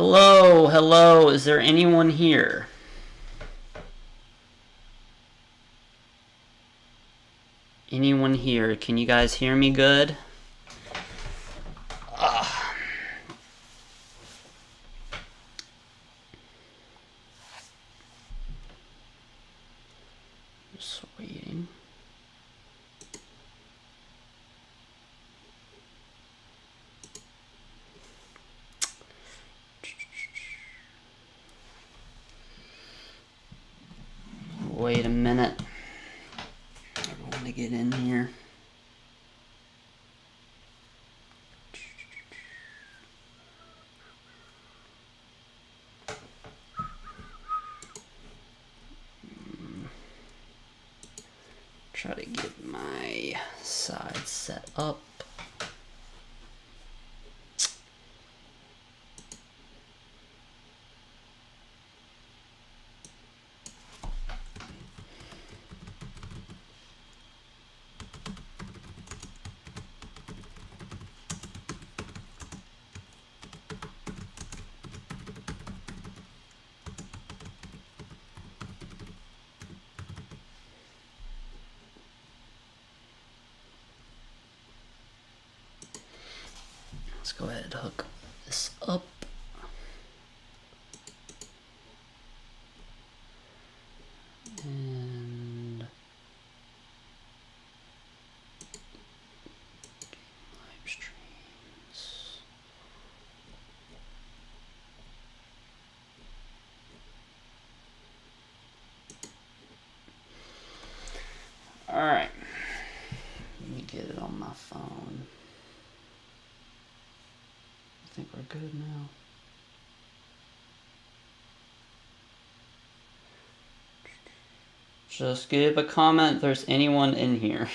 Hello, hello, is there anyone here? Anyone here? Can you guys hear me good? Just waiting. Wait a minute. I want to get in here. Try to get my side set up. Let's go ahead and hook this up. And live streams. All right. Let me get it on my phone. I think we're good now. Just give a comment if there's anyone in here.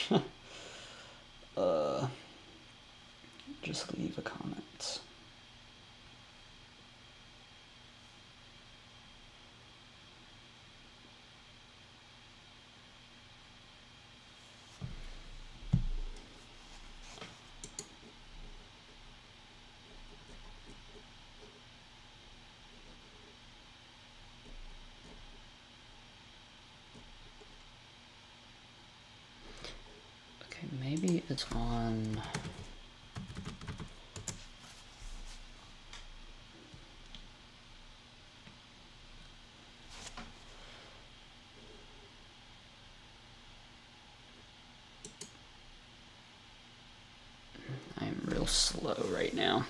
Just leave a comment. Maybe it's on. I am real slow right now.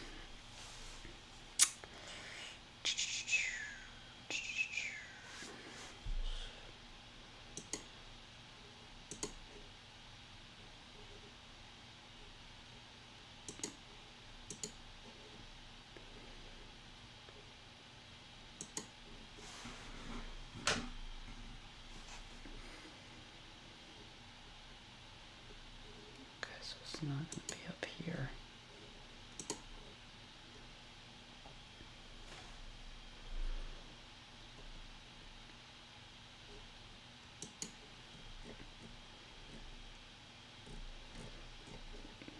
Not going to be up here.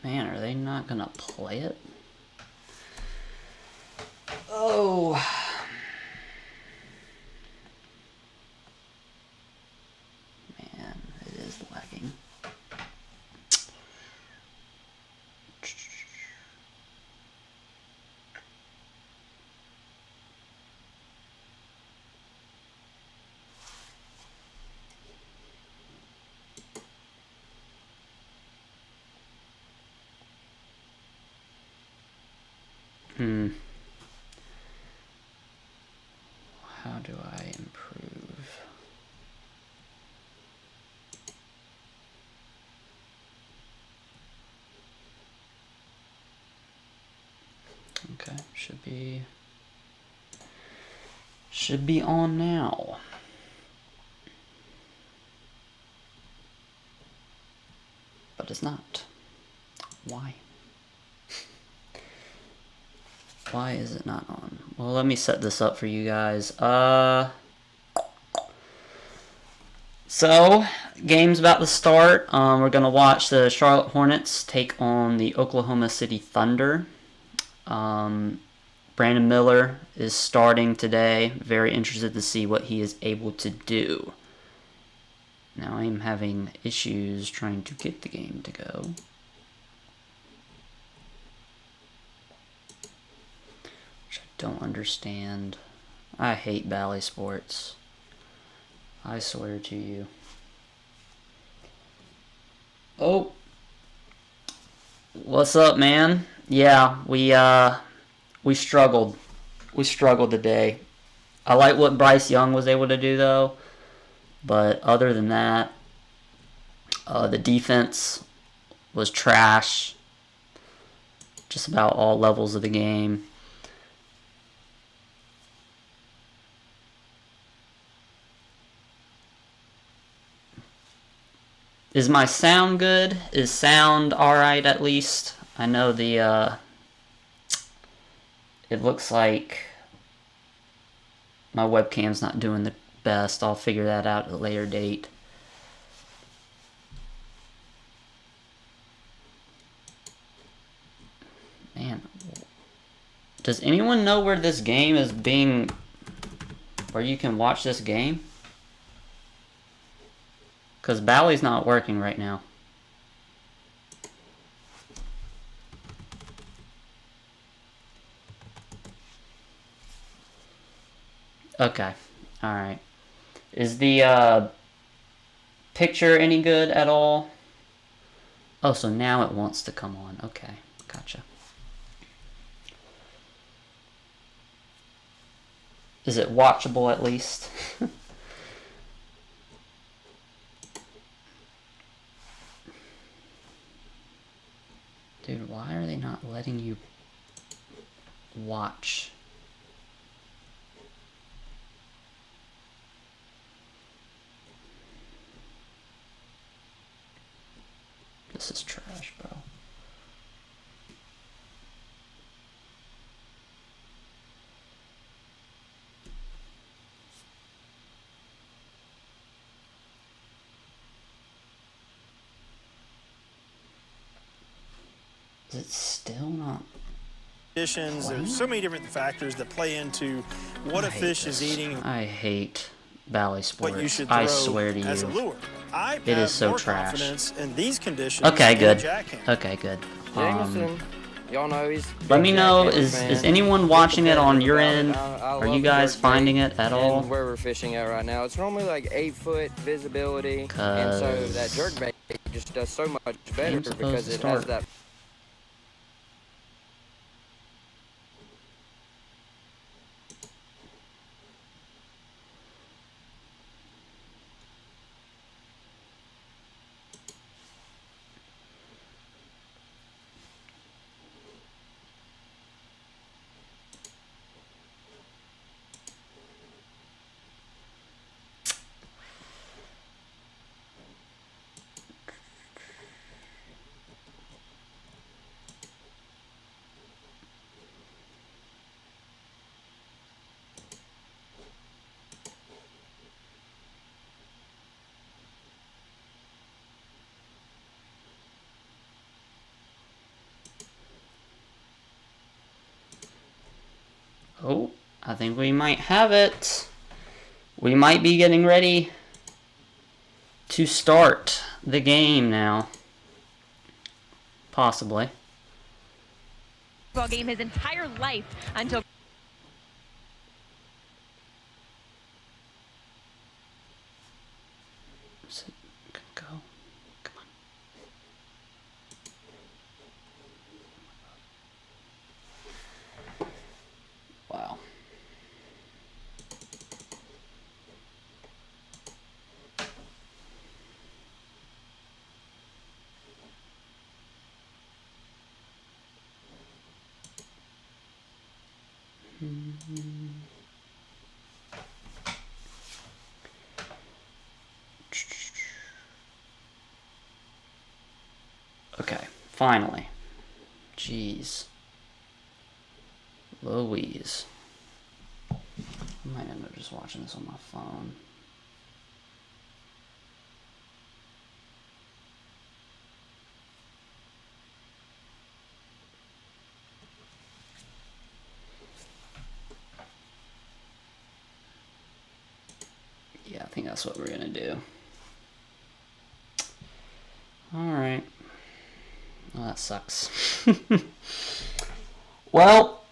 Man, are they not going to play it? Oh. Man, it is lagging. How do I improve? Okay, should be on now. But it's not. Why? Why is it not on? Well, let me set this up for you guys. So, game's about to start. We're going to watch the Charlotte Hornets take on the Oklahoma City Thunder. Brandon Miller is starting today. Very interested to see what he is able to do. Now I am having issues trying to get the game to go. Which I don't understand. I hate Bally Sports. I swear to you. Oh. What's up, man? Yeah, we struggled. We struggled today. I like what Bryce Young was able to do, though. But other than that, the defense was trash. Just about all levels of the game. Is my sound good? Is sound alright at least? I know the, it looks like my webcam's not doing the best. I'll figure that out at a later date. Man, does anyone know where this game is being, where you can watch this game? Because Bally's not working right now. Okay, alright. Is the picture any good at all? Oh, so now it wants to come on. Okay, gotcha. Is it watchable at least? Dude, why are they not letting you watch? This is trash, bro. Is it still not? Conditions. There's so many different factors that play into what a fish is eating. I hate Bally Sports. What you should I throw swear to you. as a lure. I It have is so more trash. confidence in these conditions. Okay, good. Jackhand. Okay, good. Jameson, y'all know he's. Let me know, is anyone watching it on your competitive end? about it. I Are love you the guys jerk finding bait it at all? And where we're fishing at right now, it's normally like 8-foot visibility, and so that jerk bait just does so much better Game's supposed because to it start. has that. Oh, I think we might have it. We might be getting ready to start the game now. Possibly. Game his entire life until Go. Come on. Wow. Okay, finally. Jeez. Louise. I might end up just watching this on my phone. think that's what we're gonna do. Alright. Well, that sucks. Well,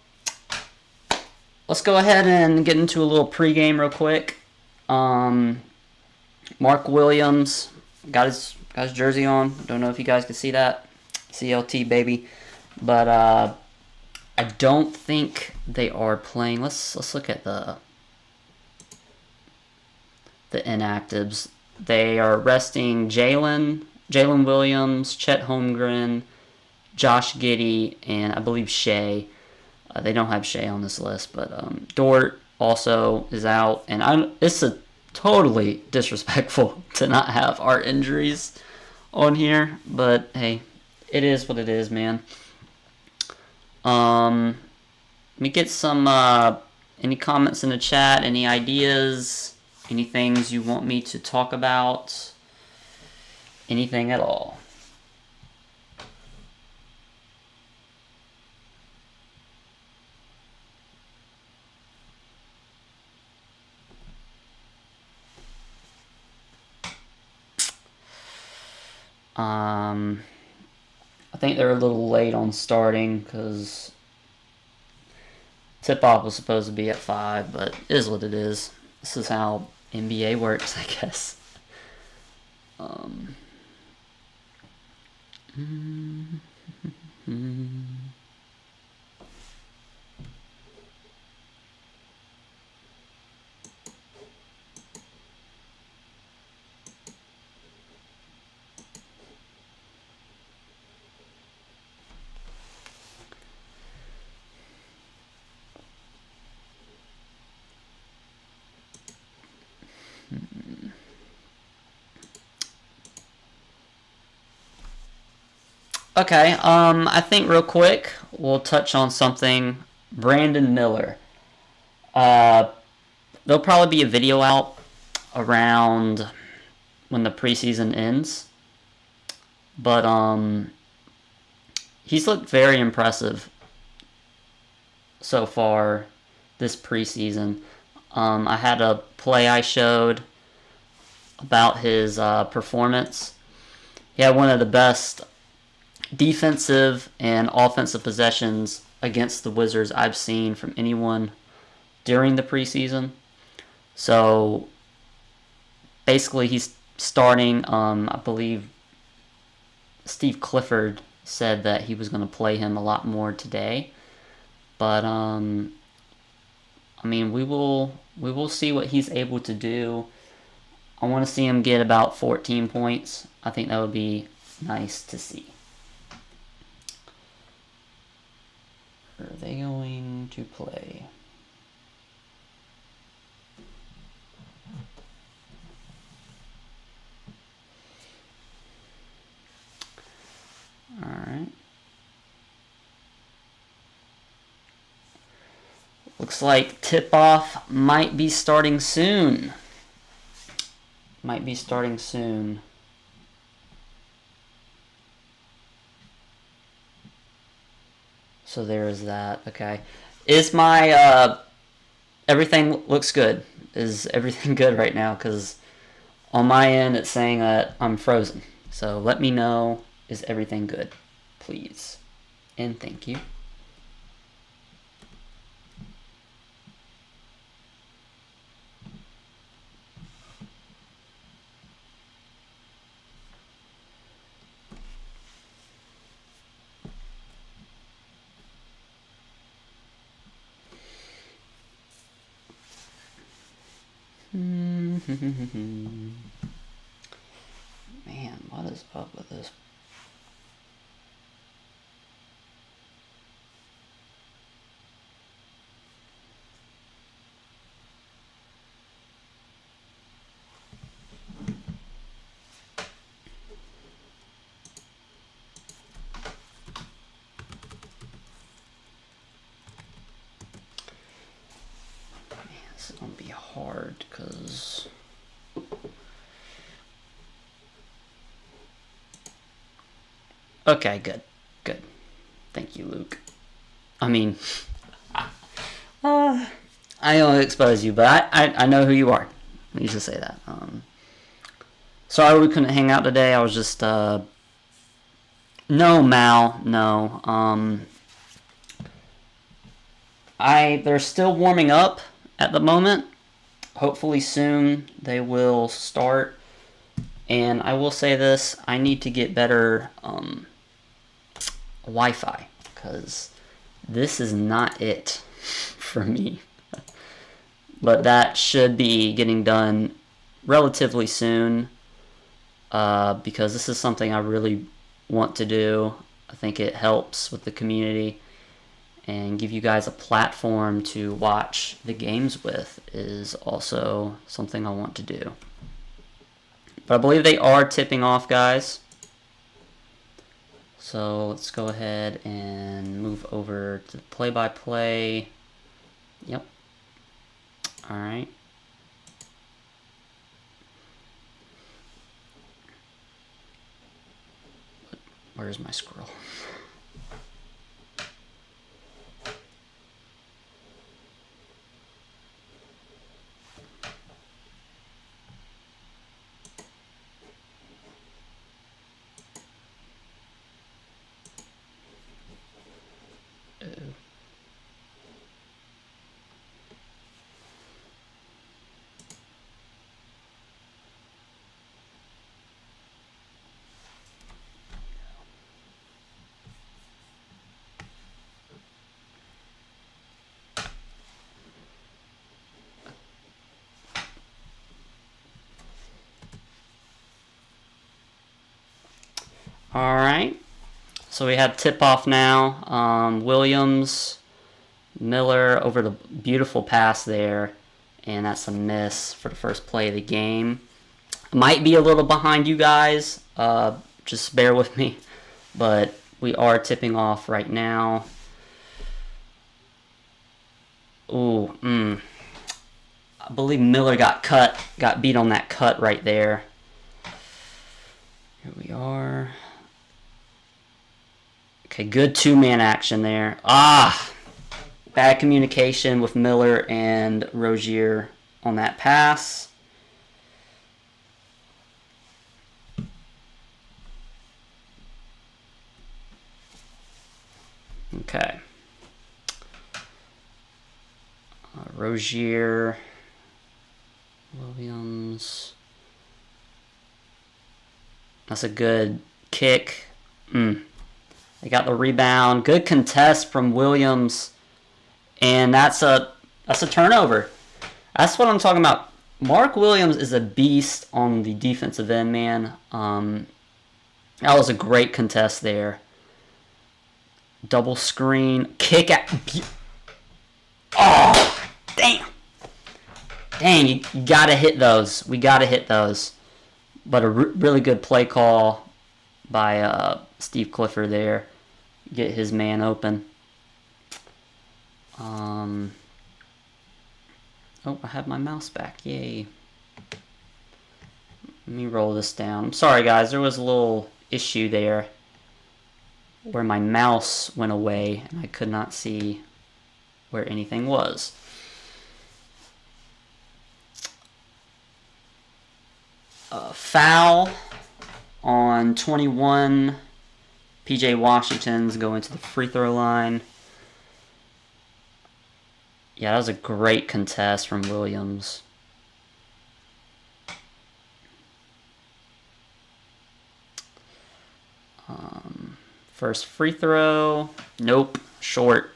let's go ahead and get into a little pregame real quick. Mark Williams got his jersey on. Don't know if you guys can see that. CLT, baby. But I don't think they are playing. Let's look at the inactives. They are resting Jalen Williams, Chet Holmgren, Josh Giddey, and I believe Shea. They don't have Shea on this list, but Dort also is out. And it's a totally disrespectful to not have our injuries on here, but hey, it is what it is, man. Let me get some any comments in the chat, any ideas, any things you want me to talk about, anything at all. I think they're a little late on starting because tip-off was supposed to be at 5, but it is what it is. This is how NBA works, I guess. Okay, I think real quick we'll touch on something. Brandon Miller. There'll probably be a video out around when the preseason ends, but he's looked very impressive so far this preseason. I had a play I showed about his performance. He had one of the best defensive and offensive possessions against the Wizards I've seen from anyone during the preseason. So basically he's starting, I believe Steve Clifford said that he was going to play him a lot more today. But I mean, we will see what he's able to do. I want to see him get about 14 points. I think that would be nice to see. Are they going to play? All right. Looks like tip-off might be starting soon. Might be starting soon. So there is that. Okay. Is my everything looks good? Is everything good right now? Because on my end it's saying that I'm frozen. So let me know, is everything good, please, and thank you. Man, what is up with this? This is gonna be hard because okay, good. Thank you, Luke. I mean, I don't expose you, but I know who you are. Let me just say that. Sorry we couldn't hang out today. I was just no, Mal, no. They're still warming up at the moment. Hopefully soon they will start. And I will say this, I need to get better Wi-Fi, because this is not it for me. But that should be getting done relatively soon, because this is something I really want to do. I think it helps with the community, and give you guys a platform to watch the games with is also something I want to do. But I believe they are tipping off, guys. So let's go ahead and move over to play-by-play. Yep. Alright. Where's my scroll? Alright, so we have tip-off now. Williams, Miller over the beautiful pass there, and that's a miss for the first play of the game. Might be a little behind you guys, just bear with me, but we are tipping off right now. Ooh, I believe Miller got beat on that cut right there. Here we are. Okay, good two-man action there. Bad communication with Miller and Rozier on that pass. Okay. Rozier, Williams. That's a good kick. They got the rebound. Good contest from Williams. And that's a turnover. That's what I'm talking about. Mark Williams is a beast on the defensive end, man. That was a great contest there. Double screen. Kick at... Oh, damn. Dang, you got to hit those. We got to hit those. But a really good play call by Steve Clifford there. Get his man open. Oh, I have my mouse back. Yay. Let me roll this down. I'm sorry, guys. There was a little issue there where my mouse went away and I could not see where anything was. Foul on 21. PJ Washington's going to the free throw line. Yeah, that was a great contest from Williams. First free throw. Nope. Short.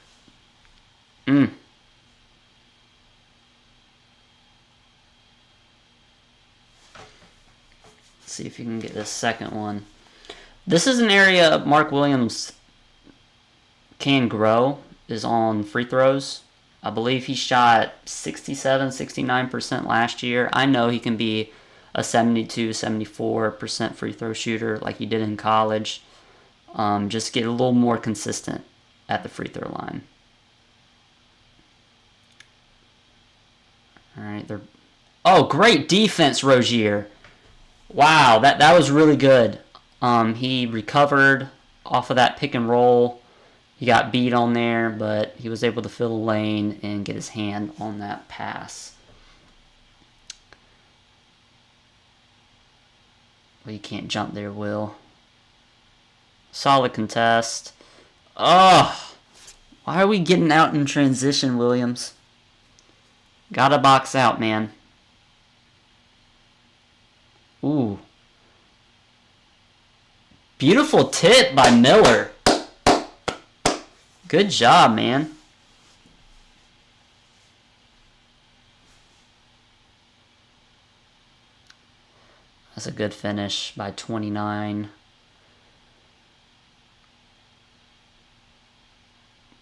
Let's see if you can get this second one. This is an area Mark Williams can grow, is on free throws. I believe he shot 67, 69% last year. I know he can be a 72, 74% free throw shooter like he did in college. Just get a little more consistent at the free throw line. All right, oh, great defense, Rozier. Wow, that was really good. He recovered off of that pick and roll. He got beat on there, but he was able to fill the lane and get his hand on that pass. Well, you can't jump there, Will. Solid contest. Oh, why are we getting out in transition, Williams? Gotta box out, man. Ooh. Beautiful tip by Miller. Good job, man. That's a good finish by 29.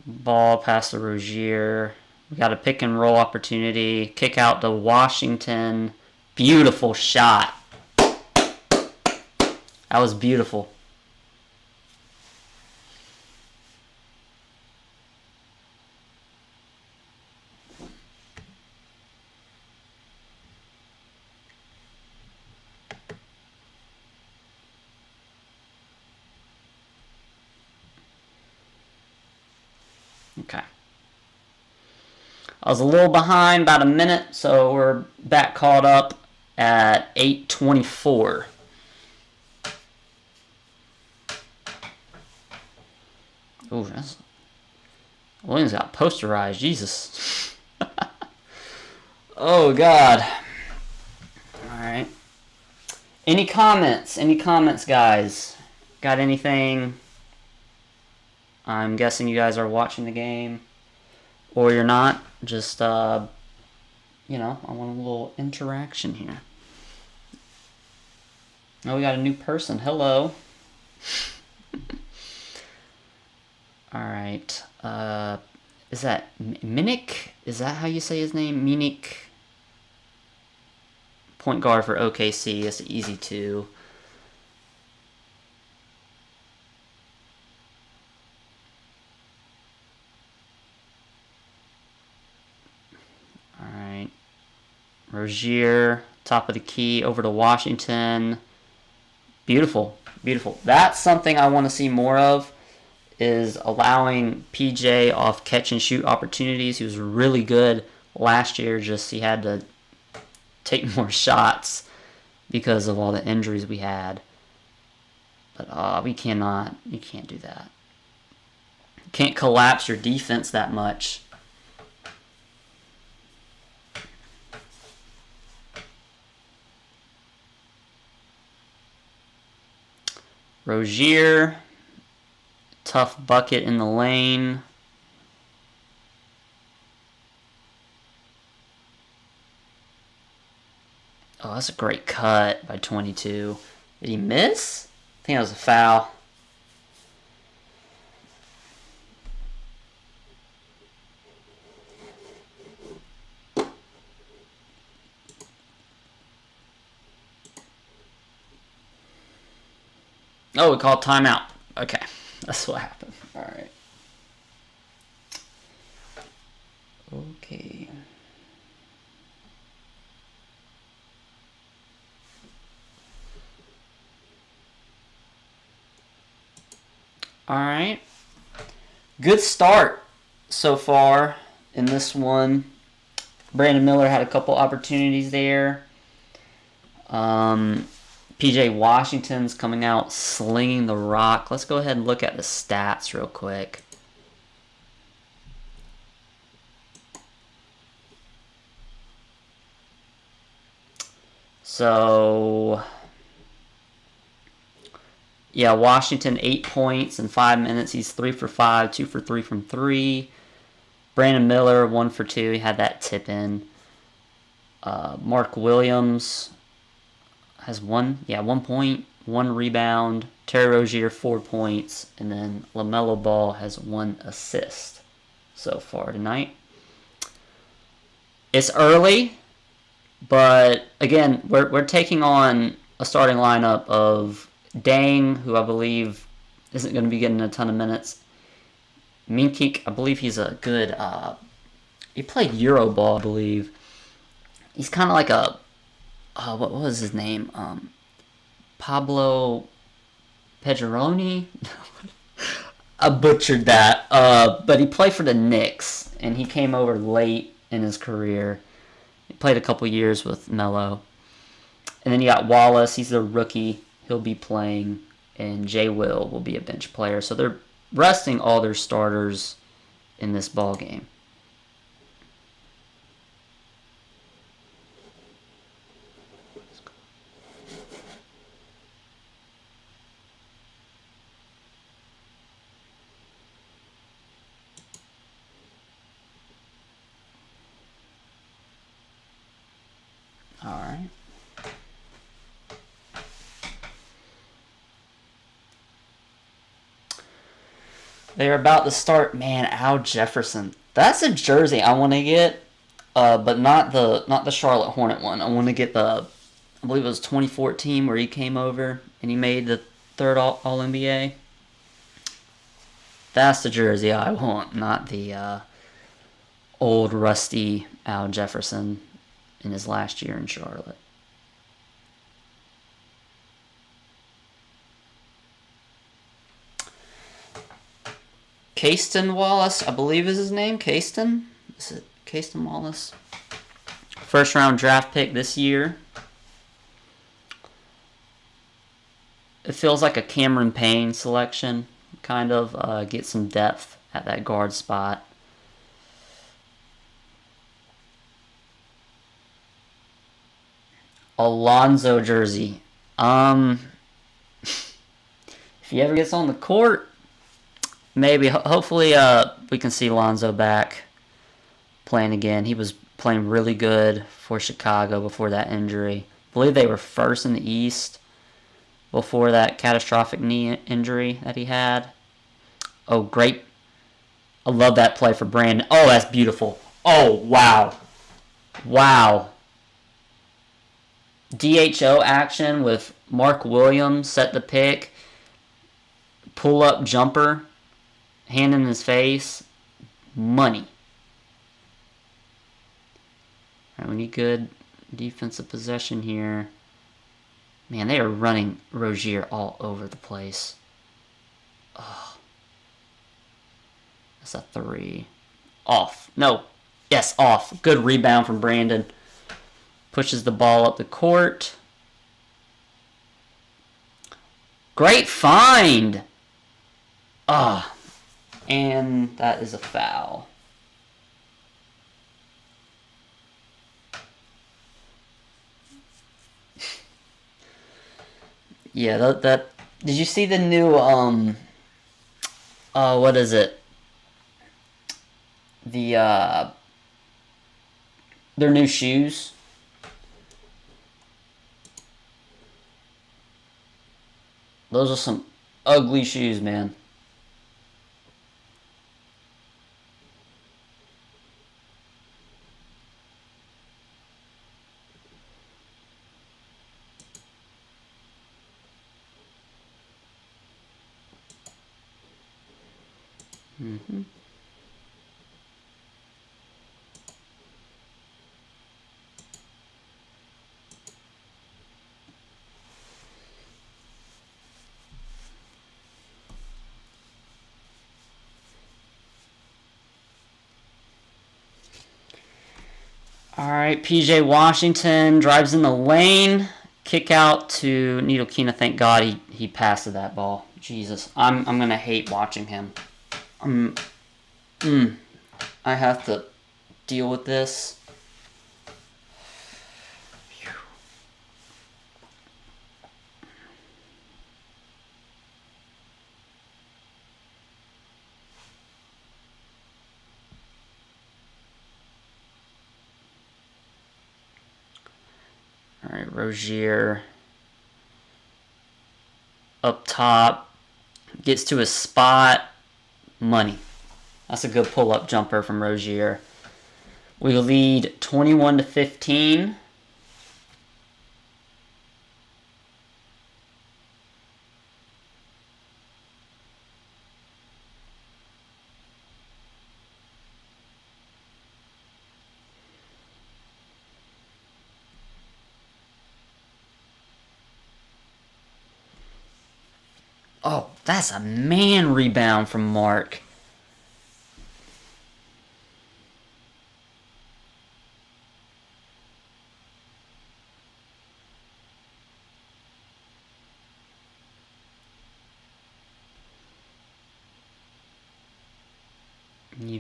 Ball past the Rozier. We got a pick and roll opportunity. Kick out to Washington. Beautiful shot. That was beautiful. Okay. I was a little behind, about a minute, so we're back caught up at 8:24. Ooh, that's... Williams got posterized. Jesus. Oh, God. Alright. Any comments? Any comments, guys? Got anything? I'm guessing you guys are watching the game. Or you're not. Just, you know, I want a little interaction here. Oh, we got a new person. Hello. Alright. Is that Minnick? Is that how you say his name? Minnick. Point guard for OKC. That's easy too. Alright. Rozier. Top of the key. Over to Washington. Beautiful. Beautiful. That's something I want to see more of. Is allowing PJ off catch and shoot opportunities. He was really good last year, just he had to take more shots because of all the injuries we had. But you can't do that. Can't collapse your defense that much. Rozier. Tough bucket in the lane. Oh, that's a great cut by 22. Did he miss? I think that was a foul. Oh, we called timeout. Okay. That's what happened. Alright. Okay. Alright. Good start so far in this one. Brandon Miller had a couple opportunities there. PJ Washington's coming out slinging the rock. Let's go ahead and look at the stats real quick. So, yeah, Washington 8 points in 5 minutes. He's 3 for 5, 2 for 3 from 3. Brandon Miller 1 for 2. He had that tip in. Mark Williams has 1 point, 1 rebound. Terry Rozier 4 points, and then LaMelo Ball has 1 assist so far tonight. It's early, but again, we're taking on a starting lineup of Dang, who I believe isn't going to be getting a ton of minutes. Minkic, I believe he's a good. He played Euroball, I believe. He's kind of like a. What was his name? Pablo Pedroni? I butchered that. But he played for the Knicks, and he came over late in his career. He played a couple years with Melo. And then you got Wallace. He's a rookie. he'll be playing, and Jay will be a bench player. So they're resting all their starters in this ball game. All right. They're about to start. Man, Al Jefferson. That's a jersey I want to get, but not the Charlotte Hornet one. I want to get the, I believe it was 2014 where he came over and he made the third All NBA. That's the jersey I want, not the old rusty Al Jefferson in his last year in Charlotte. Caston Wallace, I believe is his name. Caston? Is it Caston Wallace? First round draft pick this year. It feels like a Cameron Payne selection, kind of. Get some depth at that guard spot. Alonzo jersey. If he ever gets on the court, maybe. Hopefully we can see Lonzo back playing again. He was playing really good for Chicago before that injury. I believe they were first in the East before that catastrophic knee injury that he had. Oh, great. I love that play for Brandon. Oh, that's beautiful. Oh, wow. Wow. DHO action with Mark Williams, set the pick. Pull-up jumper. Hand in his face. Money. All right, we need good defensive possession here. Man, they are running Rozier all over the place. Oh. That's a 3. Off. No. Yes, off. Good rebound from Brandon. Pushes the ball up the court. Great find. Ah. And that is a foul. Yeah, that did you see the new what is it? The their new shoes. Those are some ugly shoes, man. Mm-hmm. All right, PJ Washington drives in the lane. Kick out to Ntilikina. Thank God he passed that ball. Jesus, I'm gonna hate watching him. I have to deal with this. All right, Rozier up top, gets to his spot. Money. That's a good pull-up jumper from Rozier. We lead 21-15. Oh, that's a man rebound from Mark.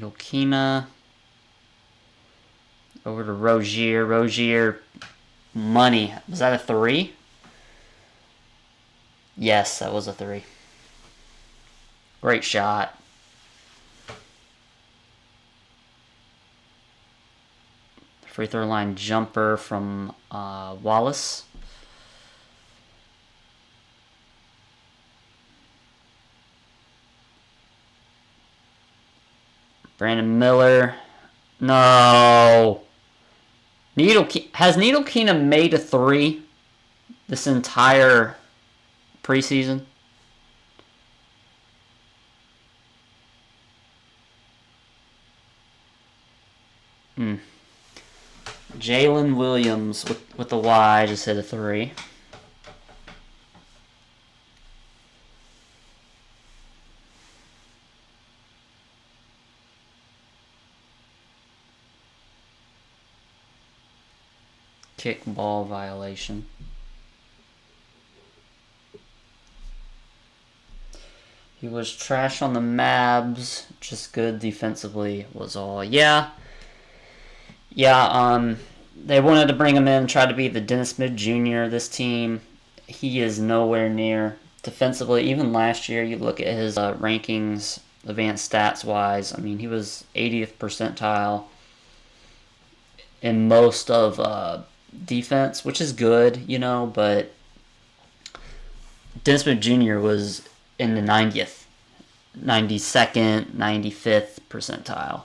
Ntilikina. Over to Rozier. Rozier, money. Was that a 3? Yes, that was a 3. Great shot. Free throw line jumper from Wallace. Brandon Miller. No. Has Ntilikina made a 3 this entire preseason? Jalen Williams with the Y just hit a 3. Kickball violation. He was trash on the Mavs, just good defensively was all. Yeah, they wanted to bring him in, try to be the Dennis Smith Jr. of this team. He is nowhere near defensively. Even last year, you look at his rankings, advanced stats-wise. I mean, he was 80th percentile in most of defense, which is good, but Dennis Smith Jr. was in the 90th, 92nd, 95th percentile.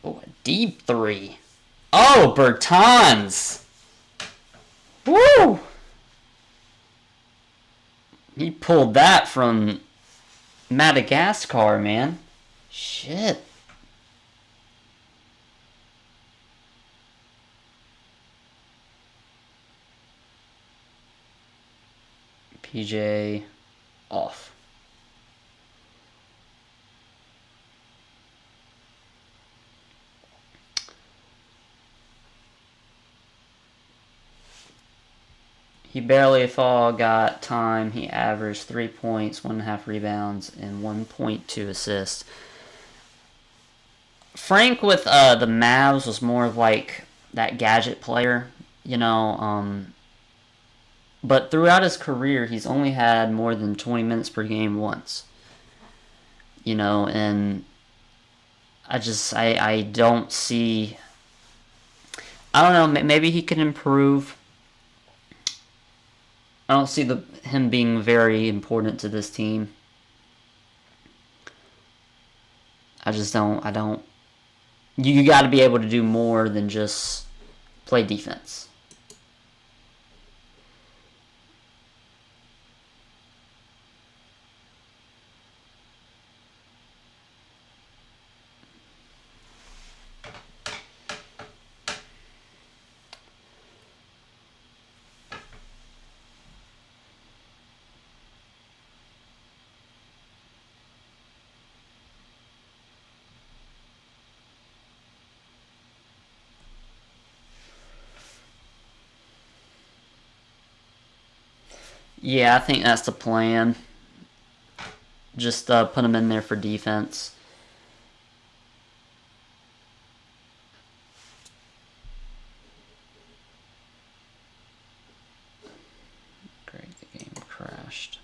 Oh, a deep 3. Oh, Bertans. Woo! He pulled that from Madagascar, man. Shit. PJ off. He barely, if all, got time. He averaged 3 points, 1.5 rebounds, and 1.2 assists. Frank with the Mavs was more of like that gadget player, but throughout his career, he's only had more than 20 minutes per game once. And I don't see... I don't know, maybe he can improve. I don't see him being very important to this team. I don't... You got to be able to do more than just play defense. Yeah, I think that's the plan. Just put him in there for defense. Great, the game crashed.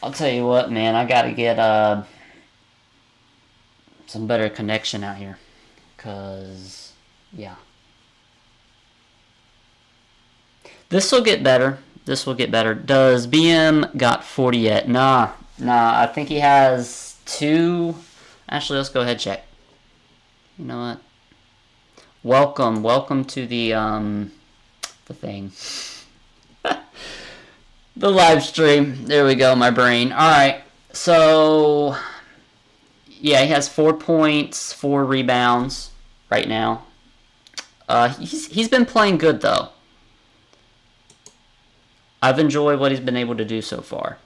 I'll tell you what, man. I gotta get some better connection out here, cause yeah, this will get better. This will get better. Does BM got 40 yet? Nah. I think he has 2. Actually, let's go ahead and check. You know what? Welcome to the thing. The live stream. There we go, my brain. Alright, so yeah, he has 4 points, 4 rebounds right now. He's been playing good though. I've enjoyed what he's been able to do so far.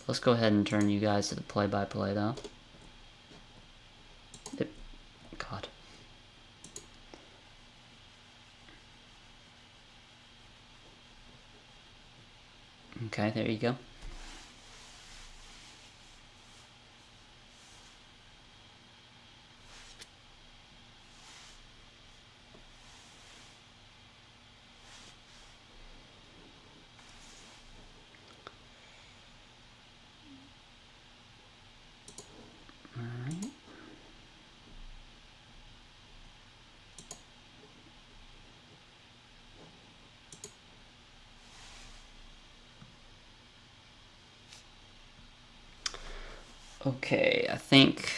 Let's go ahead and turn you guys to the play-by-play though. God. Okay, there you go. Okay, I think,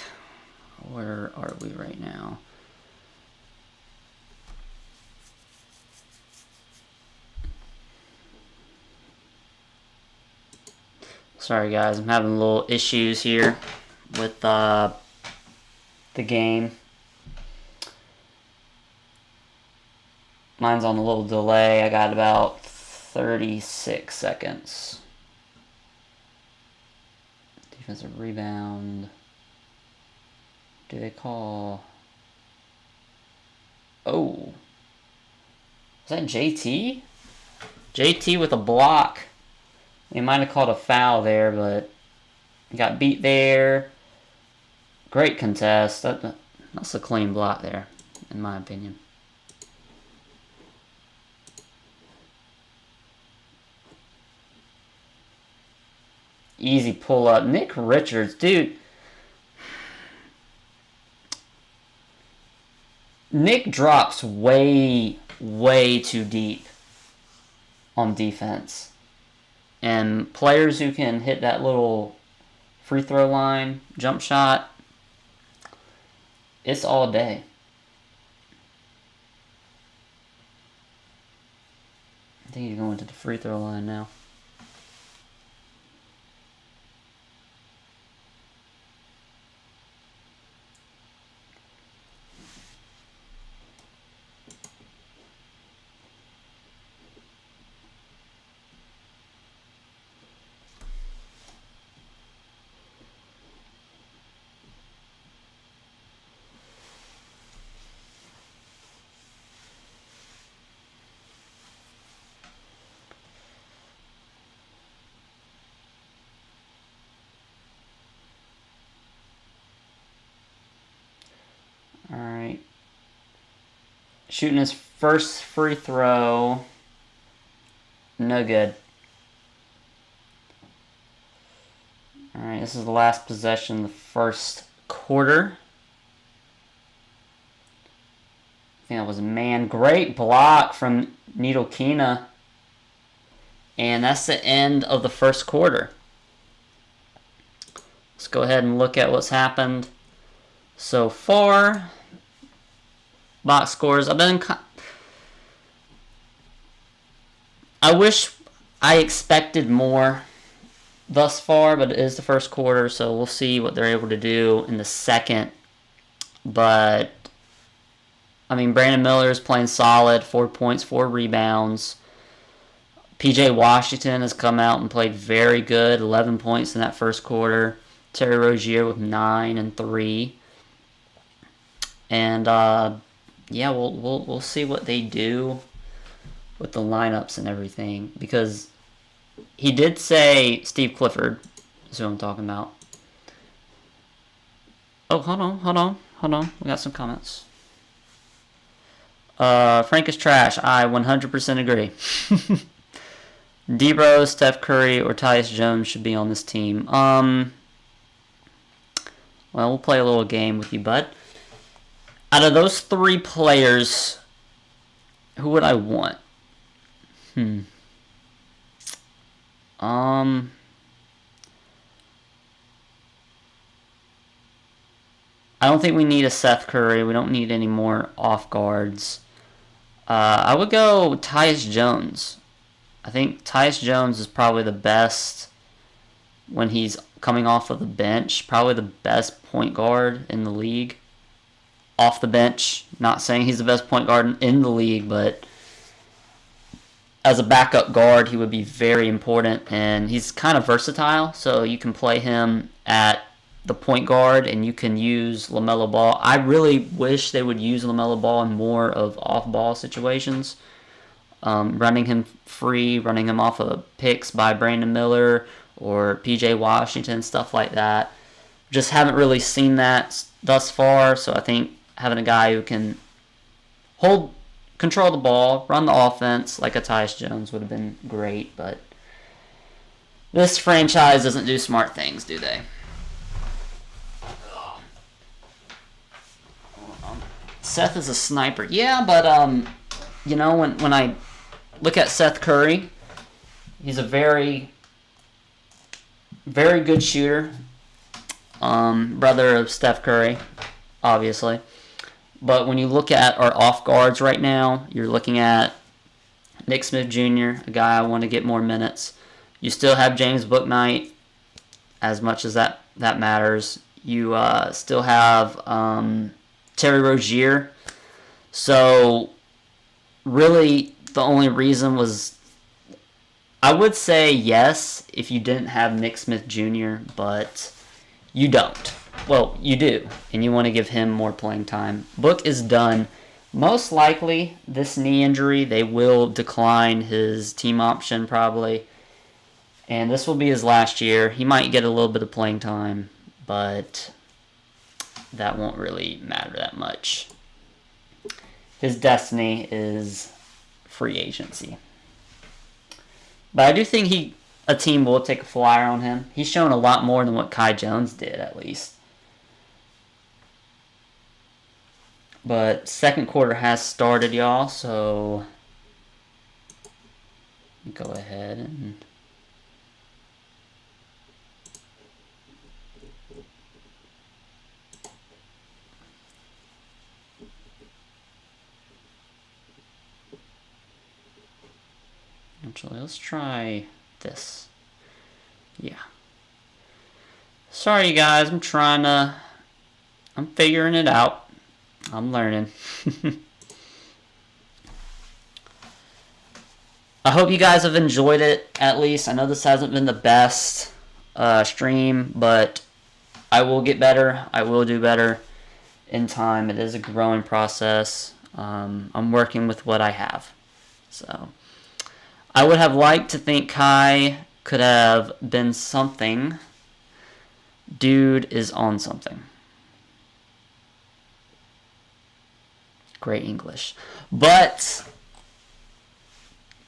where are we right now? Sorry guys, I'm having a little issues here with the game. Mine's on a little delay. I got about 36 seconds. Defensive rebound. Do they call? Oh. Is that JT? JT with a block. They might have called a foul there, but got beat there. Great contest. That's a clean block there, in my opinion. Easy pull up. Nick Richards, dude. Nick drops way too deep on defense. And players who can hit that little free throw line, jump shot, it's all day. I think he's going to the free throw line now. Alright. Shooting his first free throw. No good. Alright, this is the last possession of the first quarter. I think that was a man. Great block from Needlekina. And that's the end of the first quarter. Let's go ahead and look at what's happened so far. Box scores. I wish I expected more thus far, but it is the first quarter, so we'll see what they're able to do in the second. But I mean, Brandon Miller is playing solid. 4 points, 4 rebounds. PJ Washington has come out and played very good. 11 points in that first quarter. Terry Rozier with 9 and 3. And yeah, we'll see what they do with the lineups and everything, because he did say Steve Clifford is who I'm talking about. Oh, hold on. We got some comments. Frank is trash. I 100% agree. D Rose, Steph Curry, or Tyus Jones should be on this team. Well, we'll play a little game with you, bud. Out of those 3 players, who would I want? I don't think we need a Seth Curry. We don't need any more off guards. I would go Tyus Jones. I think Tyus Jones is probably the best when he's coming off of the bench. Probably the best point guard in the league. Off the bench. Not saying he's the best point guard in the league, but as a backup guard, he would be very important. And he's kind of versatile, so you can play him at the point guard, and you can use LaMelo Ball. I really wish they would use LaMelo Ball in more of off-ball situations. Running him free, running him off of picks by Brandon Miller or PJ Washington, stuff like that. Just haven't really seen that thus far, so I think having a guy who can control the ball, run the offense like a Tyus Jones would have been great, but this franchise doesn't do smart things, do they? Seth is a sniper. Yeah, but you know, when I look at Seth Curry, he's a very, very good shooter. Brother of Steph Curry, obviously. But when you look at our off guards right now, you're looking at Nick Smith Jr., a guy I want to get more minutes. You still have James Bouknight, as much as that matters. You still have Terry Rozier. So really the only reason was, I would say yes if you didn't have Nick Smith Jr., but you don't. Well, you do, and you want to give him more playing time. Book is done. Most likely, this knee injury, they will decline his team option probably. And this will be his last year. He might get a little bit of playing time, but that won't really matter that much. His destiny is free agency. But I do think a team will take a flyer on him. He's shown a lot more than what Kai Jones did, at least. But second quarter has started, y'all, so go ahead and actually, let's try this. Yeah. Sorry, guys. I'm figuring it out. I'm learning. I hope you guys have enjoyed it, at least. I know this hasn't been the best stream, but I will get better. I will do better in time. It is a growing process. I'm working with what I have. So I would have liked to think Kai could have been something. Dude is on something. Great English. But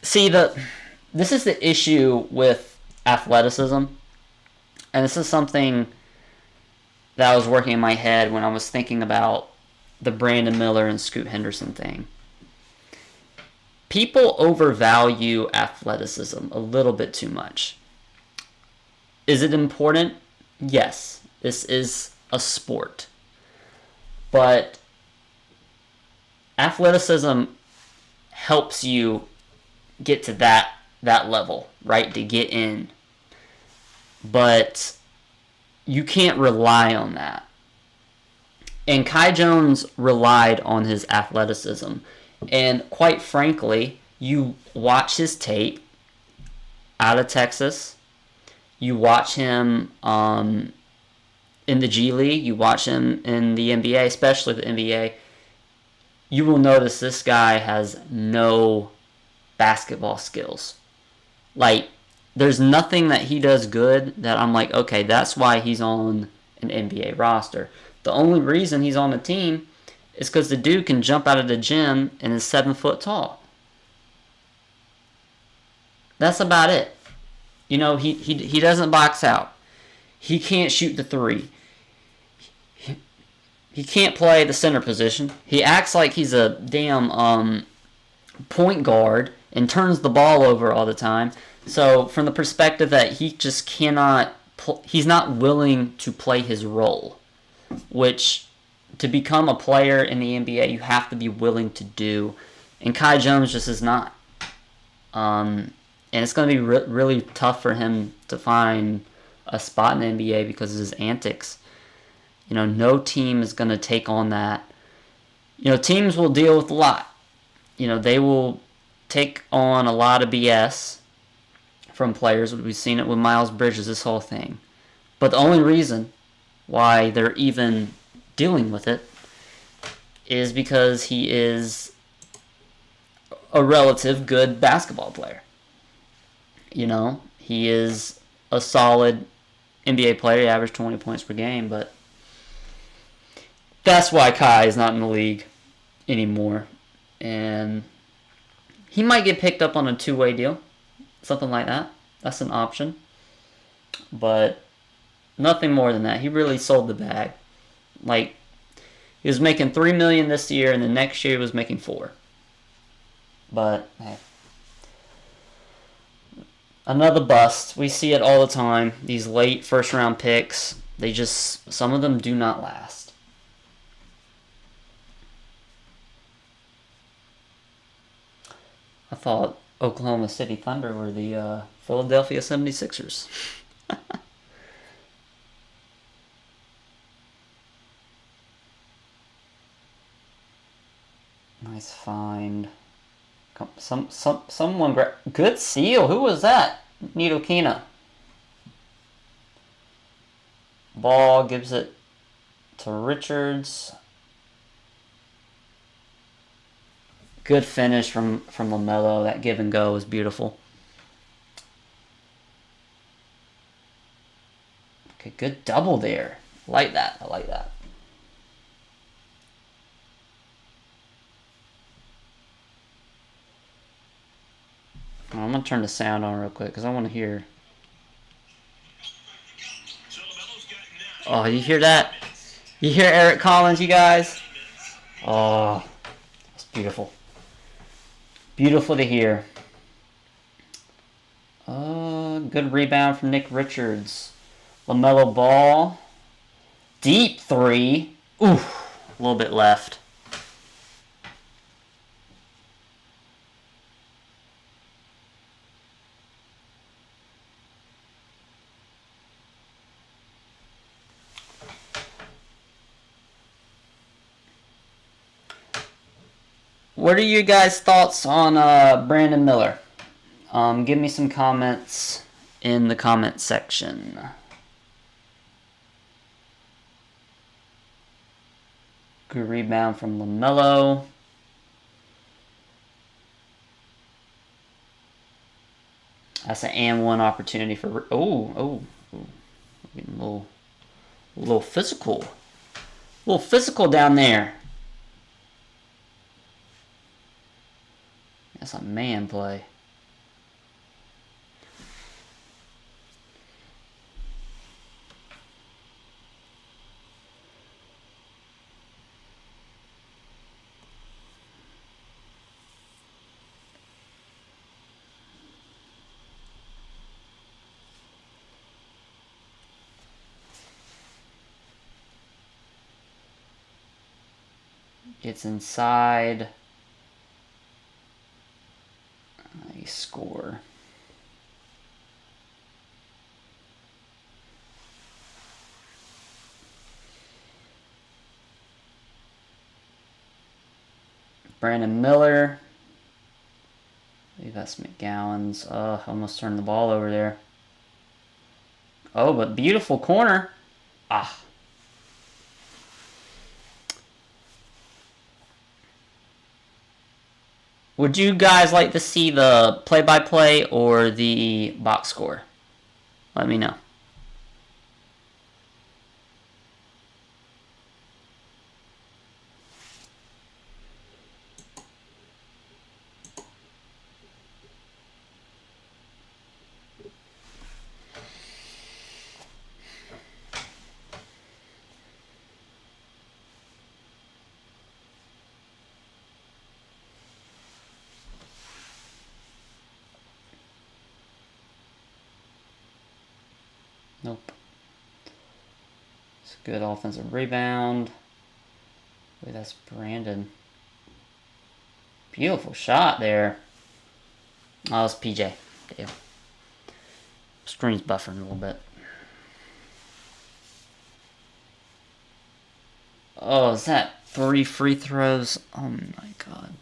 see, this is the issue with athleticism. And this is something that I was working in my head when I was thinking about the Brandon Miller and Scoot Henderson thing. People overvalue athleticism a little bit too much. Is it important? Yes. This is a sport. But athleticism helps you get to that level, right? To get in. But you can't rely on that. And Kai Jones relied on his athleticism. And quite frankly, you watch his tape out of Texas. You watch him in the G League. You watch him in the NBA, especially the NBA. You will notice this guy has no basketball skills. Like, there's nothing that he does good that I'm like, okay, that's why he's on an NBA roster. The only reason he's on the team is because the dude can jump out of the gym and is 7 foot tall. That's about it. You know, he doesn't box out. He can't shoot the three. He can't play the center position. He acts like he's a damn point guard and turns the ball over all the time. So from the perspective that he just cannot, he's not willing to play his role, which to become a player in the NBA you have to be willing to do, and Kai Jones just is not. And it's going to be really tough for him to find a spot in the NBA because of his antics. You know, no team is going to take on that. You know, teams will deal with a lot. You know, they will take on a lot of BS from players. We've seen it with Miles Bridges, this whole thing. But the only reason why they're even dealing with it is because he is a relative good basketball player. You know, he is a solid NBA player. He averaged 20 points per game, but that's why Kai is not in the league anymore. And he might get picked up on a two-way deal, something like that. That's an option. But nothing more than that. He really sold the bag. Like, he was making $3 million this year, and the next year he was making $4 million. But, hey. Another bust. We see it all the time. These late first-round picks, they just, some of them do not last. I thought Oklahoma City Thunder were the Philadelphia 76ers. Nice find. Someone good seal. Who was that? Nidokina. Ball gives it to Richards. Good finish from LaMelo. That give and go was beautiful. Okay, good double there. I like that. I like that. I'm going to turn the sound on real quick because I want to hear. Oh, you hear that? You hear Eric Collins, you guys? Oh, that's beautiful. Beautiful to hear. Good rebound from Nick Richards. LaMelo Ball. Deep three. Oof, a little bit left. What are you guys' thoughts on Brandon Miller? Give me some comments in the comment section. Good rebound from LaMelo. That's an and one opportunity for. Getting a little physical. A little physical down there. That's a man play. Gets inside. Nice score. Brandon Miller. I believe that's McGowan's. Almost turned the ball over there. Oh, but beautiful corner. Ah. Would you guys like to see the play-by-play or the box score? Let me know. Nope. It's a good offensive rebound. Wait, that's Brandon. Beautiful shot there. Oh, it's PJ. Damn. Screen's buffering a little bit. Oh, is that 3 free throws? Oh my god.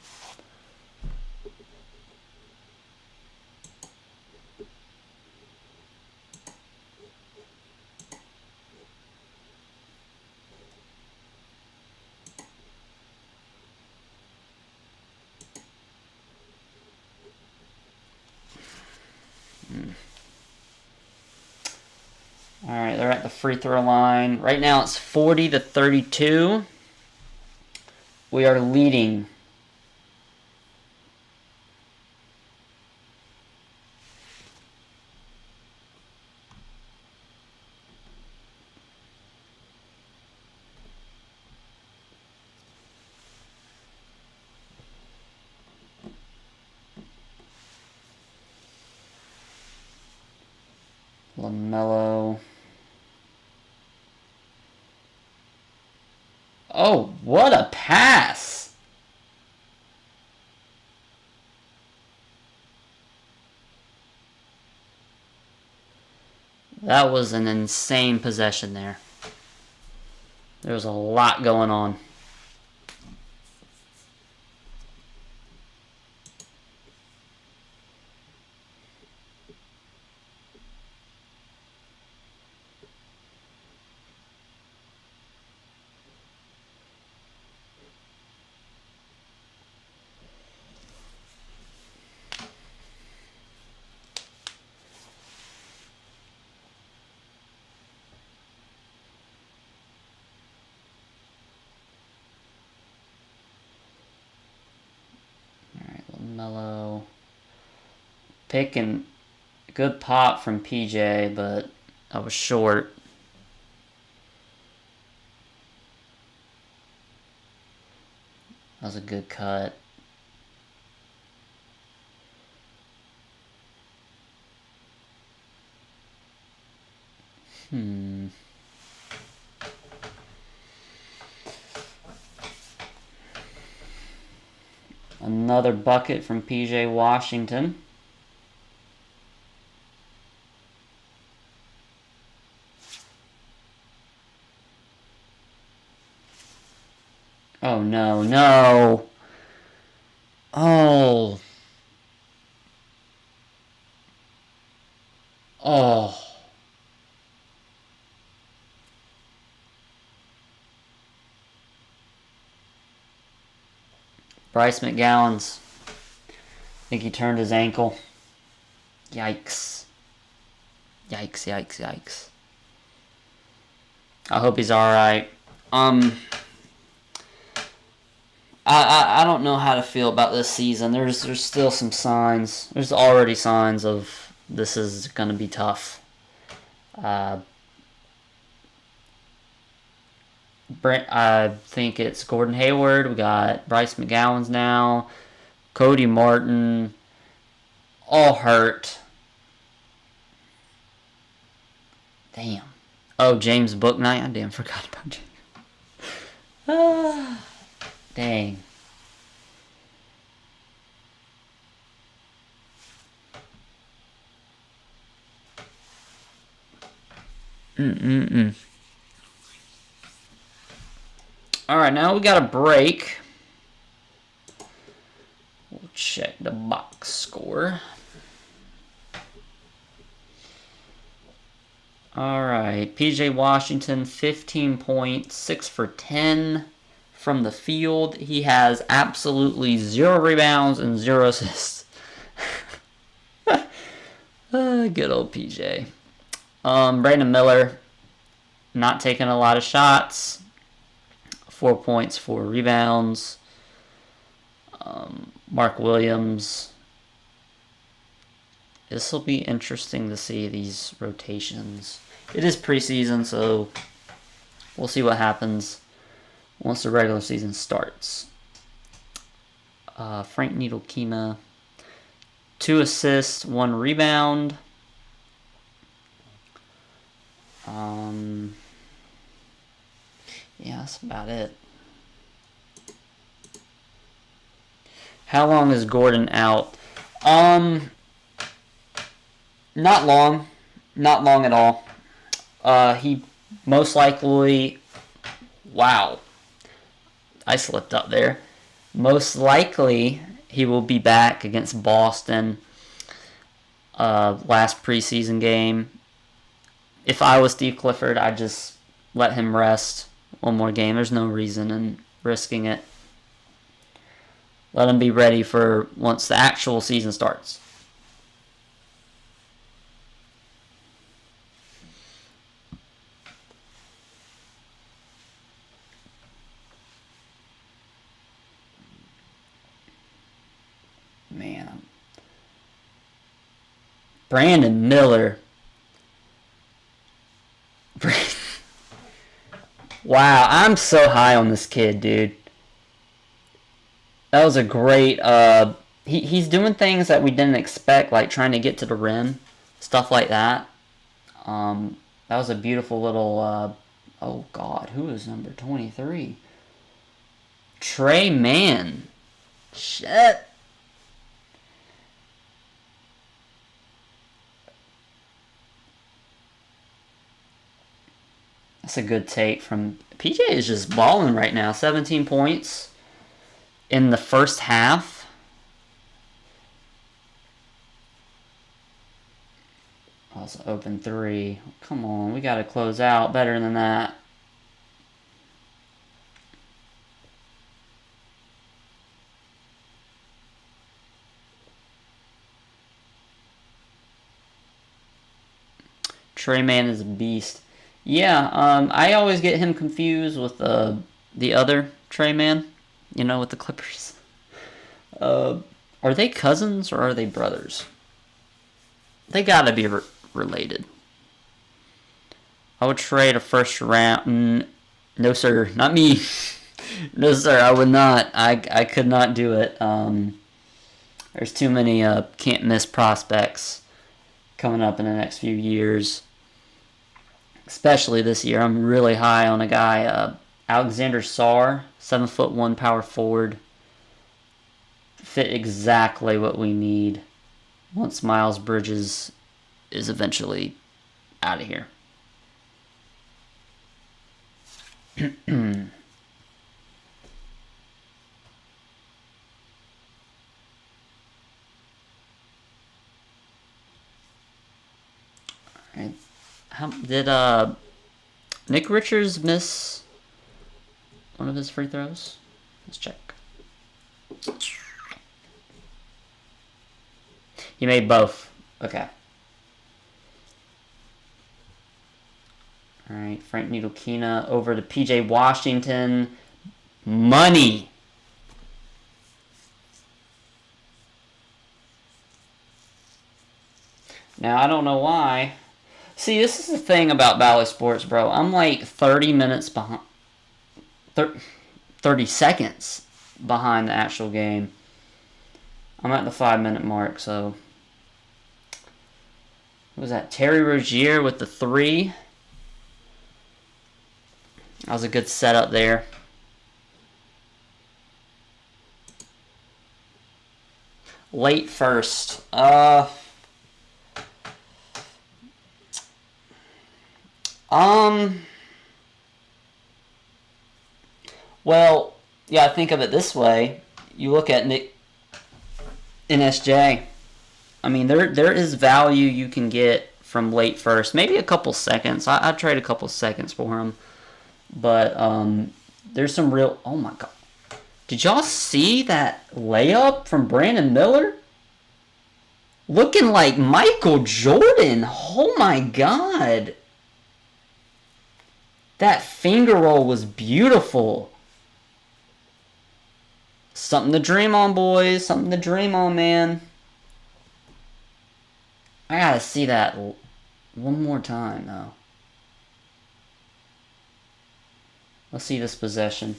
Alright, they're at the free throw line. Right now it's 40-32. We are leading. LaMelo. Oh, what a pass! That was an insane possession there. There was a lot going on. LaMelo. Picking a good pop from PJ, but I was short. That was a good cut. Another bucket from PJ Washington. Oh no, no. Oh. Oh. Bryce McGowan's. I think he turned his ankle. Yikes. Yikes, yikes, yikes. I hope he's alright. I don't know how to feel about this season. There's still some signs. There's already signs of this is going to be tough. I think it's Gordon Hayward. We got Bryce McGowan's now. Cody Martin. All hurt. Damn. Oh, James Bouknight. I damn forgot about James. Dang. Alright, now we got a break. We'll check the box score. Alright, PJ Washington, 15 points, 6 for 10 from the field. He has absolutely 0 rebounds and 0 assists. Good old PJ. Brandon Miller, not taking a lot of shots. 4 points, 4 rebounds. Mark Williams. This will be interesting to see these rotations. It is preseason, so we'll see what happens once the regular season starts. Frank Ntilikina, 2 assists, 1 rebound. Yeah, that's about it. How long is Gordon out? Not long. Not long at all. He most likely... Wow. I slipped up there. Most likely, he will be back against Boston last preseason game. If I was Steve Clifford, I'd just let him rest one more game. There's no reason in risking it. Let him be ready for once the actual season starts. Man. Brandon Miller. Wow, I'm so high on this kid, dude. That was a great... he's doing things that we didn't expect, like trying to get to the rim. Stuff like that. That was a beautiful little... oh, God. Who is number 23? Trey Mann. Shit. That's a good take from... PJ is just balling right now. 17 points in the first half. Oh, it's an open three. Come on, we got to close out better than that. Trey Mann is a beast. Yeah, I always get him confused with the other Trey Mann, you know, with the Clippers. Are they cousins or are they brothers? They gotta be related. I would trade a first round. No, sir, not me. No, sir, I would not. I could not do it. There's too many can't miss prospects coming up in the next few years. Especially this year, I'm really high on a guy, Alexander Sarr, 7'1" power forward. Fit exactly what we need once Miles Bridges is eventually out of here. Alright. Did Nick Richards miss one of his free throws? Let's check. He made both. Okay. Alright, Frank Ntilikina over to PJ Washington. Money! Now, I don't know why. See, this is the thing about Valley Sports, bro. I'm like 30 minutes behind... 30 seconds behind the actual game. I'm at the 5-minute mark, so... What was that? Terry Rozier with the 3. That was a good setup there. Late first. Well, yeah, think of it this way. You look at Nick NSJ. I mean, there is value you can get from late first. Maybe a couple seconds. I'd trade a couple seconds for him. But there's some real... Oh, my God. Did y'all see that layup from Brandon Miller? Looking like Michael Jordan. Oh, my God. That finger roll was beautiful. Something to dream on, boys. Something to dream on, man. I gotta see that one more time, though. Let's see this possession.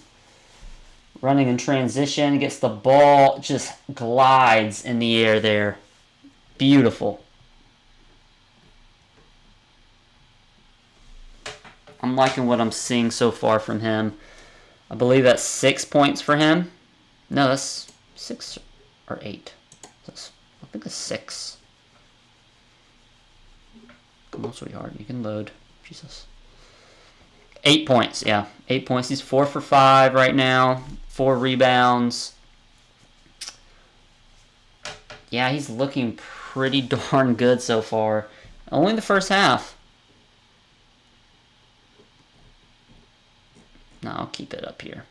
Running in transition, gets the ball, just glides in the air there. Beautiful. I'm liking what I'm seeing so far from him. I believe that's 6 points for him. No, that's 6 or 8. I think it's 6. Come on, sweetheart. You can load. Jesus. 8 points, yeah. 8 points. He's 4 for 5 right now. 4 rebounds. Yeah, he's looking pretty darn good so far. Only the first half. No, I'll keep it up here.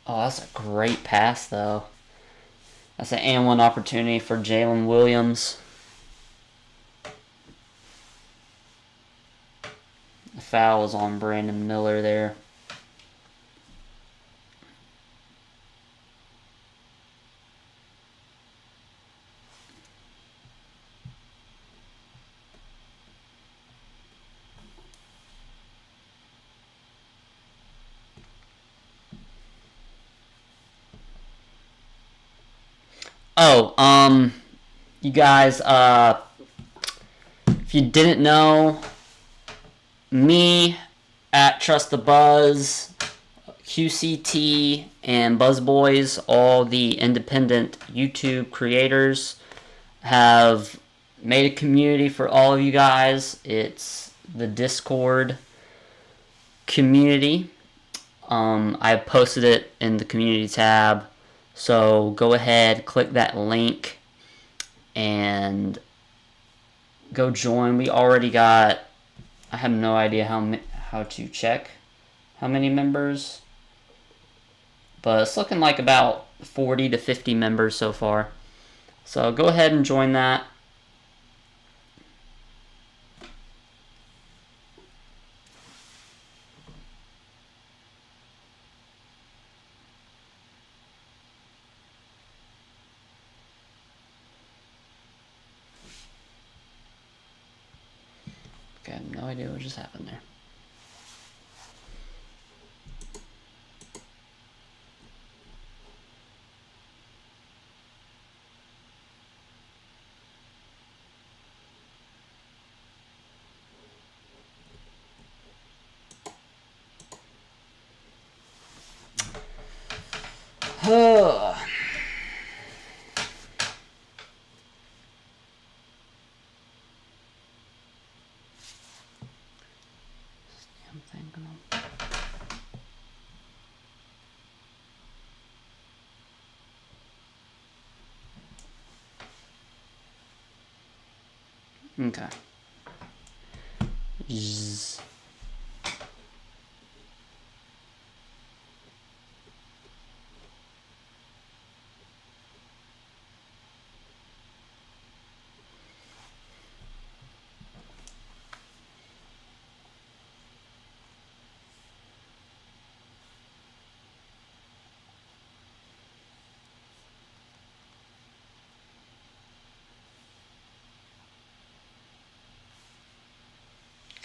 Oh, that's a great pass, though. That's an and one opportunity for Jalen Williams. The foul was on Brandon Miller there. Oh, you guys, if you didn't know, me at Trust the Buzz, QCT, and Buzzboys, all the independent YouTube creators, have made a community for all of you guys. It's the Discord community. I posted it in the community tab. So go ahead, click that link, and go join. We already got, I have no idea how to check how many members, but it's looking like about 40 to 50 members so far. So go ahead and join that. Okay, I have no idea what just happened there. Okay. Zzz.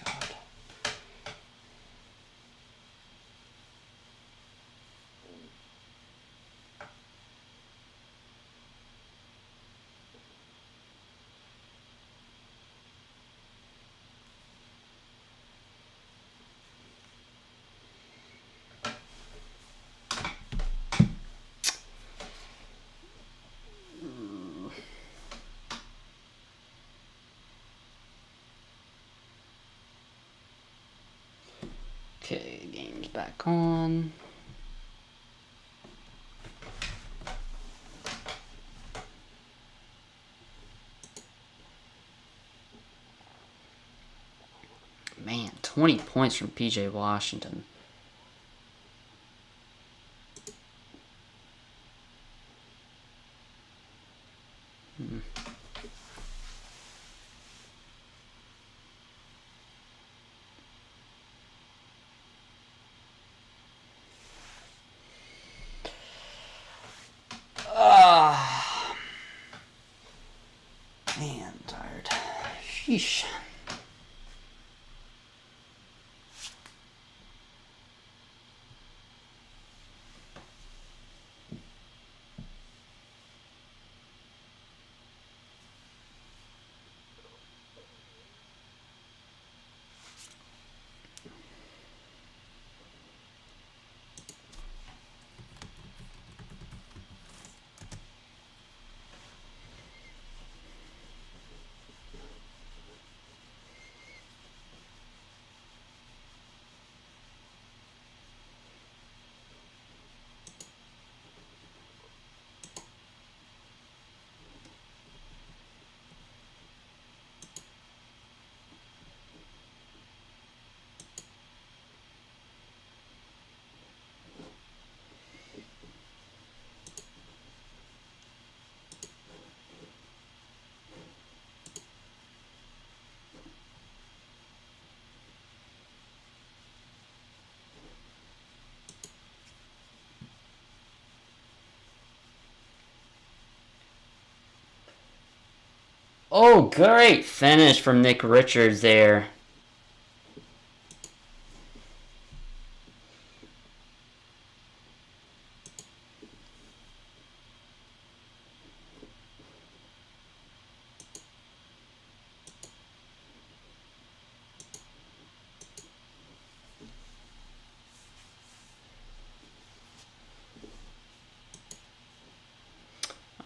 God. Okay, game's back on. Man, 20 points from PJ Washington. Man, I'm tired. Sheesh. Oh, great finish from Nick Richards there.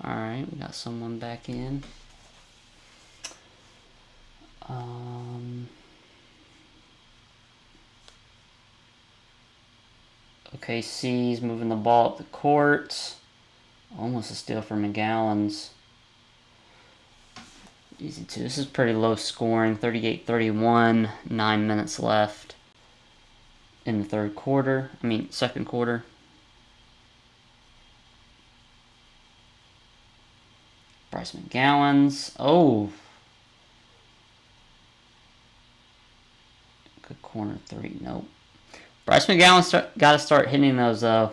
Alright, we got someone back in. OKC's moving the ball up the court. Almost a steal for McGowan's. Easy too. This is pretty low scoring. 38-31. 9 minutes left in the second quarter. Bryce McGowan's. Oh. Good corner three. Nope. Bryce McGowan's got to start hitting those, though.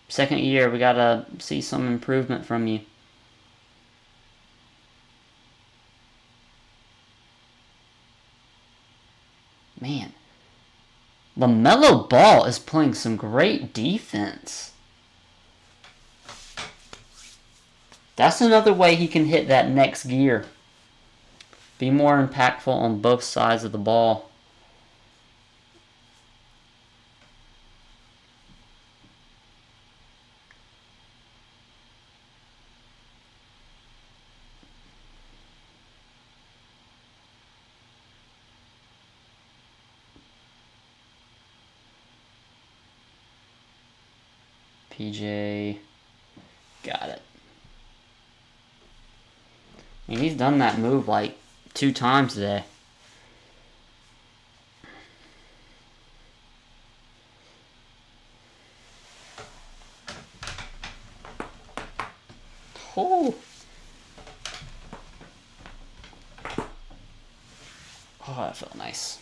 Second year, we got to see some improvement from you. Man. LaMelo Ball is playing some great defense. That's another way he can hit that next gear. Be more impactful on both sides of the ball. PJ got it. I mean, he's done that move like 2 times today. Oh. Oh, that felt nice.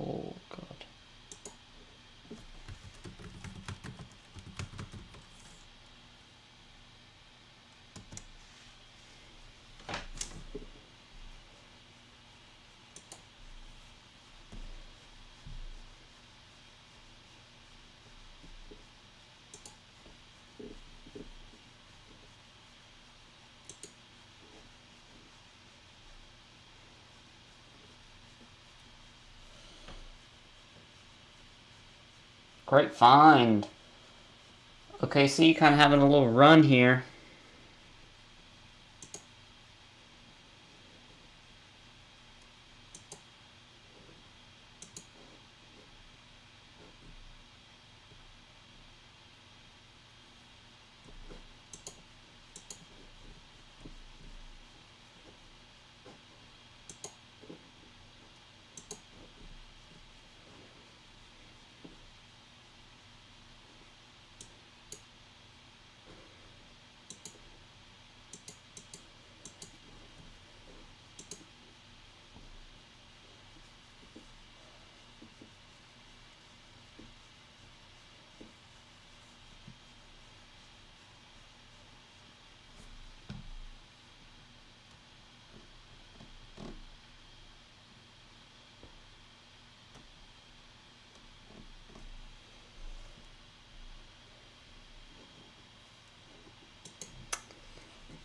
Oh, God. Great find. OKC kind of having a little run here.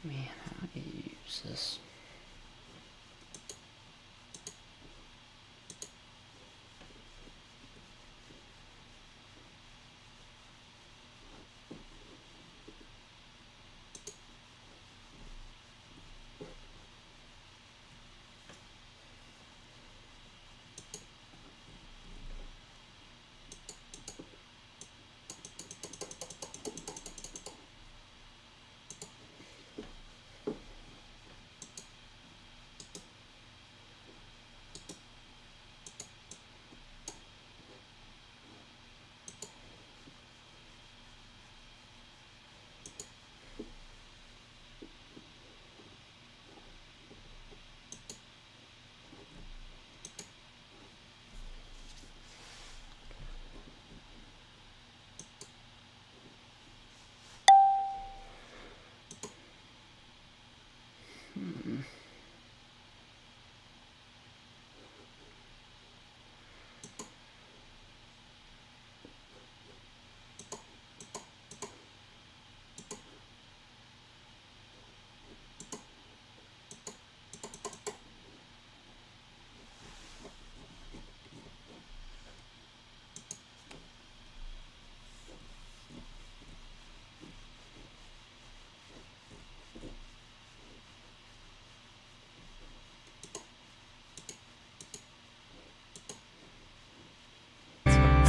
Man, how do you use this?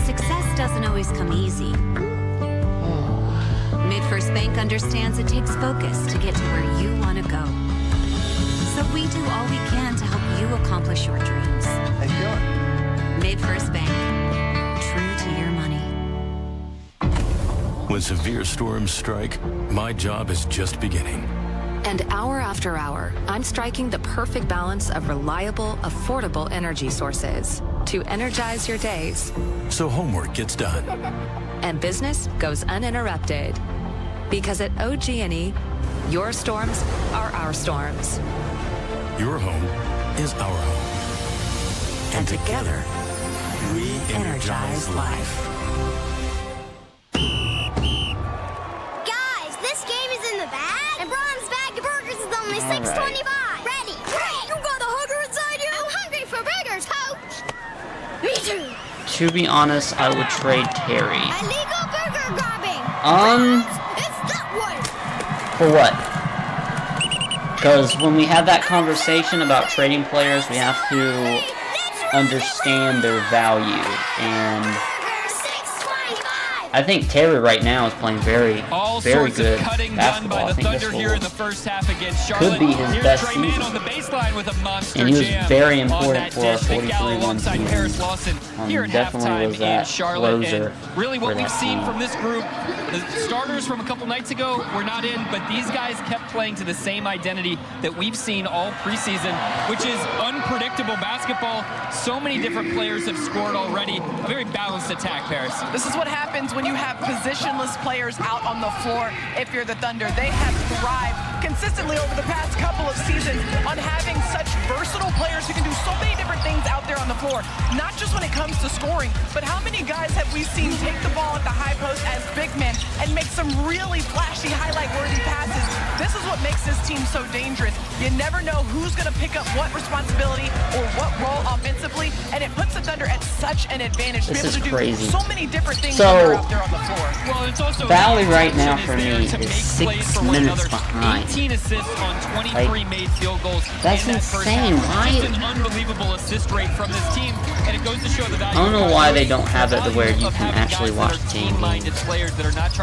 Success doesn't always come easy. MidFirst Bank understands it takes focus to get to where you want to go. So we do all we can to help you accomplish your dreams. How you doing? MidFirst Bank, true to your money. When severe storms strike, my job is just beginning. And hour after hour, I'm striking the perfect balance of reliable, affordable energy sources to energize your days. So homework gets done. And business goes uninterrupted. Because at OG&E, your storms are our storms. Your home is our home. And together, we energize life. Guys, this game is in the bag, and Braum's bag of burgers is only $6.25. Ready? Great! You got a hugger inside you? I'm hungry for burgers, coach. Me too. To be honest, I would trade Terry. Illegal burger grabbing. It's that one. For what? Because when we have that conversation about trading players, we have to understand their value, and I think Terry right now is playing very good basketball. I think this could be his best season. And he was very important for our 43-1 team. Definitely was that closer Really what for we've that seen team. from this group, the starters from a couple nights ago were not in, but these guys kept playing to the same identity that we've seen all preseason, which is unpredictable basketball. So many different players have scored already. A very balanced attack, Paris. This is what happens when you have positionless players out on the floor. If you're the Thunder, they have thrived consistently over the past couple of seasons on having such versatile players who can do so many different things out there on the floor. Not just when it comes to scoring, but how many guys have we seen take the ball at the high post as big men and make some really flashy, highlight-worthy passes? This is what makes this team so dangerous. You never know who's going to pick up what responsibility or what role offensively, and it puts the Thunder at such an advantage to be able to do so many different things when they're out there on the floor. Well, it's also Valley right now for me is 6 minutes behind. 18 assists on 23 made field goals. That's in that first insane. half. Why? Just an unbelievable assist rate from this team, and it goes to show the value. I don't know why they don't have it to where you can actually watch the team games.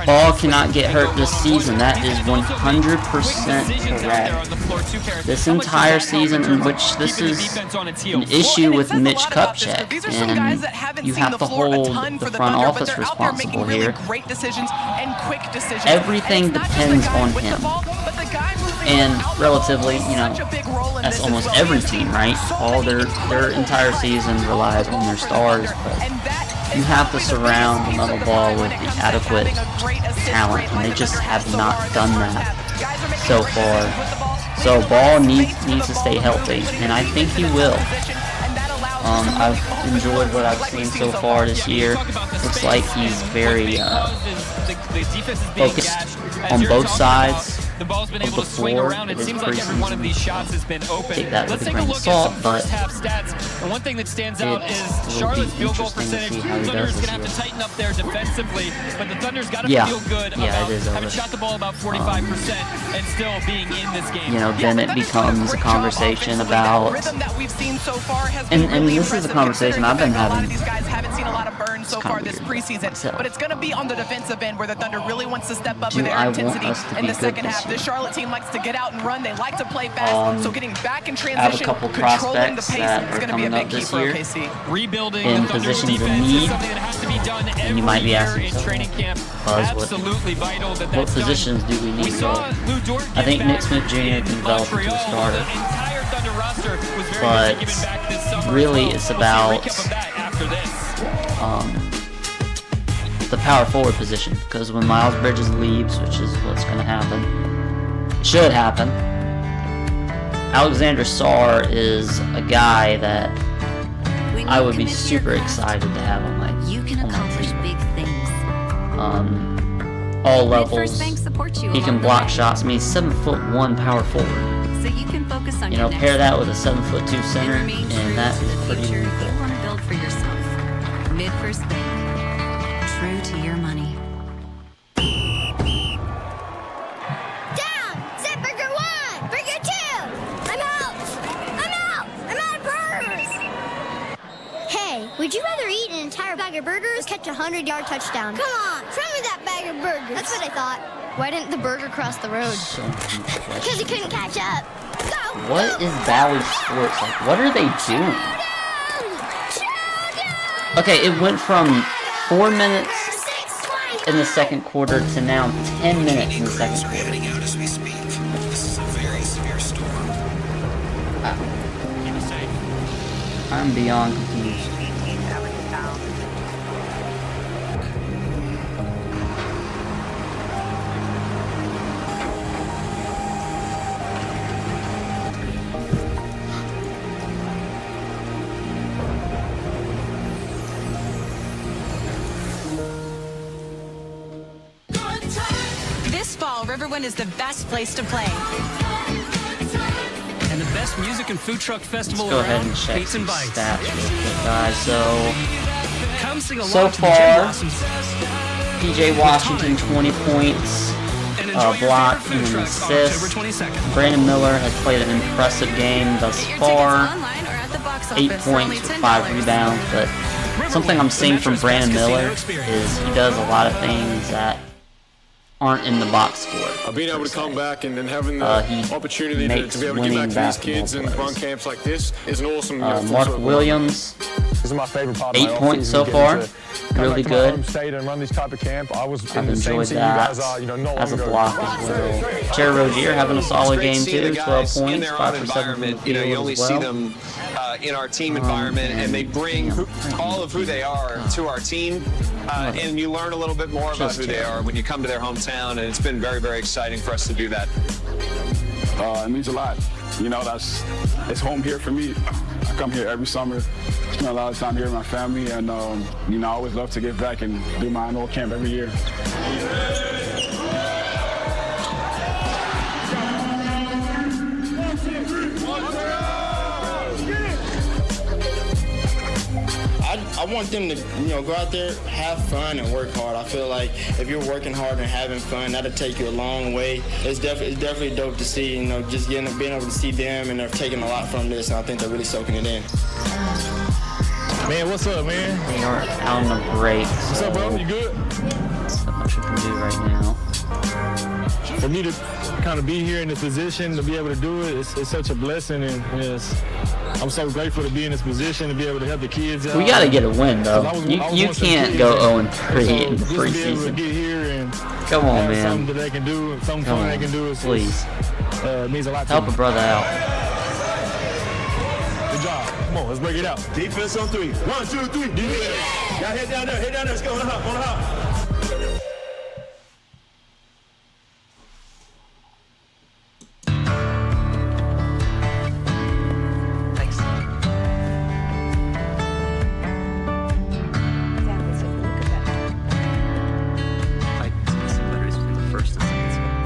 Ball cannot get hurt this season. That is 100% correct. This entire season, in which this is an issue with Mitch Kupchak, and you have to hold the front office responsible here. Everything depends on him. And relatively, you know, that's almost every team, right? All their entire season relies on their stars, but you have to surround the metal ball with the adequate talent, and they just have not done that so far. So Ball needs to stay healthy, and I think he will. I've enjoyed what I've seen so far this year. Looks like he's very focused on both sides. the ball's been able to before. swing around. It It is seems like every one of these shots has been open. Take that Let's with a take a grain of look salt, at some but first half stats. And one thing that stands out is it will Charlotte's be field goal interesting to percentage. see how he Thunder's does going to have this to tighten up there defensively, but the Thunder's got to Yeah. feel good Yeah, about it is having over. shot the ball about 45% and still being in this game. You know, then it becomes a conversation about, rhythm that we've seen so far has and been really this is a impressive, conversation I've been considering the fact that a lot having. of these guys haven't seen a lot of burn so It's far kinda this weird preseason, myself. but it's going to be on the defensive end where the Thunder really wants to step up Do with their I want intensity us to in be the good second this half. year? The Charlotte team likes to get out and run. They like to play fast, so getting back in I have a transition, couple controlling the prospects pace that is are going to be a coming big up key this for year OKC. Rebuilding in the Thunder's positions of defense need. is something that has to be done And you might be every asking year in yourself, training camp. Buzz, Absolutely vital that what that's positions done. do we need? We saw Lou Dort I think give Nick back Smith Jr. in can develop into a Montreal. starter. The entire Thunder roster was very But much giving back this summer. really as well. it's We'll about, see a recap of that after this. The power forward position, because when Miles Bridges leaves, which is what's going to happen, should happen, Alexander Sarr is a guy that When I you would be commit to your super craft, excited to have on my you can on my accomplish team. big things. All Midfirst levels. Bank supports you He can along the block way, shots. I mean, he's 7'1" power forward. so you can focus on You your know, next pair that step with a 7'2" and center, remain true and that to is the pretty future lethal. you want to build for yourself. Midfirst Bank, true to your money. Down! Set burger 1! Burger 2! I'm out! I'm out! I'm out of burgers! Hey, would you rather eat an entire bag of burgers or catch a 100-yard touchdown? Come on, throw me that bag of burgers. That's what I thought. Why didn't the burger cross the road? So many Because questions. he couldn't catch up. Go! What is Valley Sports like? What are they doing? Okay, it went from 4 minutes in the second quarter to now 10 minutes in the second quarter. I'm beyond confused. This fall, Riverwind is the best place to play. And the best music and food truck festival Let's go ahead around, and check Beats some and Bites. stats real quick, guys. So, Come sing along so to the Cherry far, Blossoms PJ Washington 20 points, and enjoy your block favorite and food an truck on October assist. 22nd. Brandon Miller has played an impressive game thus Get your far. tickets online or at the box 8 office for only points with $10. 5 rebounds, but something I'm seeing from Brandon Miller is he does a lot of things that aren't in the box score. Being able to come back and having the He opportunity makes to be able to give winning back to these kids and basketball run plays. camps like this is an awesome. Mark Williams, This is my favorite part of 8 my points so offseason, far. getting to come Really back to my good. home state and run these type of camp. I was in I've the same enjoyed seat you that guys are, not long as a ago. block as well. Jerry Rozier having a solid game too, 12 points, 5 for 7 from the You know, you field only as well. see them in our team environment, and they bring all of who they are to our team, and you learn a little bit more about who they are when you come to their hometown, and it's been very, very exciting for us to do that. It means a lot. You know, it's home here for me. I come here every summer, spend a lot of time here with my family, and I always love to get back and do my annual camp every year. I want them to, go out there, have fun, and work hard. I feel like if you're working hard and having fun, that'll take you a long way. It's definitely dope to see, just being able to see them, and they're taking a lot from this, and I think they're really soaking it in. Man, what's up, man? They are out on the break. What's up, bro? You good? Not much we can do right now. For me to kind of be here in this position, to be able to do it, it's such a blessing, and I'm so grateful to be in this position, to be able to help the kids out. We got to get a win though. You can't go 0-3 in just to be able to preseason. get here and Come on, have man. something that they can do, something Come fun on, they can do. please. It means a lot to Help me. a brother out. Good job. Come on, let's break it out. Defense on 3. 1, 2, 3. Y'all head down there. Let's go on the hop.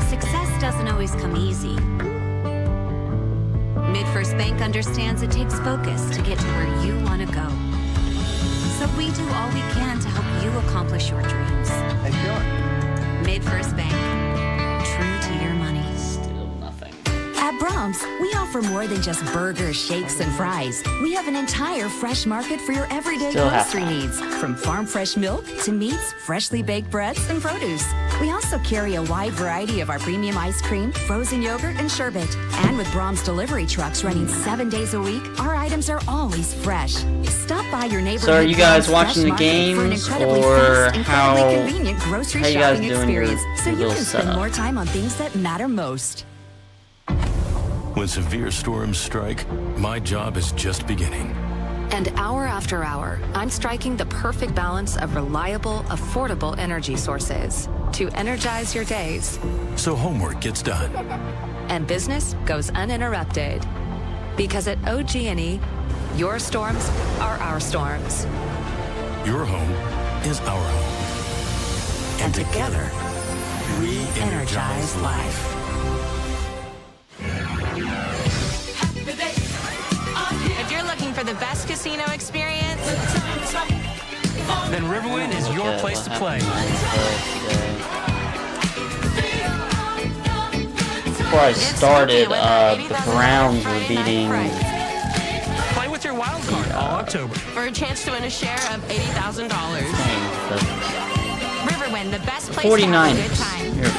Success doesn't always Bank understands it takes focus to get to where you want to go. So we do all we can to help you accomplish your dreams. Hey, Sean. Made First Bank. True to your money. Still nothing. At Brahms, we offer more than just burgers, shakes, and fries. We have an entire fresh market for your everyday Still grocery needs, from farm fresh milk to meats, freshly baked breads, and produce. We also carry a wide variety of our premium ice cream, frozen yogurt, and sherbet. And with Brahms delivery trucks running 7 days a week, our items are always fresh. Stop by your neighborhood. So are you guys Brahms watching the Fresh Market for an games, incredibly or fast, how incredibly convenient grocery you guys shopping doing your experience, so you little can spend setup? more time on things that matter most. When severe storms strike, my job is just beginning. And hour after hour, I'm striking the perfect balance of reliable, affordable energy sources to energize your days. So homework gets done. And business goes uninterrupted. Because at OG&E, your storms are our storms. Your home is our home. And together, we energize life. If you're looking for the best casino experience, then Riverwind is your place to play. Before I started, the Browns were beating. Play with your wild card all October for a chance to win a share of $80,000. Riverwind, the best place to have a good 49ers. time. Here we go.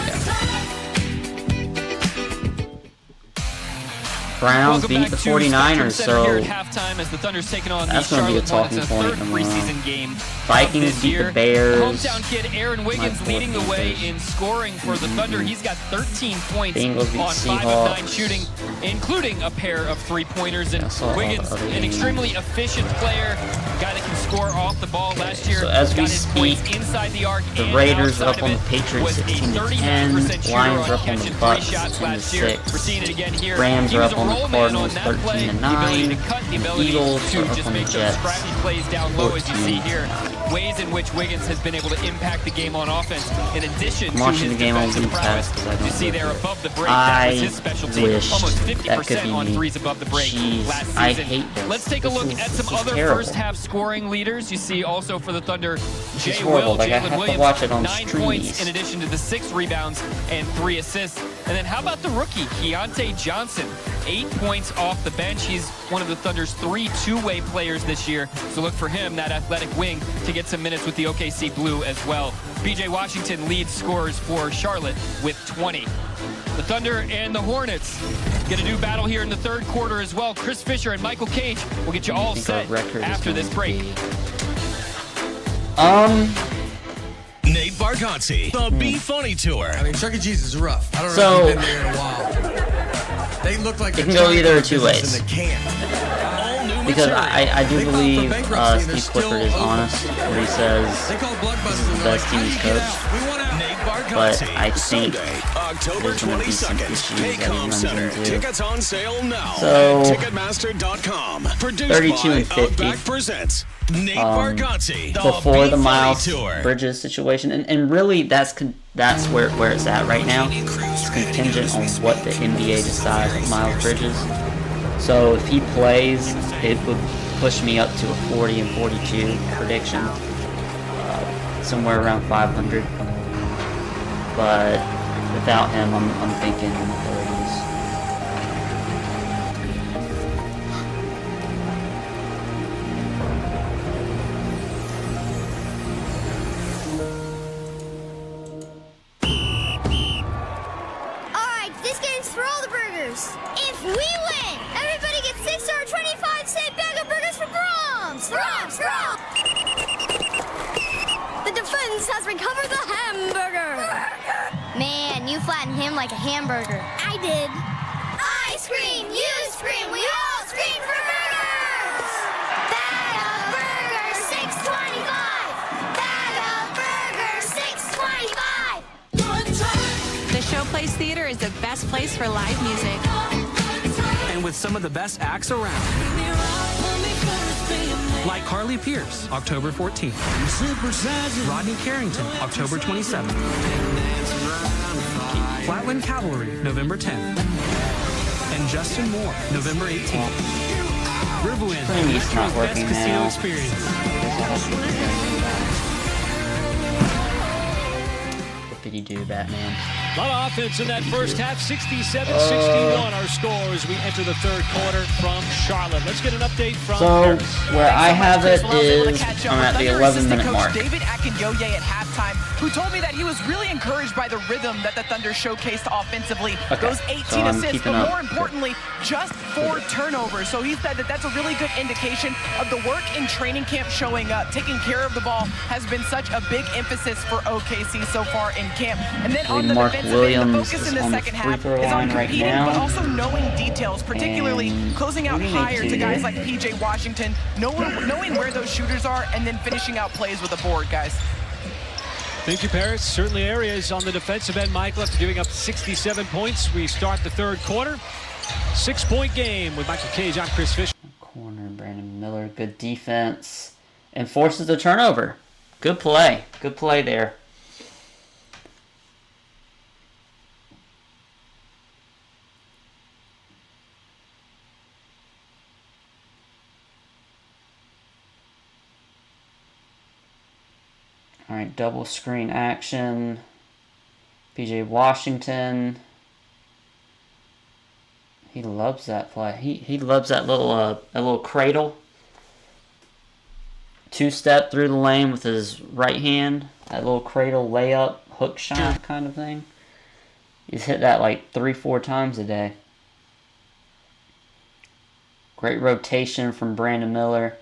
Browns Welcome beat back the to 49ers, Spectrum Center here so at halftime as the Thunder's taking on that's the going to be a Charlotte Hornets talking in a point third tomorrow. preseason game. Vikings this beat year. the Bears. Hometown kid Aaron Wiggins leading the way in scoring for the Thunder. He's got 13 points Bengals beat on 5 of 9 shooting, including a pair of three-pointers. And Wiggins, an extremely efficient player, guy that can score off the ball. Last year, So as we got his points speak, inside the arc the and Raiders are outside up on of the it. Patriots Was a 16-10. 39% shooter Lions are on up on the catching Bucks 3 shots last year. 10-6. We're seeing it again here. Rams He are was up a on the roll man Cardinals on that play. 13-9. The ability to cut, the ability Eagles to are up just on the make those Jets scrappy plays down low, as you see here. Ways in which Wiggins has been able to impact the game on offense, in addition to watching his the game on defensive Game prowess. Pass 'cause I don't You see live there here. above the break, that was his I specialty. wish Almost that could 50% be on me. threes above the break Jeez, last season. I hate this. Let's take a look at some other terrible. first half scoring leaders. You see also for the Thunder, Jay horrible. Will, Like, I Jalen have to Williams, watch it on 9 points streams. in addition to the 6 rebounds and 3 assists. And then how about the rookie, Keontae Johnson? 8 points off the bench. He's one of the Thunder's 3 two-way players this year. So look for him, that athletic wing, to get some minutes with the OKC Blue as well. BJ Washington leads scorers for Charlotte with 20. The Thunder and the Hornets get a new battle here in the third quarter as well. Chris Fisher and Michael Cage will get you all set after this break. Nate Bargatze, the Be Funny Tour. I mean, Chuck E. Cheese is rough. I don't know So, if you've been there in a while. They look like it can go either two ways. And they can't. Because I do believe Steve Clifford is honest when he says this is the best team he's coached. But I think October there's going to be some 22nd, issues that he Paycom runs Center. into. Tickets on sale now So, at Ticketmaster.com. Produced 32 by and 50. Outback Presents Nate Bargatze, before Be the Miles Funny Tour. Bridges situation, and really that's where it's at right now. It's contingent on what the NBA decides with Miles Bridges. So if he plays, it would push me up to a 40 and 42 prediction, somewhere around 500. But without him, I'm thinking in the 30s. Alright, this game's for all the burgers. If we win, everybody gets 6 or 25-cent bag of burgers from Brahms. Brahms, Brahms. The defense has recovered the hamburger. Man, you flattened him like a hamburger. I did. I scream, you scream, we all scream for burgers. Bag of burgers, $6.25. Bag of burgers, $6.25. The Showplace Theater is the best place for live music. and with some of the best acts around. Like Carly Pierce, October 14th. Rodney Carrington, October 27th. Flatland Cavalry, November 10th. And Justin Moore, November 18th. Riverwind, It's not Electro's working best casino now. experience. What did he do, Batman? A lot of offense in that first half. 67-61 our score as we enter the third quarter from Charlotte. Let's get an update from Paris. Where I have it is I'm at the 11-minute mark. David Akinyoye at halftime, who told me that he was really encouraged by the rhythm that the Thunder showcased offensively. Okay, Those 18 so I'm assists, keeping but up. more importantly, just 4 turnovers. So he said that that's a really good indication of the work in training camp showing up. Taking care of the ball has been such a big emphasis for OKC so far in camp. And then on the Mark defensive Williams end, the focus in the is on the second free half throw is on line right competing, now. but also knowing details, particularly closing out we need higher to to- guys like PJ Washington, knowing where those shooters are, and then finishing out plays with a board, guys. Thank you, Paris. Certainly areas on the defensive end, Michael, after giving up 67 points. We start the third quarter. 6-point game with Michael Cage. I'm Chris Fisher. Corner, Brandon Miller, good defense. And forces the turnover. Good play. Good play there. All right, double screen action. PJ Washington. He loves that play. He loves that little cradle. 2-step through the lane with his right hand. That little cradle layup, hook shot kind of thing. He's hit that like 3-4 times a day. Great rotation from Brandon Miller.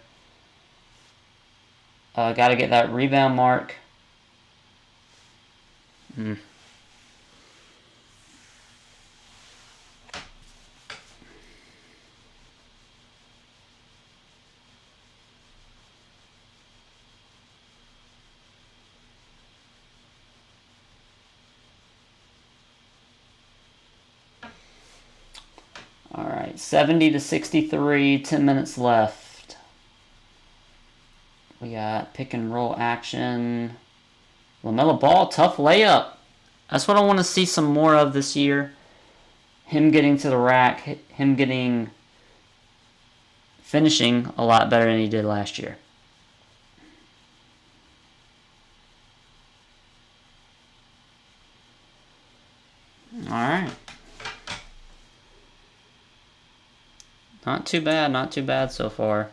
Got to get that rebound mark. All right, 70-63, 10 minutes left. We got pick and roll action. LaMelo Ball, tough layup. That's what I want to see some more of this year. Him getting to the rack, him finishing a lot better than he did last year. All right. Not too bad so far.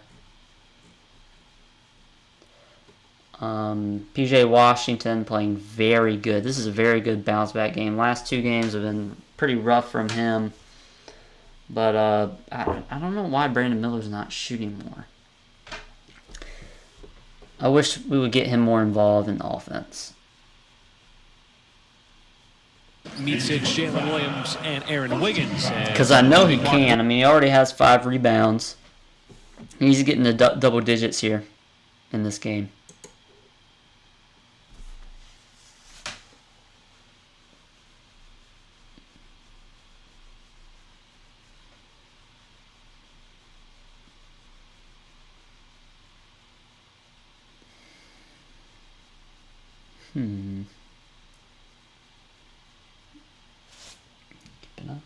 PJ Washington playing very good. This is a very good bounce back game. Last 2 games have been pretty rough from him. But I don't know why Brandon Miller's not shooting more. I wish we would get him more involved in offense. Meets it, Jalen Williams and Aaron Wiggins. Because I know he can. I mean, he already has 5 rebounds. He's getting the double digits here in this game. Keeping up.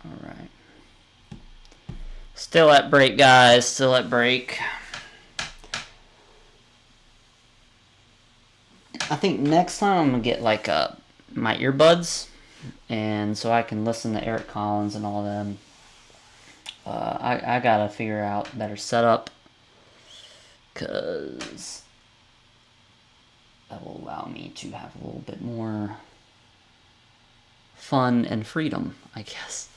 Alright. Still at break, guys. Still at break. I think next time I'm going to get like my earbuds. And so I can listen to Eric Collins and all them. I got to figure out better setup. Because that will allow me to have a little bit more fun and freedom, I guess.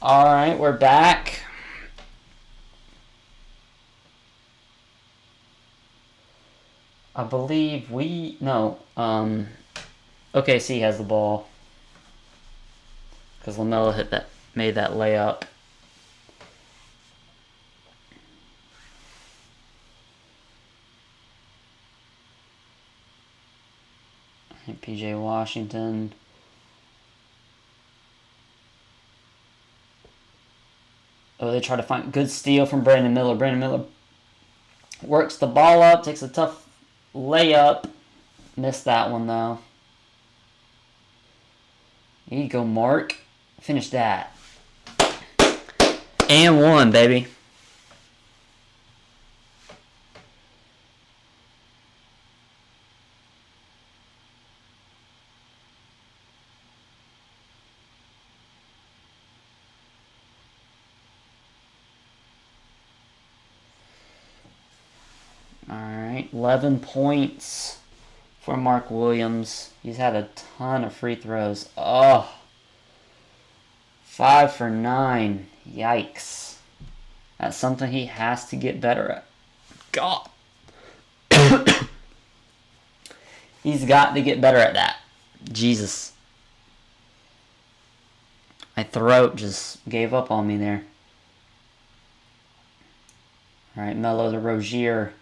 All right, we're back. I believe OKC has the ball because LaMelo made that layup. And PJ Washington. Oh, they try to find good steal from Brandon Miller. Brandon Miller works the ball up, takes a tough layup. Missed that one, though. There you go, Mark. Finish that. And one, baby. All right, 11 points for Mark Williams. He's had a ton of free throws. Oh, 5 for 9. Yikes. That's something he has to get better at. God. He's got to get better at that. Jesus. My throat just gave up on me there. All right, Melo to Rozier.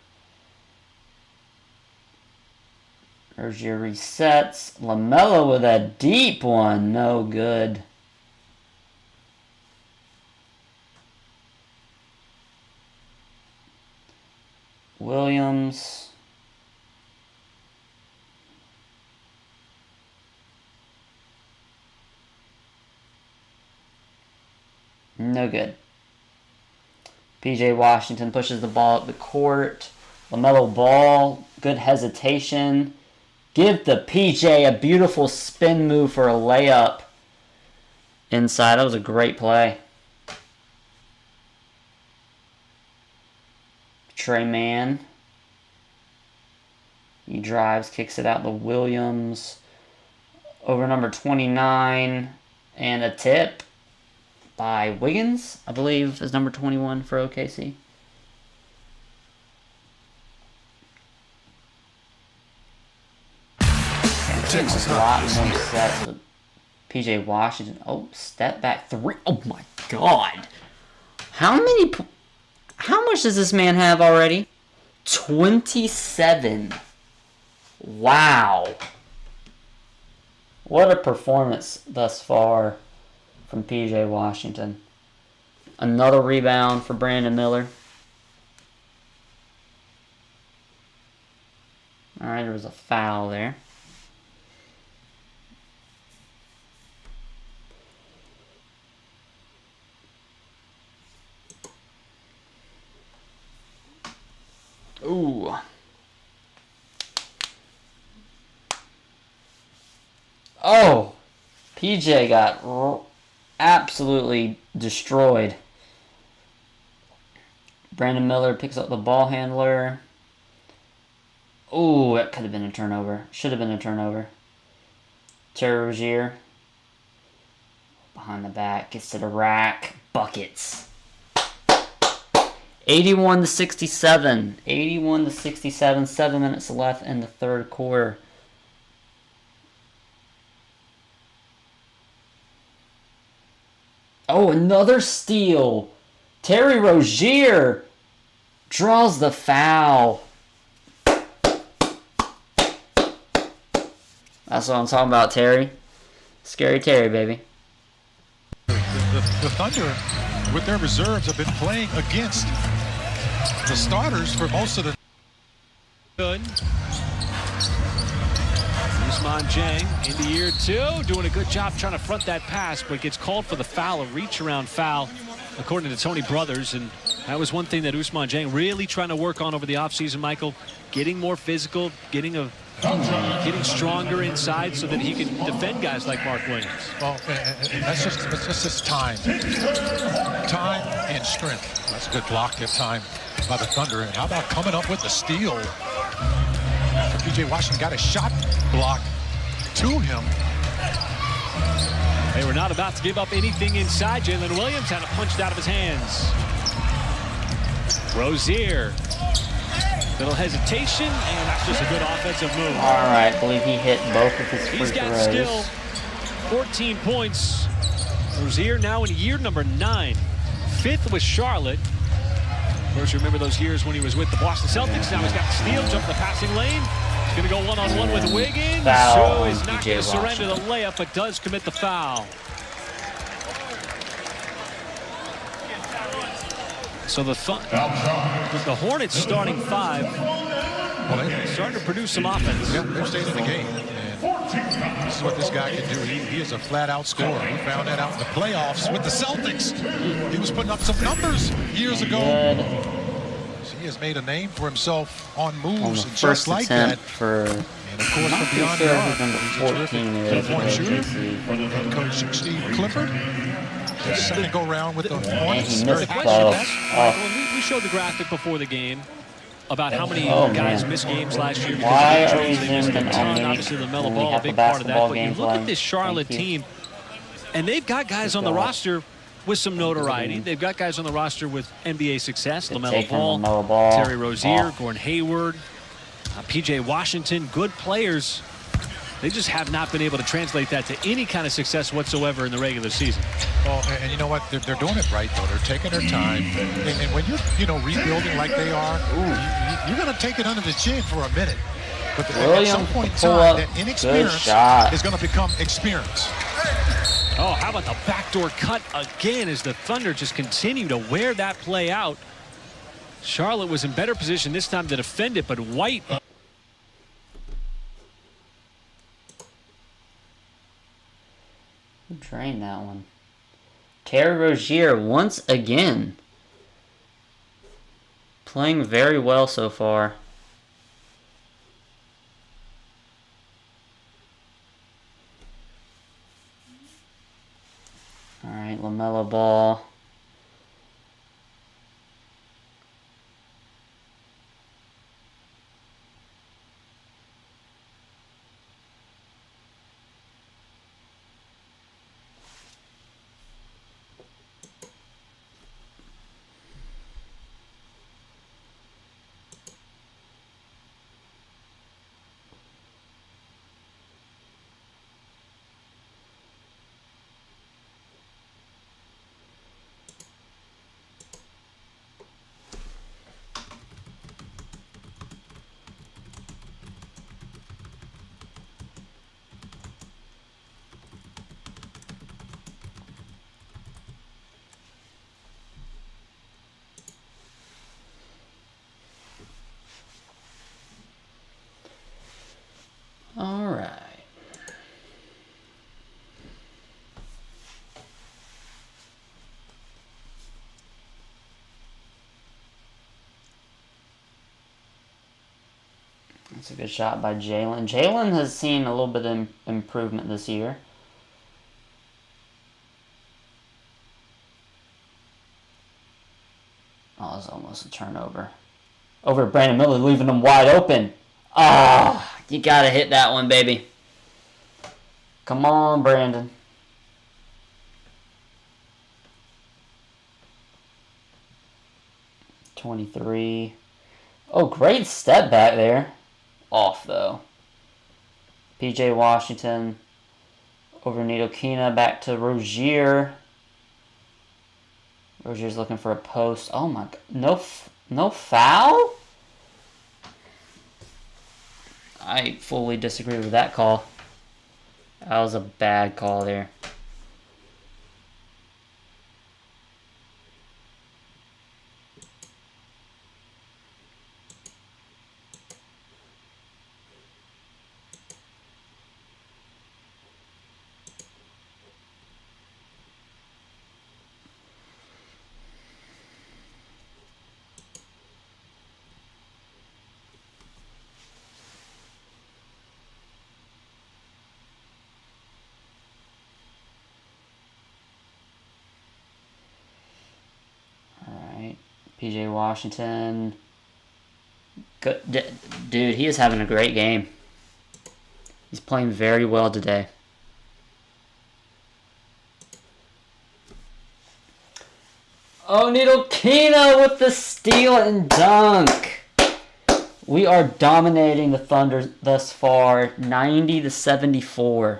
Rozier resets. LaMelo with a deep one. No good. Williams. No good. PJ Washington pushes the ball up the court. LaMelo Ball. Good hesitation. Give the PJ a beautiful spin move for a layup inside. That was a great play. Trey Mann. He drives, kicks it out to Williams. Over number 29. And a tip by Wiggins, I believe, is number 21 for OKC. Texas a lot more sets with PJ Washington. Oh, step back 3. Oh my God. How much does this man have already? 27. Wow. What a performance thus far from PJ Washington. Another rebound for Brandon Miller. Alright, there was a foul there. Ooh. Oh, PJ got absolutely destroyed. Brandon Miller picks up the ball handler. Ooh, that could have been a turnover. Should have been a turnover. Terry Rozier. Behind the back. Gets to the rack. Buckets. 81-67. 81-67. 7 minutes left in the third quarter. Oh, another steal. Terry Rozier draws the foul. That's what I'm talking about, Terry. Scary Terry, baby. The Thunder, with their reserves, have been playing against the starters for most of the... Good. Ousmane Dieng into year 2, doing a good job trying to front that pass, but gets called for the foul, a reach-around foul, according to Tony Brothers. And that was one thing that Ousmane Dieng really trying to work on over the offseason, Michael. Getting more physical, getting stronger inside so that he can defend guys like Mark Williams. Well, that's just his time. Time and strength. That's a good block that time by the Thunder. And how about coming up with the steal? PJ Washington got a shot block to him. They were not about to give up anything inside. Jalen Williams had it punched out of his hands. Rozier. Little hesitation, and that's just a good offensive move. All right, I believe he hit both of his free He's got throws. still 14 points. Rozier now in year number 9. 5th with Charlotte. Of course, you remember those years when he was with the Boston Celtics. Now he's got the steal, jump the passing lane. He's going to go one-on-one with Wiggins. Foul So on he's not PJ going to surrender the Washington. layup, but does commit the foul. So the Hornets starting 5. Well, they're starting to produce some offense. Yeah, they're staying in the game. And this is what this guy can do. He is a flat-out scorer. We found that out in the playoffs with the Celtics. He was putting up some numbers years ago. He has made a name for himself on moves and just like that. For and of course, from beyond the arc, he's a terrific two-point shooter. Head coach Steve Clifford. Second go round with the Hornets. Very Michael, and we showed the graphic before the game about how many guys missed games last year because Why of are we injuries. They missed a zooming in ton. on me Obviously, the when LaMelo we Ball, a have a big part of that. basketball But you game look at playing? this Charlotte Thank you. team, and they've got guys on the roster with some notoriety. They've got guys on the roster with NBA success. LaMelo Ball, Terry Rozier, Gordon Hayward, P.J. Washington, good players. They just have not been able to translate that to any kind of success whatsoever in the regular season. Well, and you know what? They're doing it right, though. They're taking their time. And when you're rebuilding like they are, you're going to take it under the chin for a minute. But at some point in time, that inexperience is going to become experience. Oh, how about the backdoor cut again as the Thunder just continue to wear that play out. Charlotte was in better position this time to defend it, but White... Drain that one. Terry Rozier once again. Playing very well so far. Alright, LaMelo Ball. All right. That's a good shot by Jalen. Jalen has seen a little bit of improvement this year. Oh, it's almost a turnover. Over to Brandon Miller, leaving him wide open. Ah. You gotta hit that one, baby. Come on, Brandon. .23. Oh, great step back there. Off, though. P.J. Washington. Over Nidokina. Back to Rozier. Rozier's looking for a post. Oh, my God. No foul? I fully disagree with that call. That was a bad call there. P.J. Washington. Good. Dude, he is having a great game. He's playing very well today. Oh, Needle Kina with the steal and dunk. We are dominating the Thunder thus far, 90-74.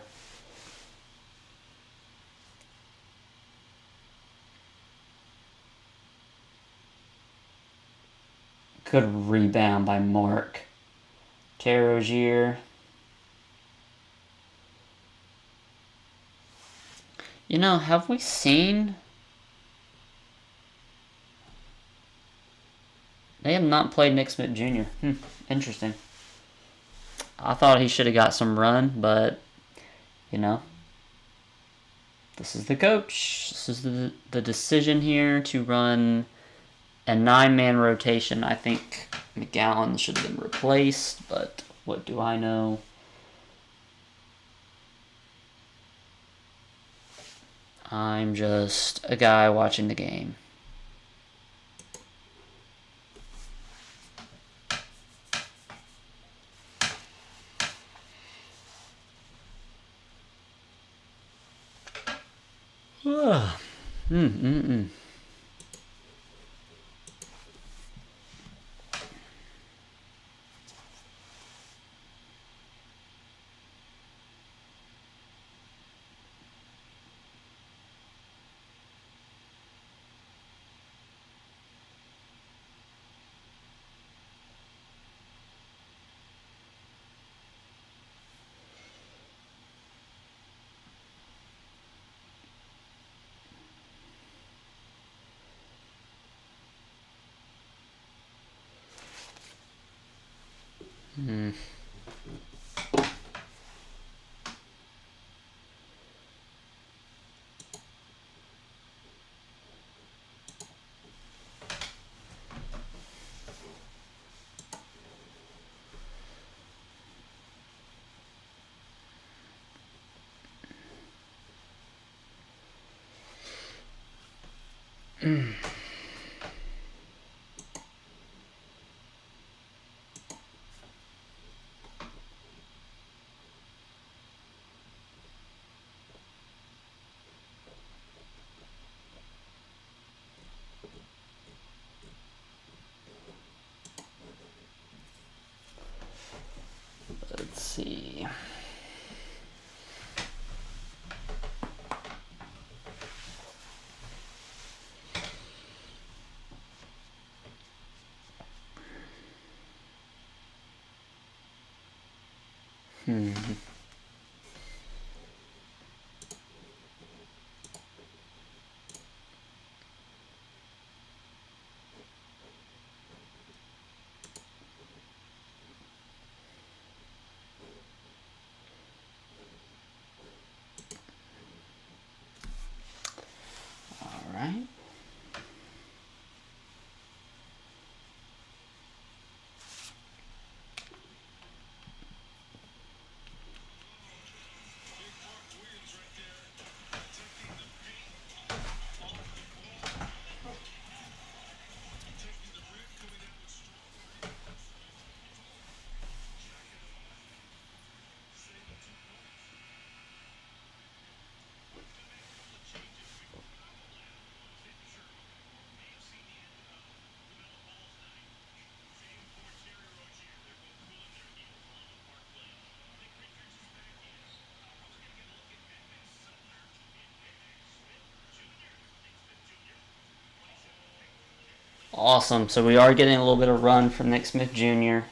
Good rebound by Mark. Terry Rozier. You know, have we seen... They have not played Nick Smith Jr. Interesting. I thought he should have got some run, but, you know, this is the coach. This is the decision here to run a 9-man rotation. I think McGowan should have been replaced, but what do I know? I'm just a guy watching the game. Let's see. All right. Awesome. So we are getting a little bit of run from Nick Smith Jr.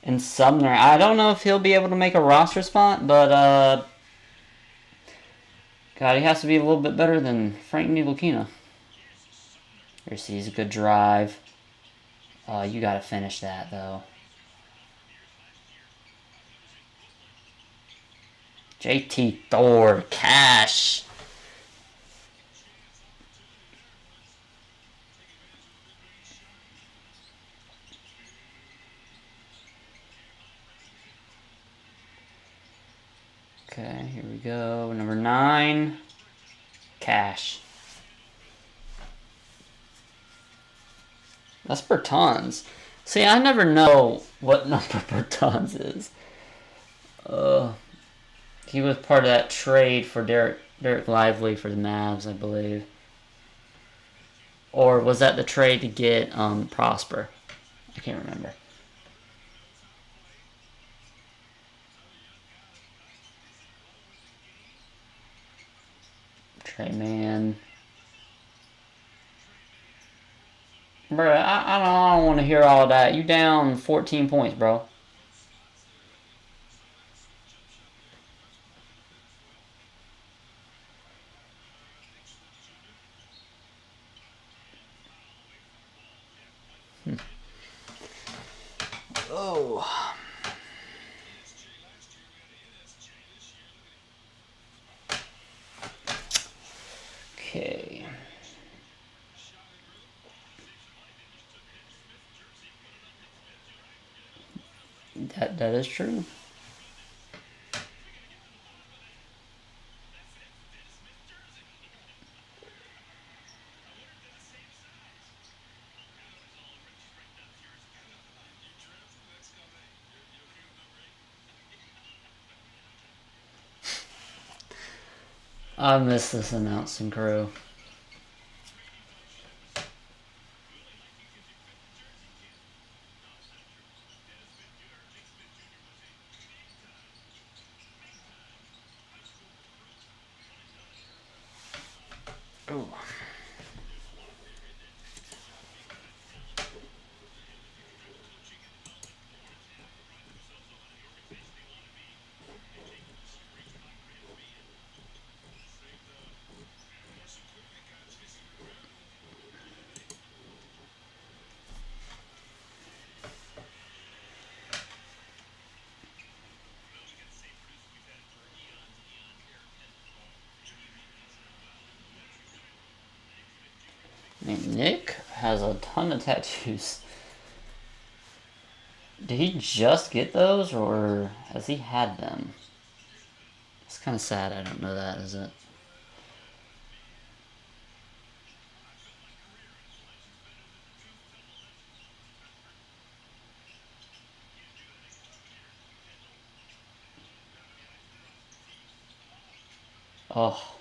And Sumner. I don't know if he'll be able to make a roster spot, but God, he has to be a little bit better than Frank Ntilikina. Here, sees a good drive. You got to finish that though. JT Thor, Cash. Okay, here we go. Number 9, Cash. That's Bertans. See, I never know what number Bertans is. He was part of that trade for Derek Lively for the Mavs, I believe. Or was that the trade to get Prosper? I can't remember. Trey Man. Bro, I don't want to hear all that. You down 14 points, bro. Oh. Okay. That is true. I miss this announcing crew. Ooh. Man, Nick has a ton of tattoos. Did he just get those, or has he had them? It's kind of sad I don't know that, is it? Oh.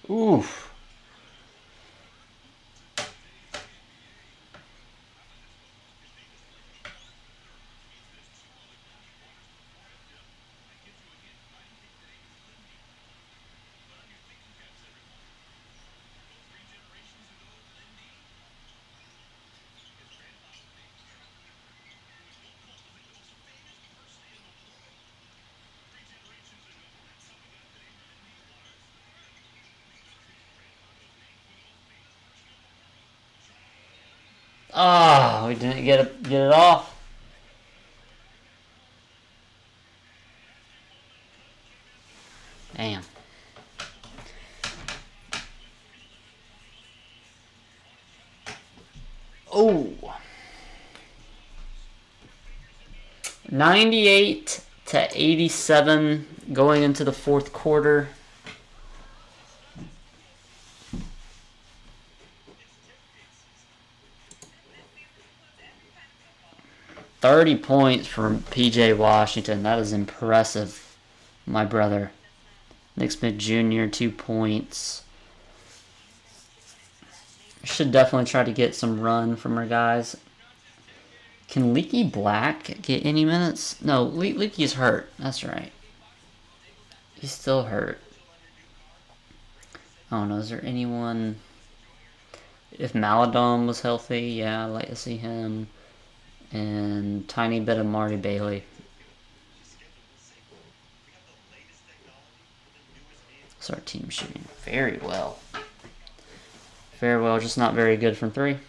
Oof. Ah, we didn't get it off. Damn. Oh. 98-87 going into the fourth quarter. $30 points from PJ Washington. That is impressive, my brother. Nick Smith Jr., 2 points. Should definitely try to get some run from our guys. Can Leaky Black get any minutes? No, Leaky's hurt. That's right. He's still hurt. I don't know. Is there anyone... If Maladon was healthy, yeah, I'd like to see him. And tiny bit of Marty Bailey. So our team shooting very well. Very well, just not very good from three.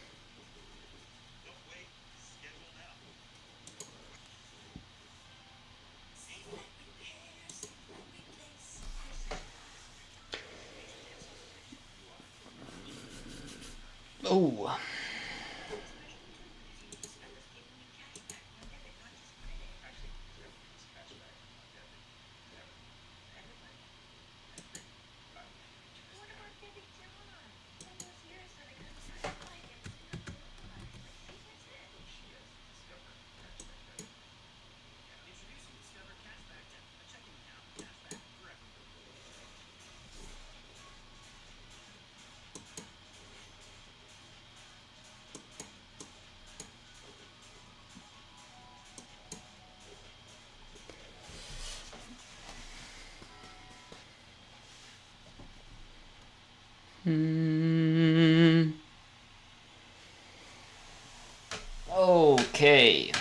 Oh. Okay.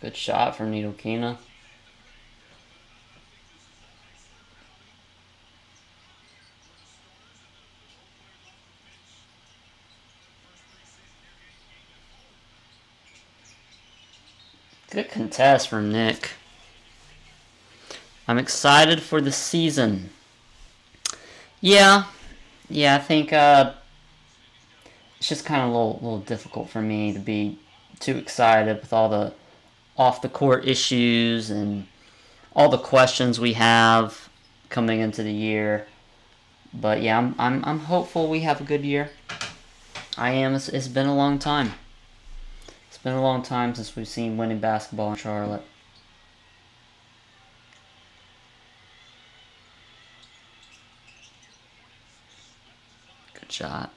Good shot from Needlekina. Good contest from Nick. I'm excited for the season. Yeah, I think it's just kind of a little difficult for me to be too excited with all the off the court issues and all the questions we have coming into the year. But yeah, I'm hopeful we have a good year. I am. It's been a long time. It's been a long time since we've seen winning basketball in Charlotte. Good shot.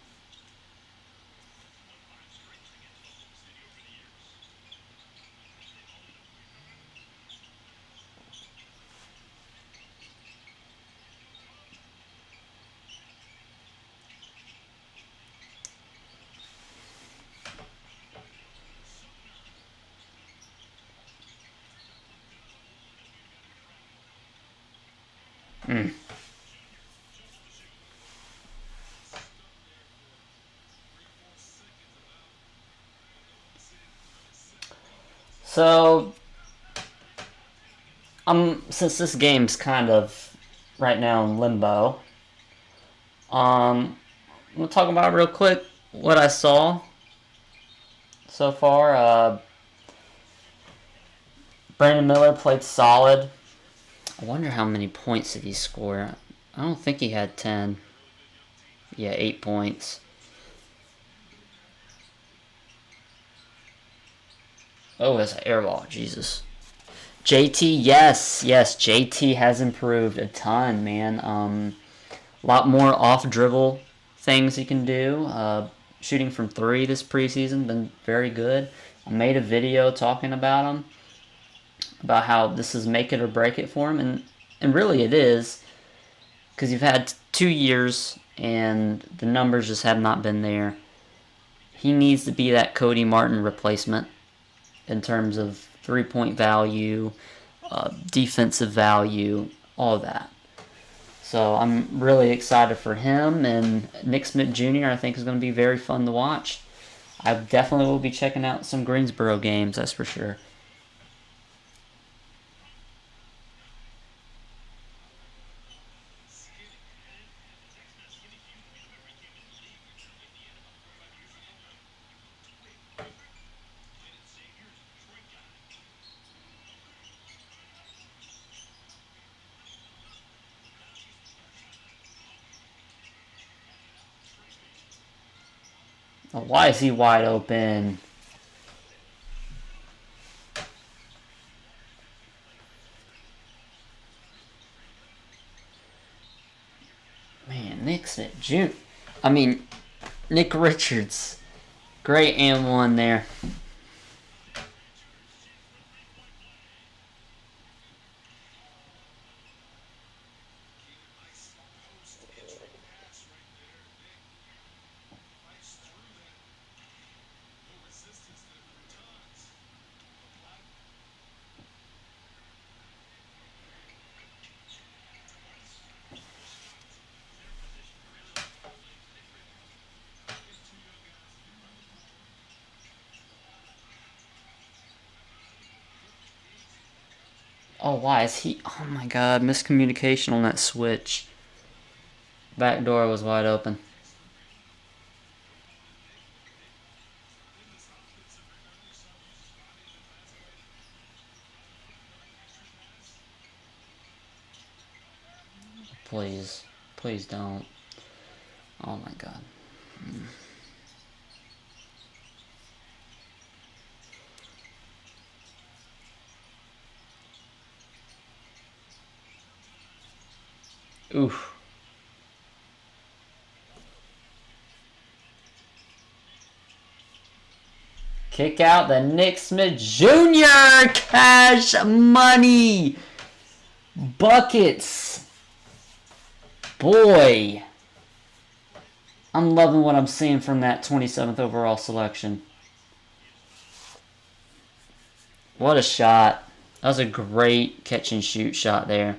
So, since this game's kind of right now in limbo, I'm gonna talk about real quick what I saw so far. Brandon Miller played solid. I wonder how many points did he score. I don't think he had 10. Yeah, 8 points. Oh, it's an air ball. Jesus. JT, yes, JT has improved a ton, man. A lot more off dribble things he can do. Shooting from 3 this preseason been very good. I made a video talking about him, about how this is make it or break it for him, and really it is, because you've had 2 years and the numbers just have not been there. He needs to be that Cody Martin replacement in terms of 3-point value, defensive value, all of that. So I'm really excited for him, and Nick Smith Jr. I think is going to be very fun to watch. I definitely will be checking out some Greensboro games, that's for sure. Oh, why is he wide open? Man, Nick Smith Jr. I mean, Nick Richards. Great and one there. Oh, why is he... Oh my god, miscommunication on that switch. Back door was wide open. Please. Please don't. Oh my god. Oof. Kick out the Nick Smith Jr. Cash money. Buckets. Boy. I'm loving what I'm seeing from that 27th overall selection. What a shot. That was a great catch and shoot shot there.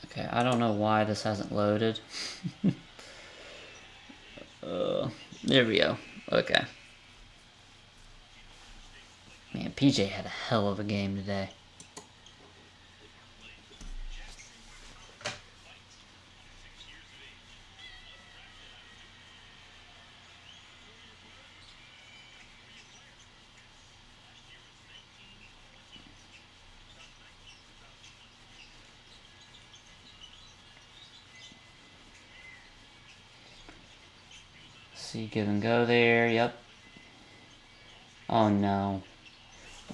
Okay, I don't know why this hasn't loaded. There we go. Okay. Man, PJ had a hell of a game today. See, give and go there. Yep. Oh no.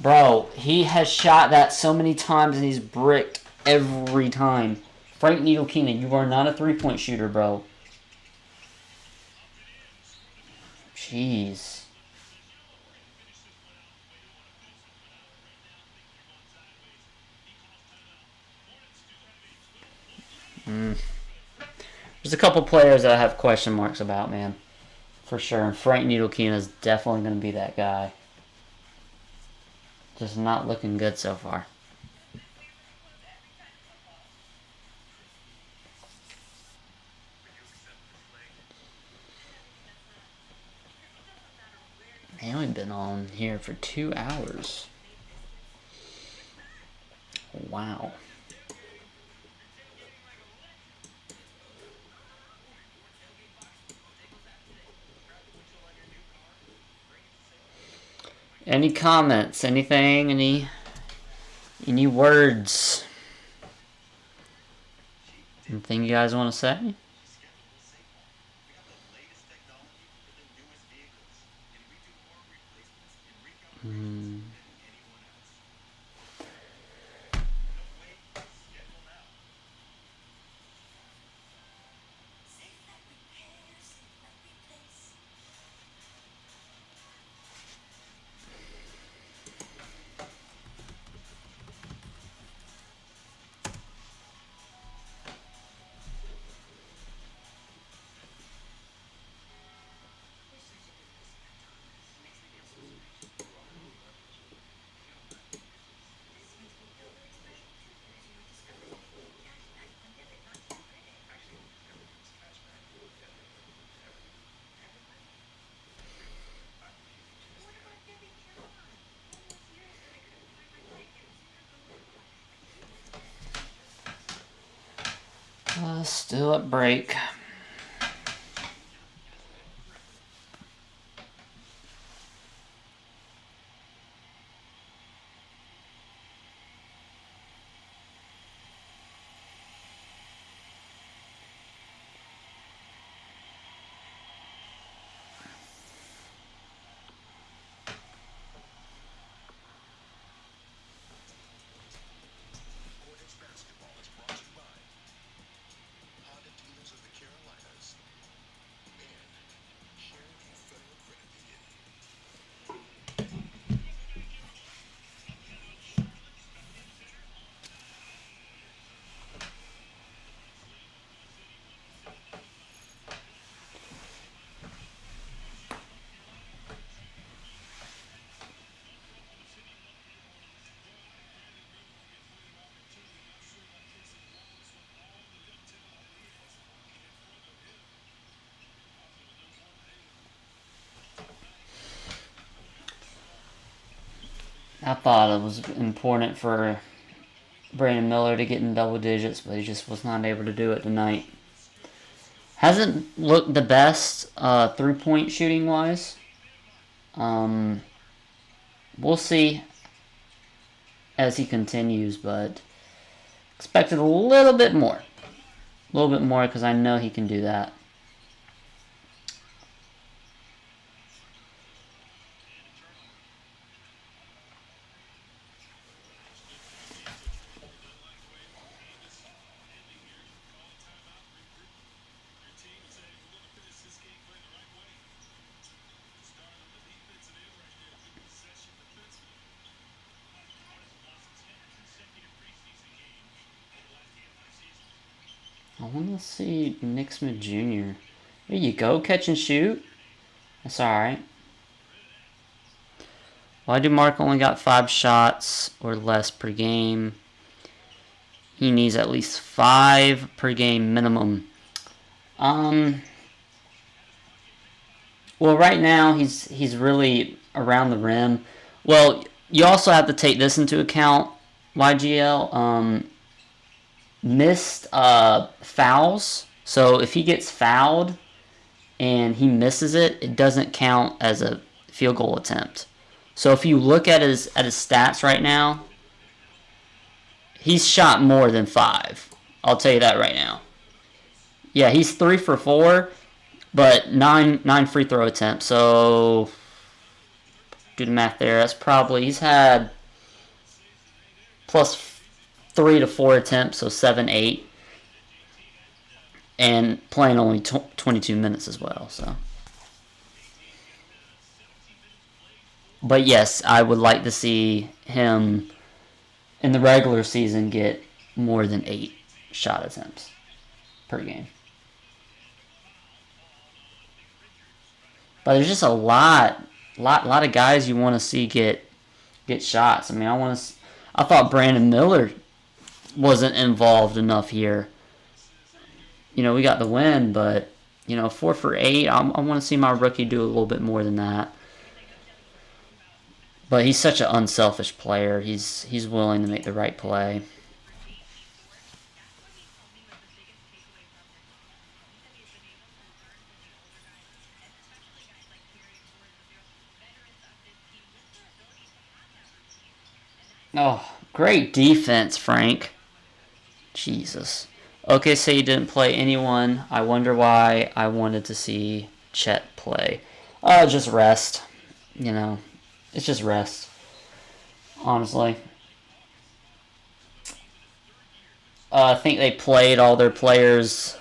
Bro, he has shot that so many times and he's bricked every time. Frank Needle-Keenan, you are not a three-point shooter, bro. Jeez. There's a couple players that I have question marks about, man. For sure. And Frank Needle-Keenan is definitely going to be that guy. Just not looking good so far. Man, we've been on here for 2 hours. Wow. Any comments? Anything? Any words? Anything you guys want to say? Still at break. I thought it was important for Brandon Miller to get in double digits, but he just was not able to do it tonight. Hasn't looked the best three-point shooting wise. we'll see as he continues, but expected a little bit more. A little bit more because I know he can do that. I want to see Nick Smith Jr. There you go, catch and shoot. That's alright. Why do Mark only got 5 shots or less per game? He needs at least 5 per game minimum. Well, right now he's really around the rim. Well, you also have to take this into account, YGL. Missed fouls. So if he gets fouled and he misses it, it doesn't count as a field goal attempt. So if you look at his stats right now, he's shot more than 5. I'll tell you that right now. Yeah, he's 3 for 4, but 9 free throw attempts. So do the math there. That's probably, he's had plus 3 to 4 attempts, so 7, 8, and playing only 22 minutes as well. So, but yes, I would like to see him in the regular season get more than 8 shot attempts per game. But there's just a lot of guys you want to see get shots. I mean, I thought Brandon Miller wasn't involved enough here. You know, we got the win, but, you know, 4 for 8. I want to see my rookie do a little bit more than that. But he's such an unselfish player. He's willing to make the right play. Oh, great defense, Frank. Jesus. OKC didn't play anyone. I wonder why. I wanted to see Chet play. Just rest. You know, it's just rest. Honestly. I think they played all their players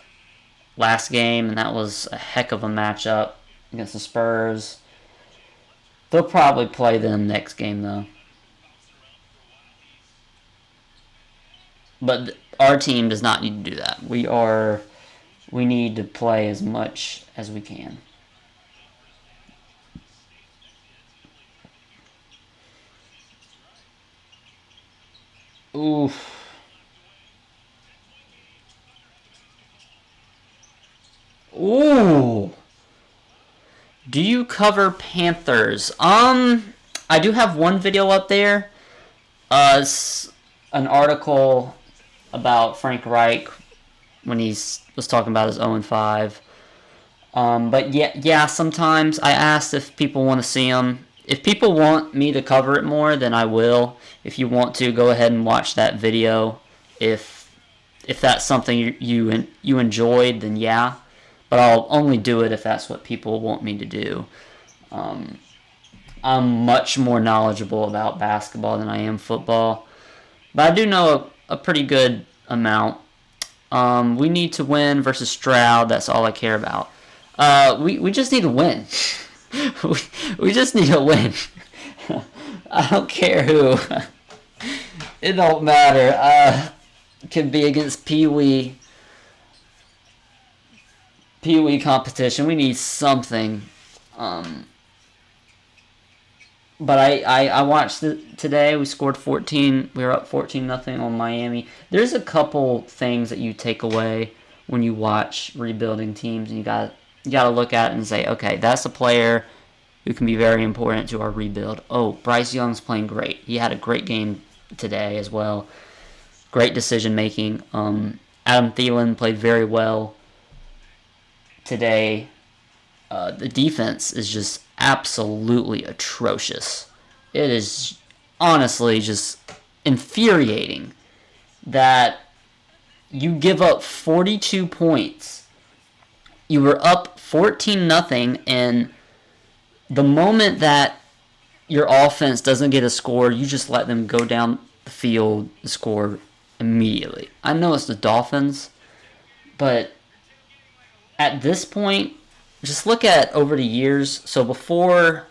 last game, and that was a heck of a matchup against the Spurs. They'll probably play them next game, though. But our team does not need to do that. We need to play as much as we can. Oof. Ooh. Do you cover Panthers? I do have one video up there. It's an article about Frank Reich when he was talking about his 0-5. But yeah, sometimes I asked if people want to see them. If people want me to cover it more, then I will. If you want to, go ahead and watch that video. If that's something you enjoyed, then yeah. But I'll only do it if that's what people want me to do. I'm much more knowledgeable about basketball than I am football. But I do know a pretty good amount. We need to win versus Stroud. That's all I care about. We just need to win. we just need to win. I don't care who. It don't matter. It could be against Pee Wee competition. We need something. But I watched it today. We scored 14. We were up 14-0 on Miami. There's a couple things that you take away when you watch rebuilding teams, and you got to look at it and say, okay, that's a player who can be very important to our rebuild. Oh, Bryce Young's playing great. He had a great game today as well. Great decision making. Adam Thielen played very well today. The defense is just absolutely atrocious. It is honestly just infuriating that you give up 42 points. You were up 14-0, and the moment that your offense doesn't get a score, you just let them go down the field and score immediately. I know it's the Dolphins, but at this point, just look at over the years. So before,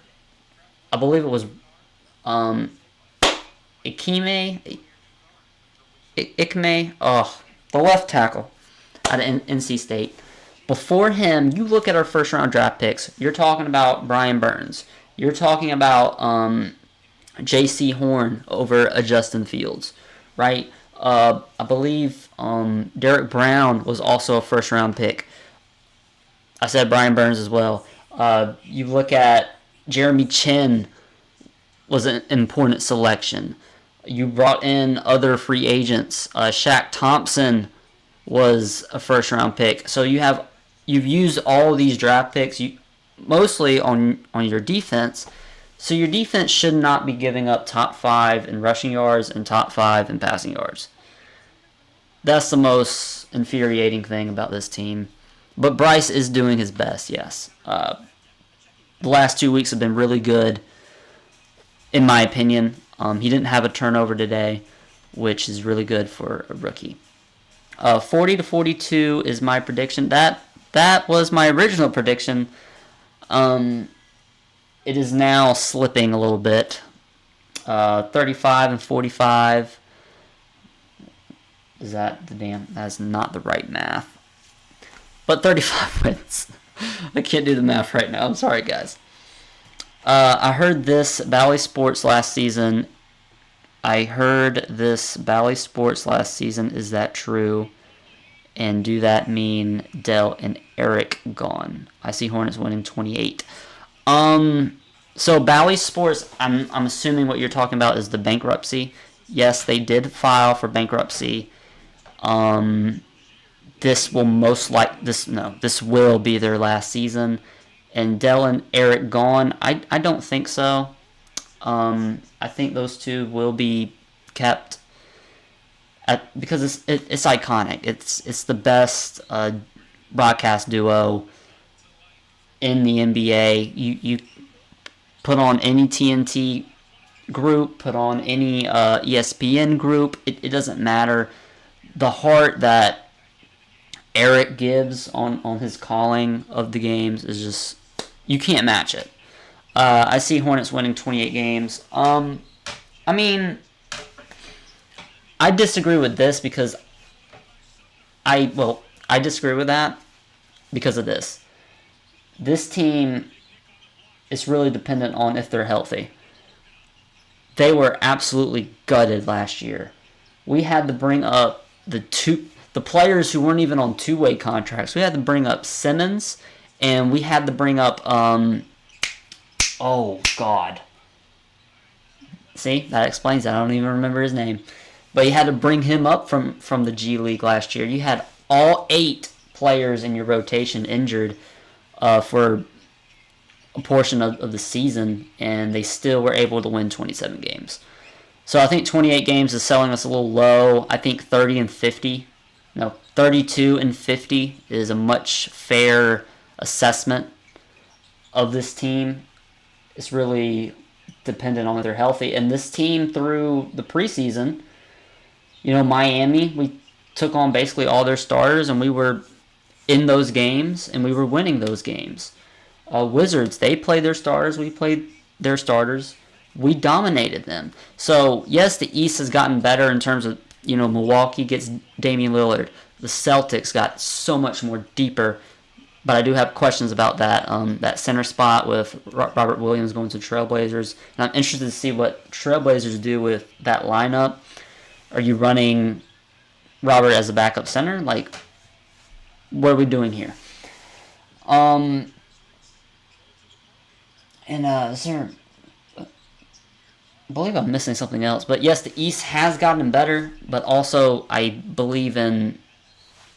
I believe it was Ikeme, the left tackle out of NC State. Before him, you look at our first round draft picks. You're talking about Brian Burns. You're talking about J.C. Horn over a Justin Fields, right? I believe Derek Brown was also a first round pick. I said Brian Burns as well. You look at Jeremy Chin was an important selection. You brought in other free agents. Shaq Thompson was a first round pick. So you've used all of these draft picks mostly on your defense. So your defense should not be giving up top 5 in rushing yards and top 5 in passing yards. That's the most infuriating thing about this team. But Bryce is doing his best, yes. The last 2 weeks have been really good, in my opinion. He didn't have a turnover today, which is really good for a rookie. 40-42 is my prediction. That was my original prediction. It is now slipping a little bit. 35-45. That's not the right math. But 35 wins. I can't do the math right now. I'm sorry, guys. I heard this Bally Sports last season. Is that true? And do that mean Dell and Eric gone? I see Hornets winning 28. So Bally Sports, I'm assuming what you're talking about is the bankruptcy. Yes, they did file for bankruptcy. This will be their last season. And Dell and Eric gone? I don't think so. I think those two will be kept because it's iconic. It's the best broadcast duo in the NBA. You put on any TNT group, put on any ESPN group. It doesn't matter. The heart that Eric gives on his calling of the games is just, you can't match it. I see Hornets winning 28 games. I disagree with this because I disagree with that because of this. This team is really dependent on if they're healthy. They were absolutely gutted last year. We had to bring up the players who weren't even on two-way contracts. We had to bring up Simmons, and we had to bring up oh God. See, that explains that. I don't even remember his name. But you had to bring him up from the G League last year. You had all 8 players in your rotation injured for a portion of the season, and they still were able to win 27 games. So I think 28 games is selling us a little low. I think 32 and 50 is a much fair assessment of this team. It's really dependent on if they're healthy. And this team through the preseason, Miami, we took on basically all their starters, and we were in those games, and we were winning those games. Wizards, they played their starters, we played their starters. We dominated them. So, yes, the East has gotten better in terms of, Milwaukee gets Damian Lillard. The Celtics got so much more deeper. But I do have questions about that center spot with Robert Williams going to Trailblazers. And I'm interested to see what Trailblazers do with that lineup. Are you running Robert as a backup center? Like, what are we doing here? Is there... I believe I'm missing something else. But yes, the East has gotten better, but also I believe in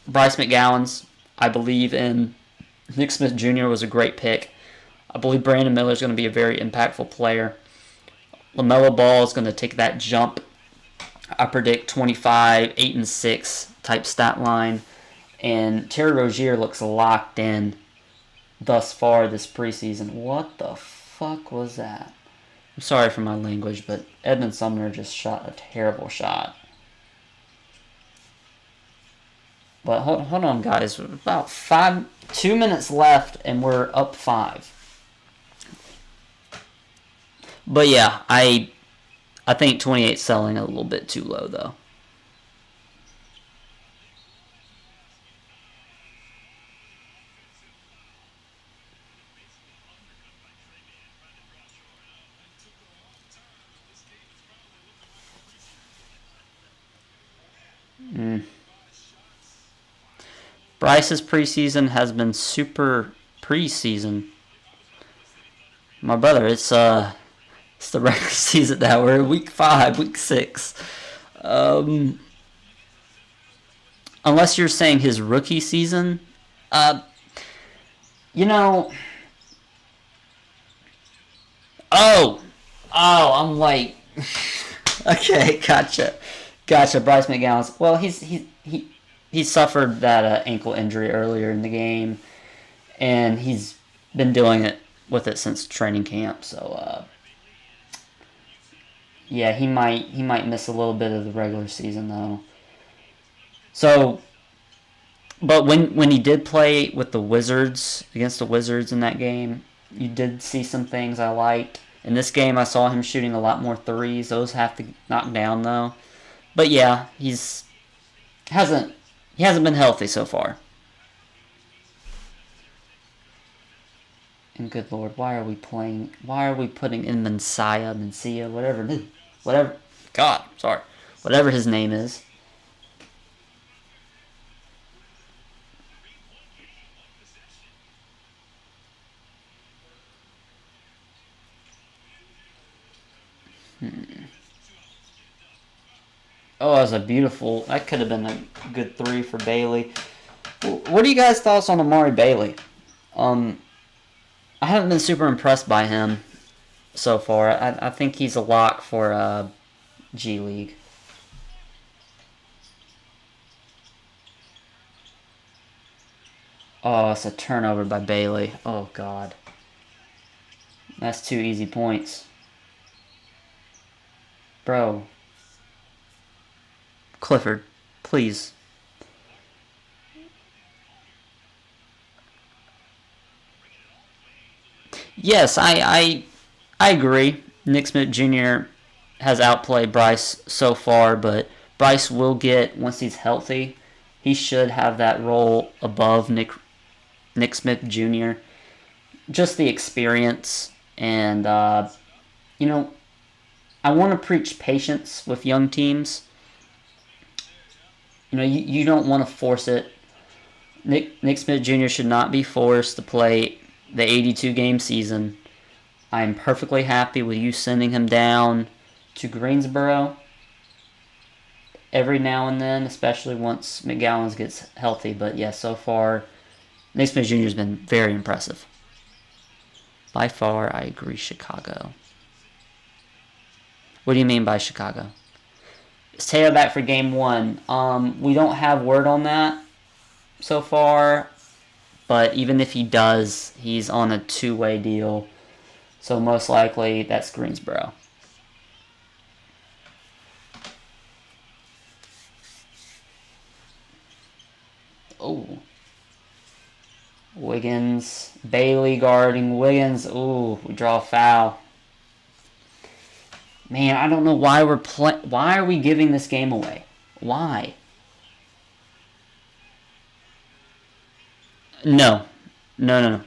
Bryce McGowan's. I believe in Nick Smith Jr. was a great pick. I believe Brandon Miller is going to be a very impactful player. LaMelo Ball is going to take that jump. I predict 25, 8 and 6 type stat line. And Terry Rozier looks locked in thus far this preseason. What the fuck was that? I'm sorry for my language, but Edmund Sumner just shot a terrible shot. But hold on, guys. About 2 minutes left, and we're up 5. But yeah, I think 28 selling a little bit too low, though. Bryce's preseason has been super preseason. My brother, it's the regular season now. We're in week 5, week 6. Unless you're saying his rookie season, you know. Oh, I'm like, okay, gotcha. Bryce McGowan's. Well, he suffered that ankle injury earlier in the game, and he's been dealing with it since training camp. So, yeah, he might miss a little bit of the regular season though. So, but when he did play with the Wizards, against the Wizards in that game, you did see some things I liked. In this game, I saw him shooting a lot more threes. Those have to knock down though. But yeah, he hasn't been healthy so far. And good Lord, why are we putting in Mencia, whatever his name is. Oh, that was that could have been a good 3 for Bailey. What are you guys' thoughts on Amari Bailey? I haven't been super impressed by him so far. I think he's a lock for G League. Oh, it's a turnover by Bailey. Oh, God. That's 2 easy points. Bro. Clifford, please. Yes, I agree. Nick Smith Jr. has outplayed Bryce so far, but Bryce will get, once he's healthy, he should have that role above Nick Smith Jr. Just the experience, and I want to preach patience with young teams. You don't want to force it. Nick Smith Jr. should not be forced to play the 82-game season. I am perfectly happy with you sending him down to Greensboro every now and then, especially once McGowan gets healthy. But yeah, so far, Nick Smith Jr. has been very impressive. By far, I agree, Chicago. What do you mean by Chicago? Is Teo back for game 1? We don't have word on that so far, but even if he does, he's on a 2-way deal, so most likely that's Greensboro. Oh. Wiggins. Bailey guarding Wiggins. Ooh, we draw a foul. Man, I don't know why why are we giving this game away? Why? No, you're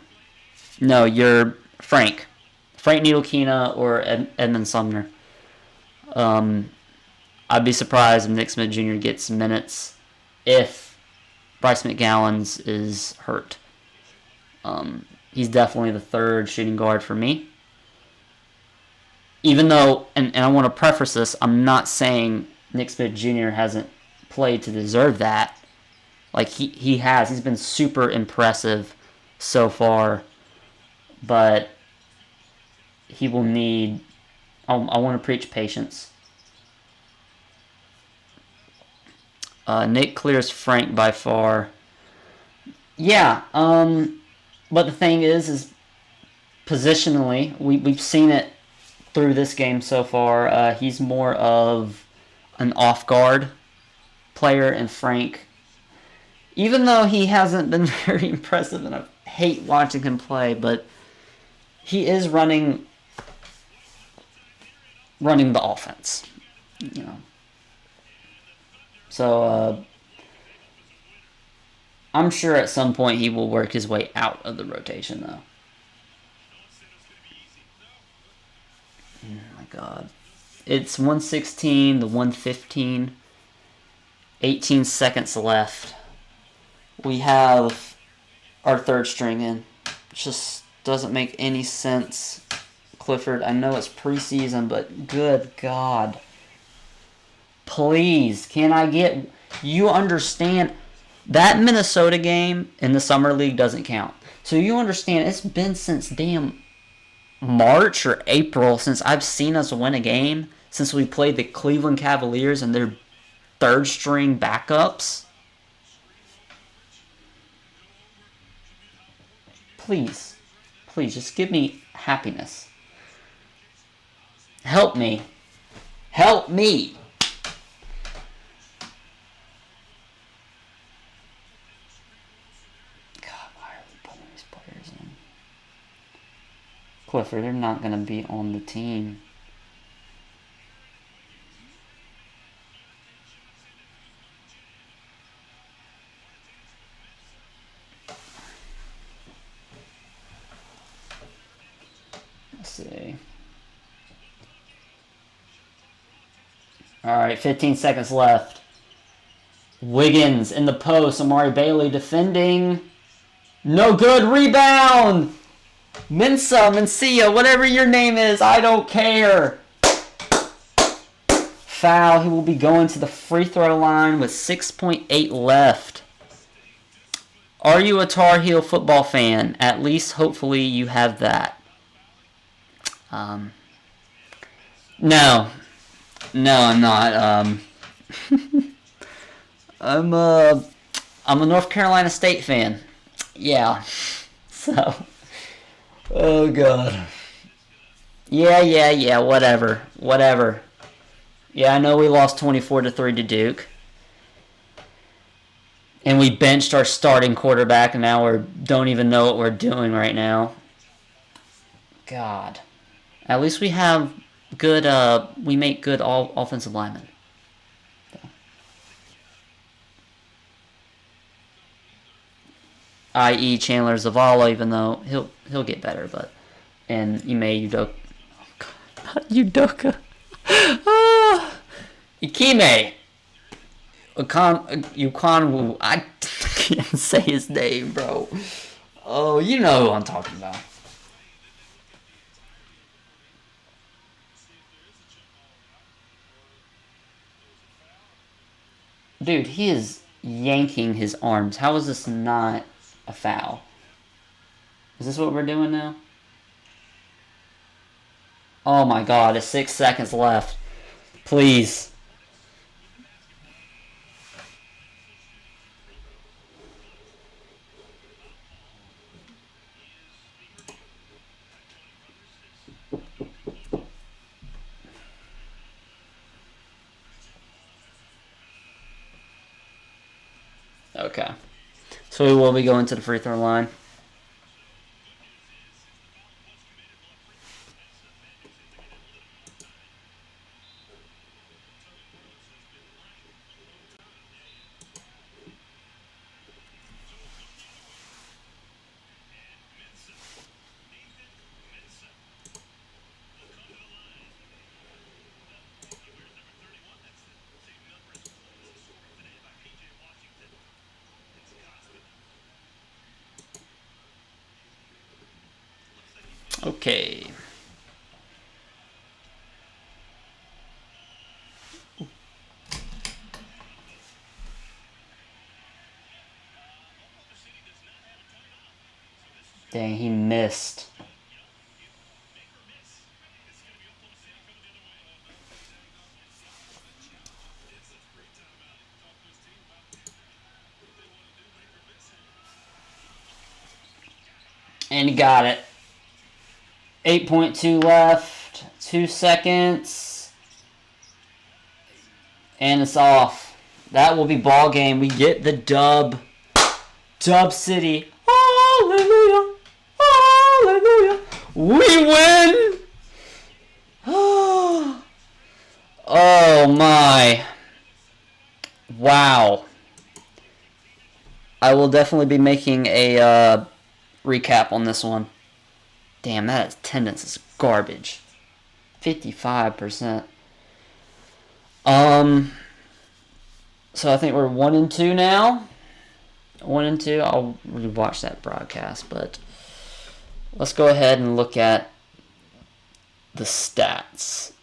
Frank Ntilikina or Edmund Sumner. I'd be surprised if Nick Smith Jr. gets minutes if Bryce McGowan is hurt. He's definitely the 3rd shooting guard for me. Even though, and I want to preface this, I'm not saying Nick Smith Jr. hasn't played to deserve that. Like, he has. He's been super impressive so far. But he will need I want to preach patience. Nick clears Frank by far. Yeah, but the thing is positionally, we've seen it through this game so far. He's more of an off-guard player, and Frank, even though he hasn't been very impressive, and I hate watching him play, but he is running the offense, you know. So I'm sure at some point he will work his way out of the rotation, though. Oh my God. It's 116 to 115. 18 seconds left. We have our third string in. It just doesn't make any sense. Clifford, I know it's preseason, but good God. Please, can I get... You understand... That Minnesota game in the Summer League doesn't count. So you understand, it's been since damn March or April since I've seen us win a game, since we played the Cleveland Cavaliers and their third string backups. Please, just give me happiness. Help me. Help me. Clifford, they're not going to be on the team. Let's see. All right, 15 seconds left. Wiggins in the post. Amari Bailey defending. No good. Rebound. Mencia, whatever your name is, I don't care. Foul. He will be going to the free throw line with 6.8 left. Are you a Tar Heel football fan? At least, hopefully, you have that. No, I'm not. I'm a North Carolina State fan. Yeah. So. Oh, God. Yeah, whatever. Yeah, I know we lost 24-3 to Duke. And we benched our starting quarterback, and now we don't even know what we're doing right now. God. At least we have good, we make good offensive linemen. I.e. Chandler Zavala, even though he'll get better, but and Ime Udoka, not Udoka, Ikime Ukonwu. I can't say his name, bro. Oh, you know who I'm talking about. Dude, he is yanking his arms. How is this not a foul? Is this what we're doing now? Oh my God, it's 6 seconds left. Please. Okay. So we will be going to the free throw line. Okay. Dang, he missed. And he got it. 8.2 left. 2 seconds. And it's off. That will be ball game. We get the dub. Dub City. Hallelujah. Hallelujah. We win. Oh my. Wow. I will definitely be making a recap on this one. Damn, that attendance is garbage. 55%. So I think we're 1-2 now. 1-2. I'll rewatch that broadcast, but let's go ahead and look at the stats.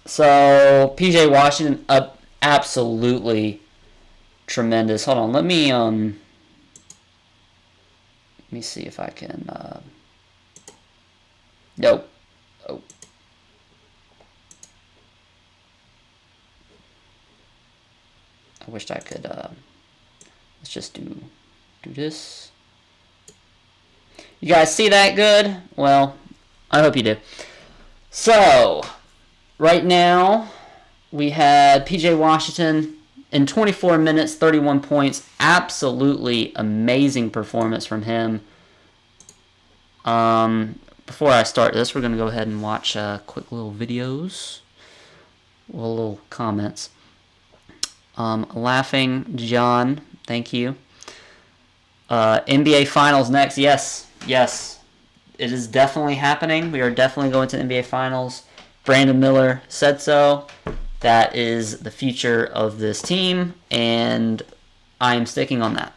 So PJ Washington, absolutely tremendous. Hold on, let me see if I can. Nope. Oh. I wished I could. Let's just do this. You guys see that good? Well, I hope you do. So, right now, we had PJ Washington in 24 minutes, 31 points. Absolutely amazing performance from him. Before I start this, we're going to go ahead and watch quick little videos. Little comments. Laughing John, thank you. NBA Finals next. Yes. It is definitely happening. We are definitely going to the NBA Finals. Brandon Miller said so. That is the future of this team, and I am sticking on that.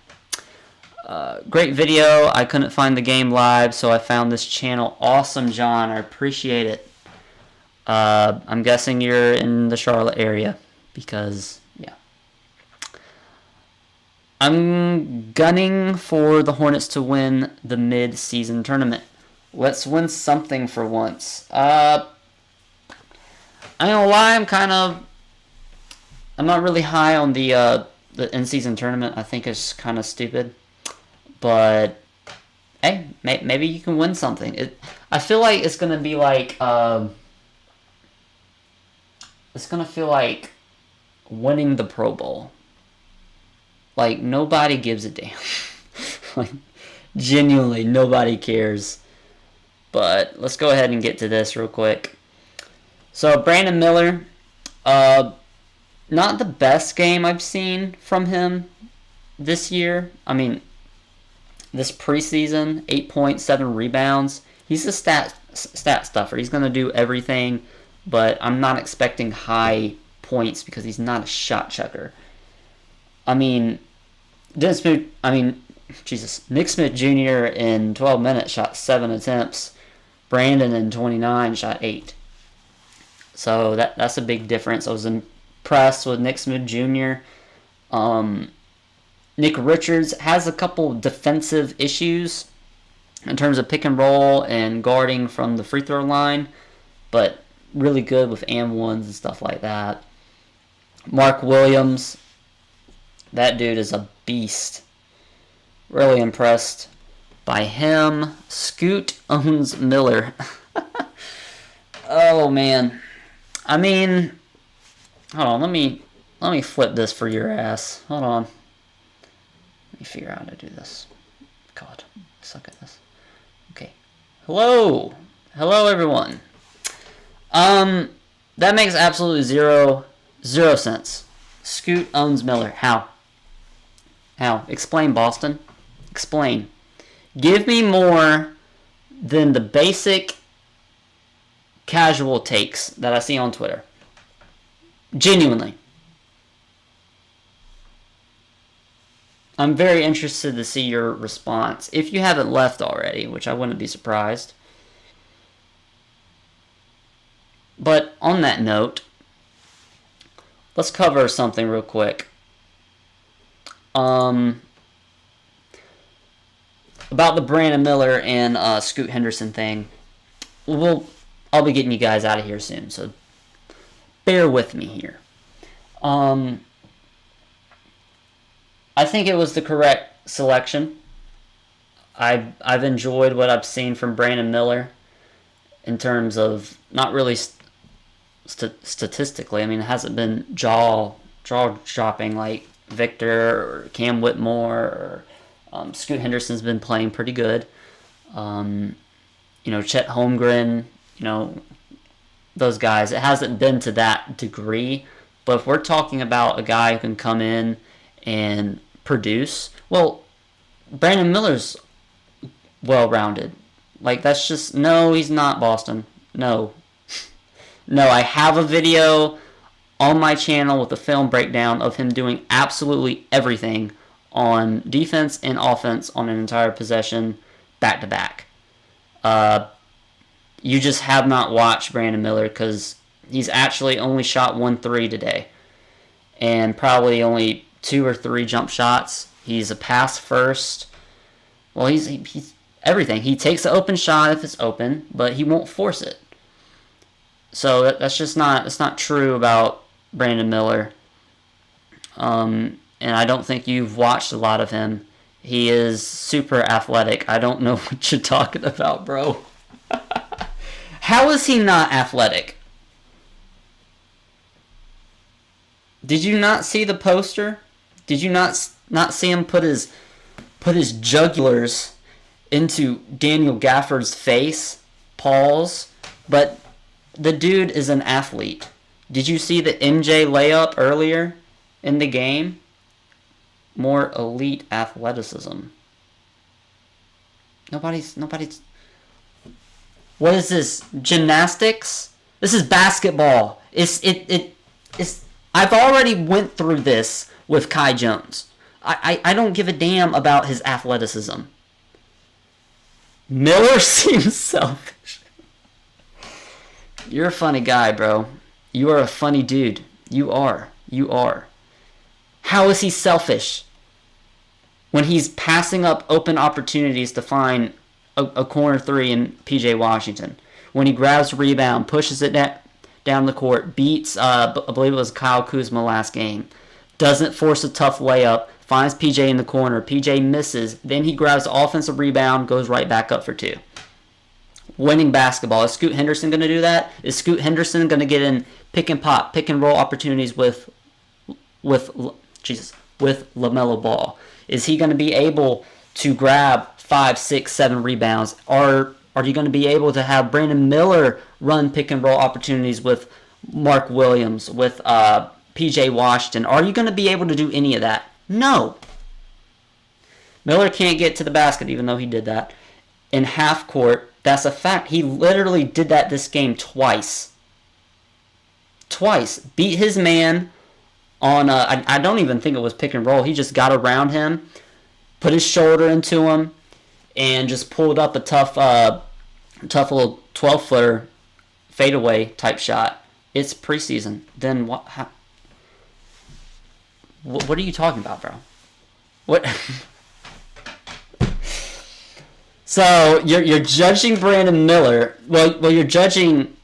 Great video. I couldn't find the game live, so I found this channel. Awesome, John. I appreciate it. I'm guessing you're in the Charlotte area because, yeah. I'm gunning for the Hornets to win the mid-season tournament. Let's win something for once. I don't know why I'm not really high on the in-season tournament. I think it's kind of stupid. But, hey, maybe you can win something. I feel like it's going to be like, it's going to feel like winning the Pro Bowl. Like, nobody gives a damn. Like, genuinely, nobody cares. But let's go ahead and get to this real quick. So, Brandon Miller, not the best game I've seen from him this year. I mean, this preseason, 8.7 rebounds. He's a stat stuffer. He's going to do everything, but I'm not expecting high points because he's not a shot chucker. I mean, Nick Smith Jr. in 12 minutes shot 7 attempts. Brandon in 29 shot 8. So that's a big difference. I was impressed with Nick Smith Jr. Nick Richards has a couple defensive issues in terms of pick and roll and guarding from the free throw line, but really good with and ones and stuff like that. Mark Williams, that dude is a beast. Really impressed by him. Scoot owns Miller. Oh man. I mean, hold on, let me flip this for your ass. Hold on. Let me figure out how to do this. God, I suck at this. Okay. Hello everyone. That makes absolutely zero sense. Scoot owns Miller. How? Explain, Boston. Explain. Give me more than the basic casual takes that I see on Twitter. Genuinely. I'm very interested to see your response. If you haven't left already, which I wouldn't be surprised. But on that note, let's cover something real quick. About the Brandon Miller and Scoot Henderson thing. I'll be getting you guys out of here soon, so bear with me here. I think it was the correct selection. I've enjoyed what I've seen from Brandon Miller in terms of not really statistically. I mean, it hasn't been jaw dropping like Victor or Cam Whitmore or Scoot Henderson's been playing pretty good. Chet Holmgren, those guys. It hasn't been to that degree. But if we're talking about a guy who can come in and produce, well, Brandon Miller's well-rounded. Like, that's just... No, he's not, Boston. No. No, I have a video on my channel with a film breakdown of him doing absolutely everything on defense and offense on an entire possession back-to-back. You just have not watched Brandon Miller because he's actually only shot 1 3 today. And probably only 2 or 3 jump shots. He's a pass first. Well, he's everything. He takes the open shot if it's open, but he won't force it. So that's just not true about Brandon Miller. And I don't think you've watched a lot of him. He is super athletic. I don't know what you're talking about, bro. How is he not athletic? Did you not see the poster? Did you not see him put his jugulars into Daniel Gafford's face? Pause. But the dude is an athlete. Did you see the MJ layup earlier in the game? More elite athleticism. Nobody's. What is this? Gymnastics? This is basketball. It's. I've already went through this with Kai Jones. I don't give a damn about his athleticism. Miller seems selfish. You're a funny guy, bro. You are a funny dude. You are. How is he selfish? When he's passing up open opportunities to find a corner 3 in PJ Washington. When he grabs a rebound, pushes it down the court, beats, I believe it was Kyle Kuzma last game. Doesn't force a tough layup, finds PJ in the corner. PJ misses, then he grabs the offensive rebound, goes right back up for 2. Winning basketball. Is Scoot Henderson going to do that? Is Scoot Henderson going to get in pick and pop, pick and roll opportunities with LaMelo Ball? Is he going to be able to grab 5, 6, 7 rebounds? Are you going to be able to have Brandon Miller run pick and roll opportunities with Mark Williams, with PJ Washington? Are you going to be able to do any of that? No. Miller can't get to the basket, even though he did that. In half court, that's a fact. He literally did that this game twice. Beat his man on I don't even think it was pick and roll. He just got around him, put his shoulder into him, and just pulled up a tough little 12-footer fadeaway type shot. It's preseason. Then what? What are you talking about, bro? What? So you're judging Brandon Miller. Well, you're judging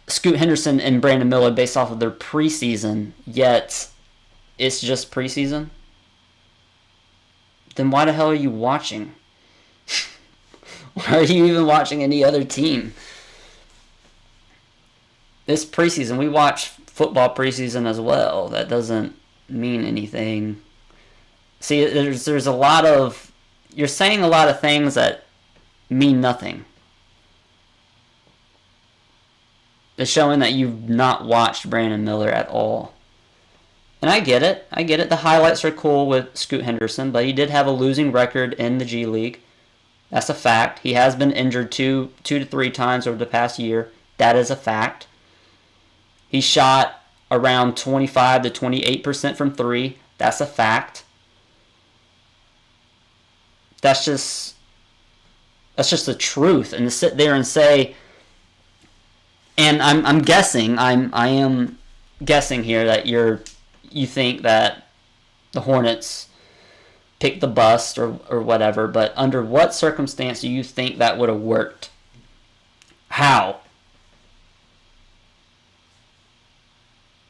Scoot Henderson and Brandon Miller based off of their preseason. Yet it's just preseason. Then why the hell are you watching? Why are you even watching any other team? This preseason, we watch football preseason as well. That doesn't mean anything. See, there's a lot of... You're saying a lot of things that mean nothing. It's showing that you've not watched Brandon Miller at all. And I get it. The highlights are cool with Scoot Henderson, but he did have a losing record in the G League. That's a fact. He has been injured two to three times over the past year. That is a fact. He shot around 25 to 28% from 3. That's a fact. That's just the truth. And to sit there and say, and I am guessing here that you think that the Hornets picked the bust or whatever, but under what circumstance do you think that would have worked? How?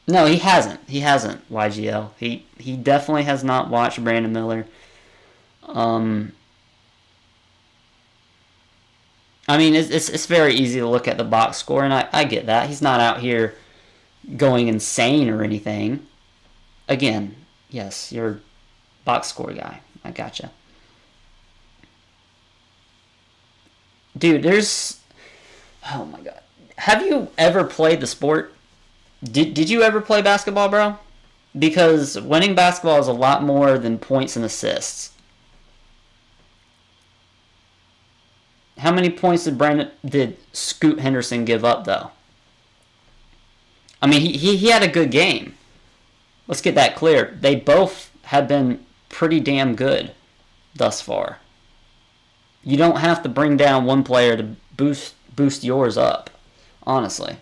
No, he hasn't. He hasn't, YGL. He definitely has not watched Brandon Miller. I mean, it's very easy to look at the box score, and I get that. He's not out here going insane or anything. Again, yes, you're a box score guy. I gotcha. Dude, there's... Oh my god. Have you ever played the sport? Did you ever play basketball, bro? Because winning basketball is a lot more than points and assists. How many points did Scoot Henderson give up, though? I mean, he had a good game. Let's get that clear. They both have been pretty damn good thus far. You don't have to bring down one player to boost yours up, honestly.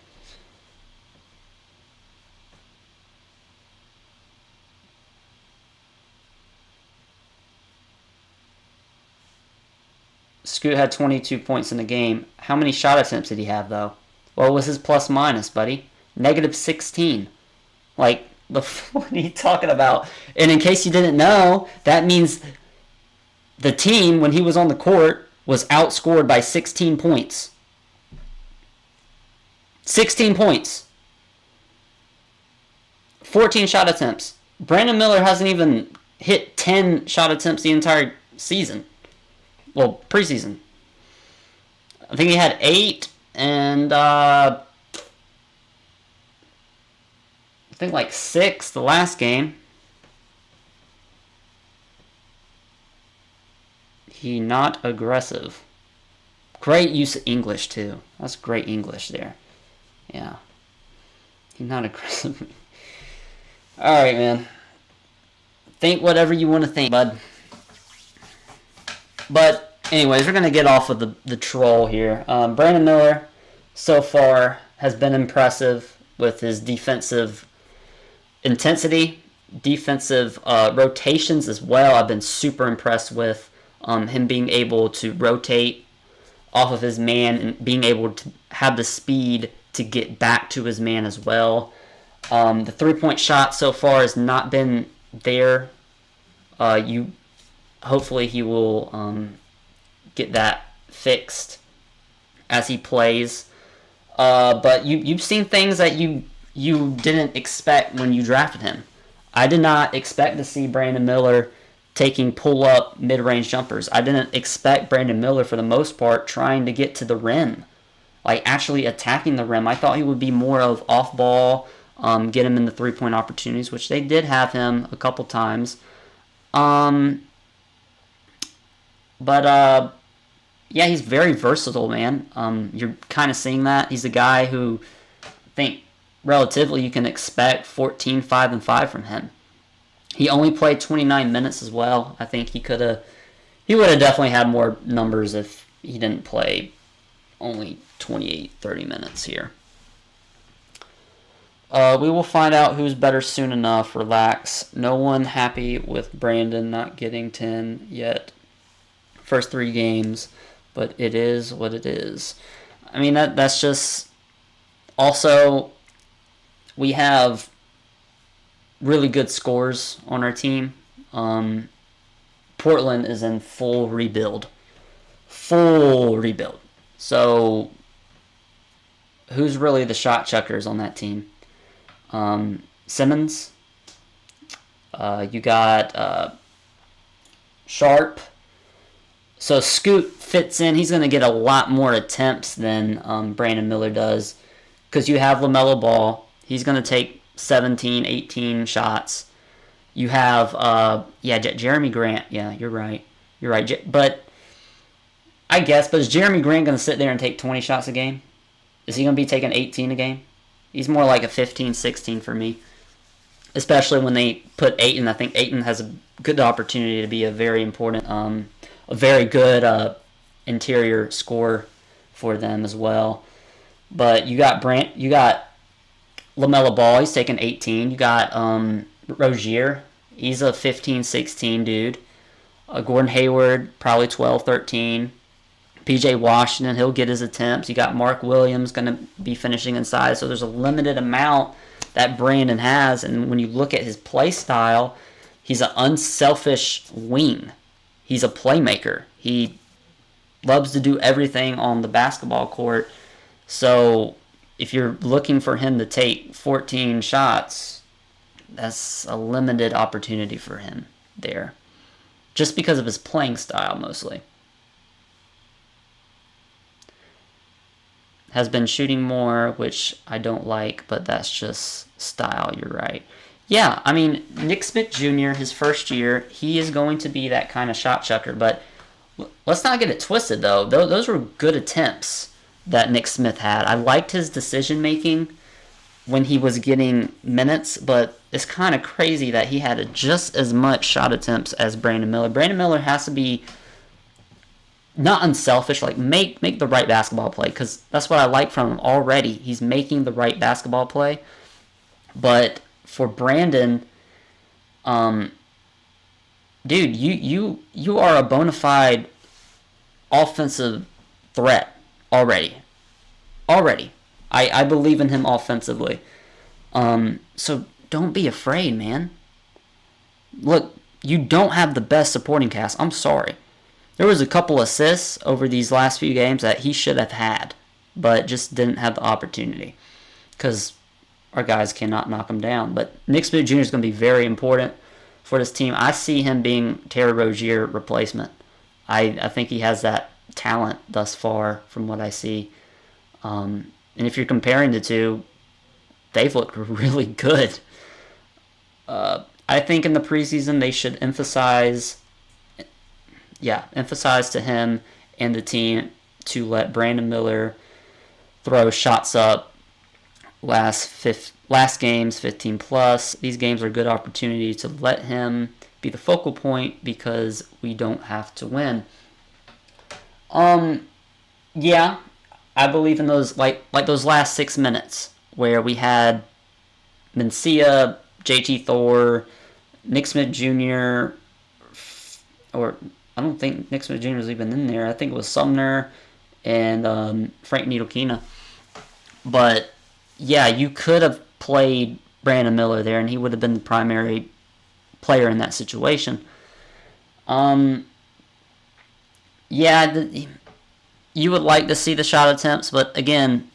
Scoot had 22 points in the game. How many shot attempts did he have, though? What was his plus minus, buddy? -16. Like, what are you talking about? And in case you didn't know, that means the team, when he was on the court, was outscored by 16 points. 16 points. 14 shot attempts. Brandon Miller hasn't even hit 10 shot attempts the entire season. Well, preseason. I think he had 8, and I think like 6 the last game. He not aggressive. Great use of English, too. That's great English there. Yeah. He not aggressive. Alright, man. Think whatever you want to think, bud. But, anyways, we're going to get off of the troll here. Brandon Miller, so far, has been impressive with his defensive intensity, defensive rotations as well. I've been super impressed with him being able to rotate off of his man and being able to have the speed to get back to his man as well. The three-point shot so far has not been there. Hopefully he will get that fixed as he plays. But you've seen things that you didn't expect when you drafted him. I did not expect to see Brandon Miller taking pull-up mid-range jumpers. I didn't expect Brandon Miller, for the most part, trying to get to the rim. Like, actually attacking the rim. I thought he would be more of off-ball, get him in the three-point opportunities, which they did have him a couple times. But yeah, he's very versatile, man. You're kind of seeing that. He's a guy who, I think, relatively, you can expect 14, 5, and 5 from him. He only played 29 minutes as well. I think he would have definitely had more numbers if he didn't play only 28, 30 minutes here. We will find out who's better soon enough. Relax. No one happy with Brandon not getting 10 yet. First 3 games, but it is what it is. I mean, that's just... Also, we have really good scores on our team. Portland is in full rebuild. Full rebuild. So, who's really the shot chuckers on that team? Simmons. You got Sharp. So Scoot fits in. He's going to get a lot more attempts than Brandon Miller does. Because you have LaMelo Ball. He's going to take 17, 18 shots. You have, Jeremy Grant. Yeah, you're right. You're right. But is Jeremy Grant going to sit there and take 20 shots a game? Is he going to be taking 18 a game? He's more like a 15, 16 for me. Especially when they put Ayton. I think Ayton has a good opportunity to be a very important, a very good interior scorer for them as well. But you got LaMelo Ball, he's taking 18. You got Rozier, he's a 15, 16 dude. Gordon Hayward, probably 12, 13. PJ Washington, he'll get his attempts. You got Mark Williams going to be finishing inside. So there's a limited amount that Brandon has. And when you look at his play style, he's an unselfish wing. He's a playmaker. He loves to do everything on the basketball court. So if you're looking for him to take 14 shots, that's a limited opportunity for him there. Just because of his playing style, mostly. Has been shooting more, which I don't like, but that's just style, you're right. Yeah, I mean, Nick Smith Jr., his first year, he is going to be that kind of shot chucker, but let's not get it twisted, though. Those were good attempts that Nick Smith had. I liked his decision-making when he was getting minutes, but it's kind of crazy that he had just as much shot attempts as Brandon Miller. Brandon Miller has to be not unselfish, like make the right basketball play, because that's what I like from him already. He's making the right basketball play. But for Brandon, dude, you are a bona fide offensive threat already. I believe in him offensively. So don't be afraid, man. Look, you don't have the best supporting cast. I'm sorry. There was a couple assists over these last few games that he should have had, but just didn't have the opportunity because our guys cannot knock him down. But Nick Smith Jr. is going to be very important for this team. I see him being Terry Rozier replacement. I think he has that talent thus far from what I see. And if you're comparing the two, they've looked really good. I think in the preseason they should emphasize to him and the team to let Brandon Miller throw shots up last games, 15 plus. These games are a good opportunity to let him be the focal point because we don't have to win. Yeah, I believe in those like those last 6 minutes where we had Mencia, JT Thor, Nick Smith Jr., or I don't think Nick Smith Jr. was even in there. I think it was Sumner and Frank Ntilikina. But yeah, you could have played Brandon Miller there, and he would have been the primary player in that situation. You would like to see the shot attempts, but again,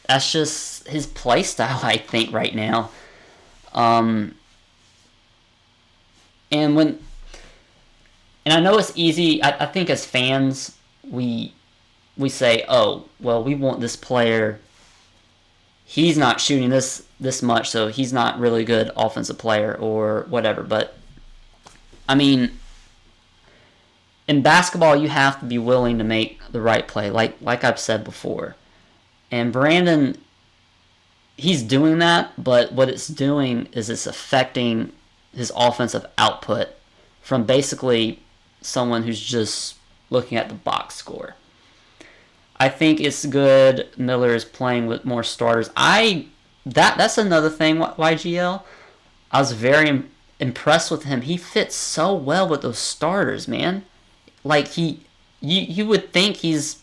that's just his play style, I think, right now. And I know it's easy. I think as fans, we say, oh, well, we want this player. He's not shooting this much, so he's not really good offensive player or whatever. But, I mean, in basketball, you have to be willing to make the right play, like I've said before. And Brandon, he's doing that, but what it's doing is it's affecting his offensive output from basically someone who's just looking at the box score. I think it's good Miller is playing with more starters. That's another thing, YGL. I was very impressed with him. He fits so well with those starters, man. Like, you would think he's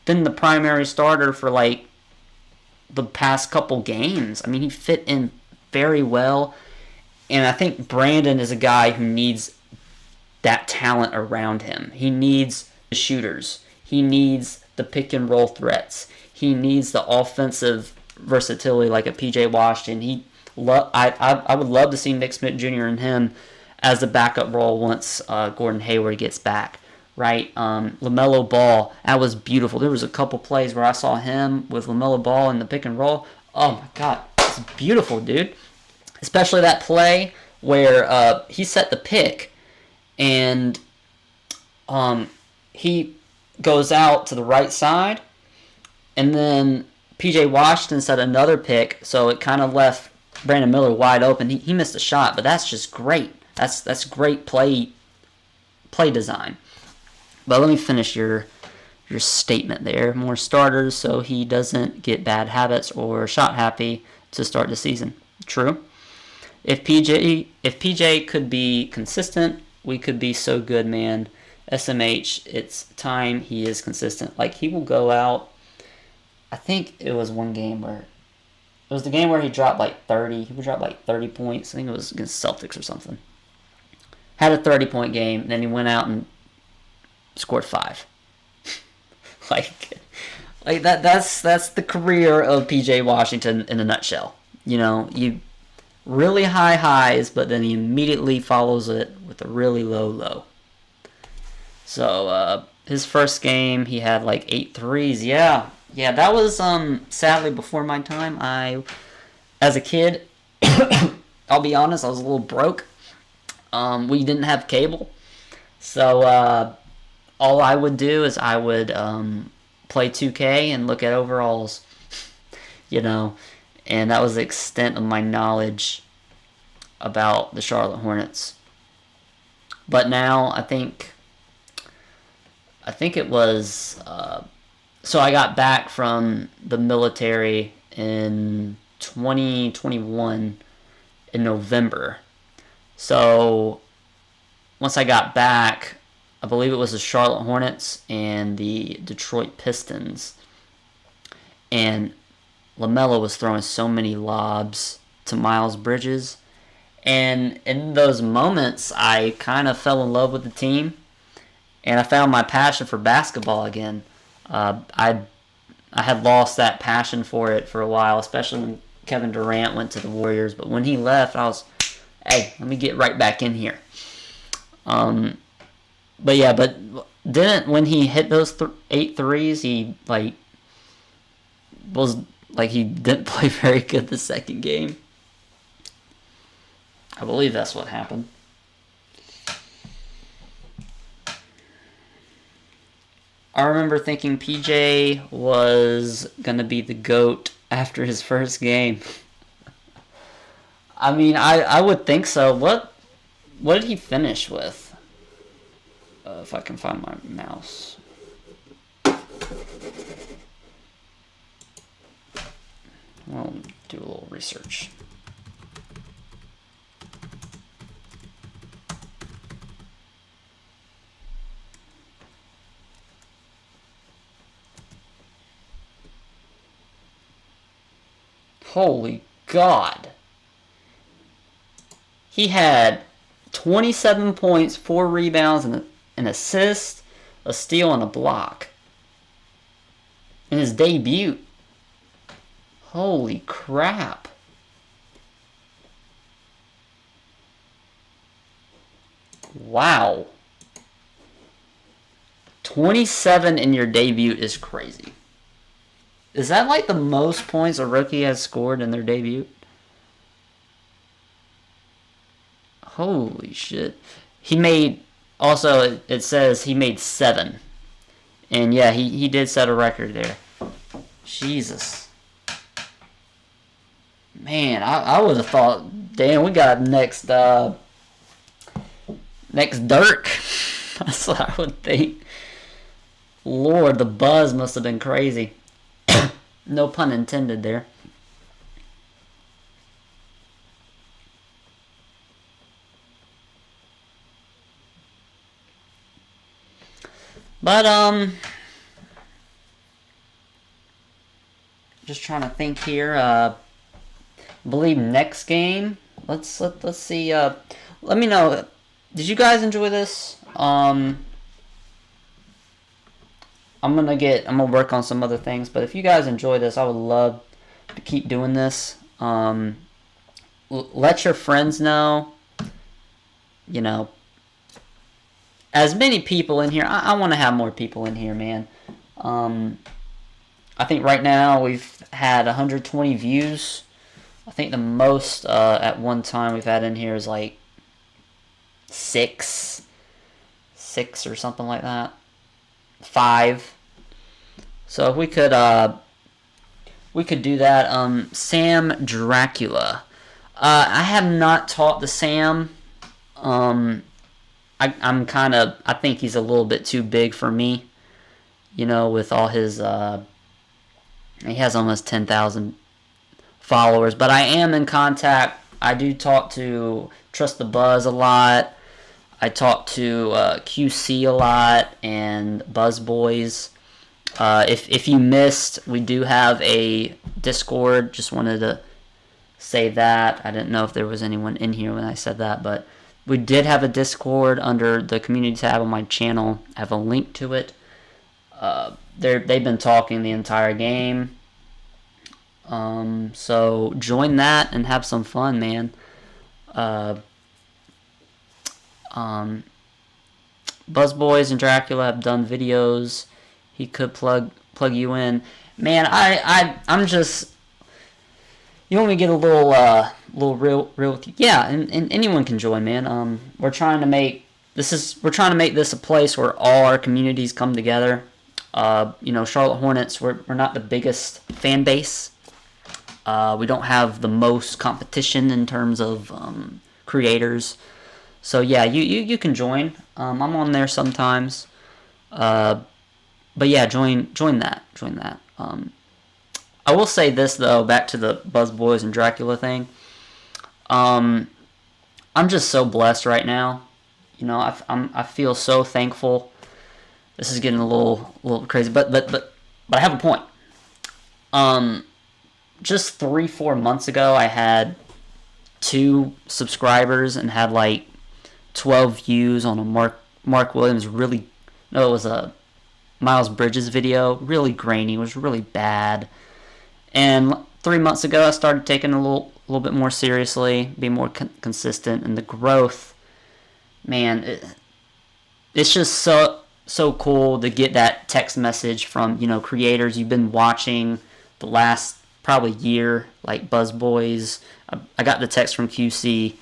been the primary starter for, like, the past couple games. I mean, he fit in very well. And I think Brandon is a guy who needs that talent around him. He needs the shooters. He needs the pick and roll threats. He needs the offensive versatility like a PJ Washington. I would love to see Nick Smith Jr. and him as the backup role once Gordon Hayward gets back. Right? LaMelo Ball, that was beautiful. There was a couple plays where I saw him with LaMelo Ball in the pick and roll. Oh my God, it's beautiful, dude. Especially that play where he set the pick and he goes out to the right side, and then PJ Washington set another pick, so it kind of left Brandon Miller wide open. He missed a shot, but that's just great. That's great play design. But let me finish your statement there. More starters so he doesn't get bad habits or shot happy to start the season. True. If PJ could be consistent, we could be so good, man. SMH, it's time he is consistent. Like, he will go out. I think it was one game where it was the game where he dropped like 30. He would drop like 30 points. I think it was against Celtics or something. Had a 30-point game, and then he went out and scored 5. like that's the career of PJ Washington in a nutshell. You really high highs, but then he immediately follows it with a really low low. So his first game, he had like 8 threes. Yeah, that was sadly before my time. As a kid, I'll be honest, I was a little broke. We didn't have cable, so all I would do is I would play 2K and look at overalls, and that was the extent of my knowledge about the Charlotte Hornets. But now I think it was so I got back from the military in 2021 in November. So once I got back, I believe it was the Charlotte Hornets and the Detroit Pistons, and LaMelo was throwing so many lobs to Miles Bridges, and in those moments I kind of fell in love with the team, and I found my passion for basketball again. I had lost that passion for it for a while, especially when Kevin Durant went to the Warriors, but when he left, I was, hey, let me get right back in here. But didn't, when he hit those 8 threes, he he didn't play very good the second game. I believe that's what happened. I remember thinking PJ was gonna be the GOAT after his first game. I mean, I would think so. What did he finish with? If I can find my mouse. I'll do a little research. Holy God. He had 27 points, 4 rebounds, and an assist, a steal, and a block in his debut. Holy crap. Wow. 27 in your debut is crazy. Is that like the most points a rookie has scored in their debut? Holy shit. He made, also it says he made 7. And yeah, he did set a record there. Jesus. Man, I would have thought, damn, we got next Dirk. That's what I would think. Lord, the buzz must have been crazy. No pun intended there. But just trying to think here. I believe next game. Let's see. Let me know. Did you guys enjoy this? I'm gonna work on some other things, but if you guys enjoy this, I would love to keep doing this. Let your friends know. As many people in here. I want to have more people in here, man. I think right now we've had 120 views. I think the most at one time we've had in here is like 6 or something like that. 5. So if we could do that. Sam Dracula. I have not talked to Sam. I think he's a little bit too big for me. With all his he has almost 10,000 followers, but I am in contact. I do talk to Trust the Buzz a lot. I talk to QC a lot and Buzz Boys. If you missed, we do have a Discord. Just wanted to say that. I didn't know if there was anyone in here when I said that, but we did have a Discord under the community tab on my channel. I have a link to it. they've been talking the entire game. So join that and have some fun, man. Buzz Boys and Dracula have done videos. He could plug you in. Man, I'm just. You want me to get a little real with you? Yeah, and anyone can join, man. We're trying to make this a place where all our communities come together. Charlotte Hornets, we're not the biggest fan base. We don't have the most competition in terms of creators. So yeah, you can join. I'm on there sometimes. But yeah, join that. I will say this though, back to the Buzz Boys and Dracula thing. I'm just so blessed right now. I feel so thankful. This is getting a little crazy, but I have a point. Just 3-4 months ago, I had 2 subscribers and had like 12 views on a Mark Williams it was a Miles Bridges video, really grainy, it was really bad. And 3 months ago, I started taking a little bit more seriously, being more consistent, and the growth, man, it's just so cool to get that text message from creators you've been watching the last probably year, like Buzz Boys. I got the text from QC,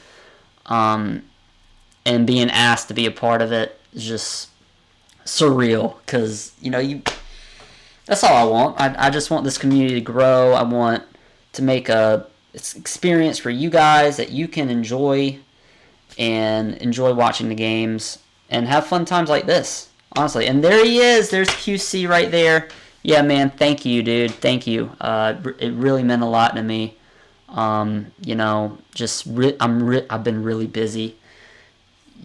and being asked to be a part of it is just surreal, because that's all I want. I just want this community to grow. I want to make a experience for you guys that you can enjoy watching the games and have fun times like this, honestly. And there he is. There's QC right there. Yeah, man, thank you, dude. Thank you. It really meant a lot to me. I've been really busy,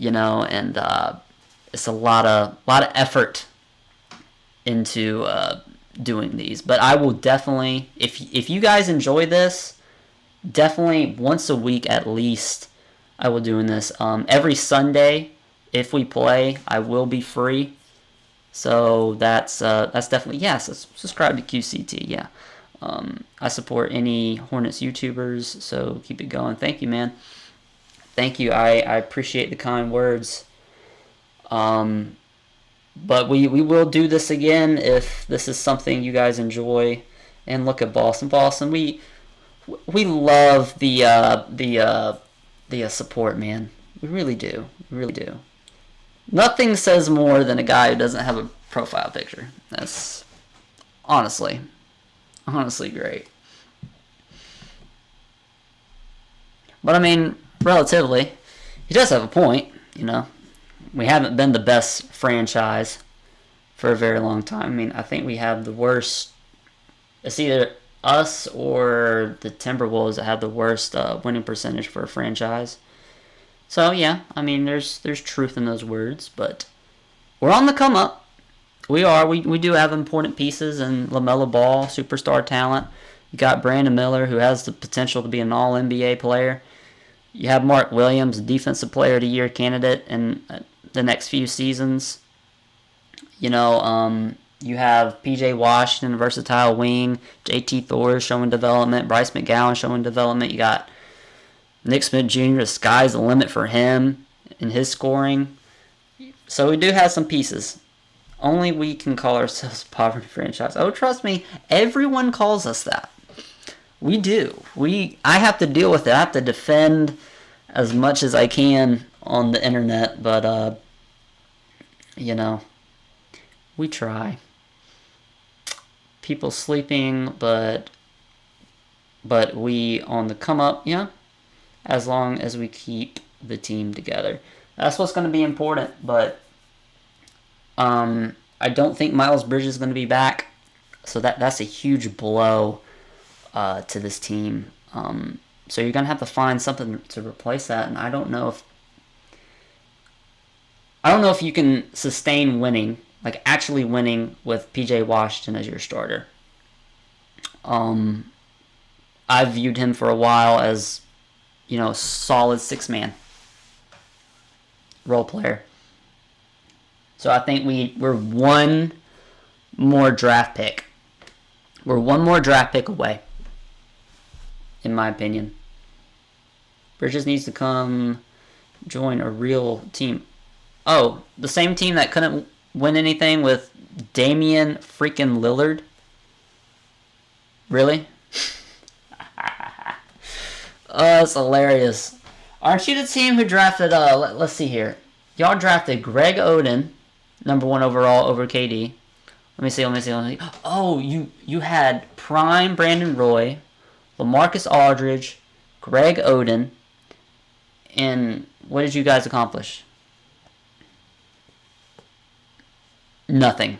and it's a lot of effort into doing these. But I will definitely, if you guys enjoy this, definitely once a week at least, I will doing this. Every Sunday, if we play, I will be free. So that's definitely, yes. Subscribe to QCT. Yeah, I support any Hornets YouTubers, so keep it going. Thank you, man. Thank you. I appreciate the kind words. But we will do this again if this is something you guys enjoy. And look at Boston. We love the support, man. We really do. Nothing says more than a guy who doesn't have a profile picture. That's honestly great. But I mean, relatively, he does have a point, We haven't been the best franchise for a very long time. I mean, I think we have the worst. It's either us or the Timberwolves that have the worst winning percentage for a franchise. So yeah, I mean, there's truth in those words, but we're on the come up. We are. We do have important pieces in LaMelo Ball, superstar talent. You got Brandon Miller, who has the potential to be an All-NBA player. You have Mark Williams, Defensive Player of the Year candidate in the next few seasons. You have P.J. Washington, versatile wing. J.T. Thor showing development. Bryce McGowan showing development. You got Nick Smith Jr., the sky's the limit for him in his scoring. So we do have some pieces. Only we can call ourselves a poverty franchise. Oh, trust me, everyone calls us that. We do. I have to deal with it. I have to defend as much as I can on the internet, but, we try. People sleeping, but we on the come up, yeah, as long as we keep the team together. That's what's going to be important, but I don't think Miles Bridges is going to be back, so that's a huge blow to this team. So you're going to have to find something to replace that, and I don't know if you can sustain winning, like actually winning with P.J. Washington as your starter. I viewed him for a while as, a solid 6-man role player. So I think we're one more draft pick. We're one more draft pick away, in my opinion. Bridges needs to come join a real team. Oh, the same team that couldn't win anything with Damian freaking Lillard? Really? Oh, that's hilarious. Aren't you the team who drafted, let's see here. Y'all drafted Greg Oden, number 1 overall, over KD. Let me see. Oh, you had prime Brandon Roy, LaMarcus Aldridge, Greg Oden, and what did you guys accomplish? Nothing.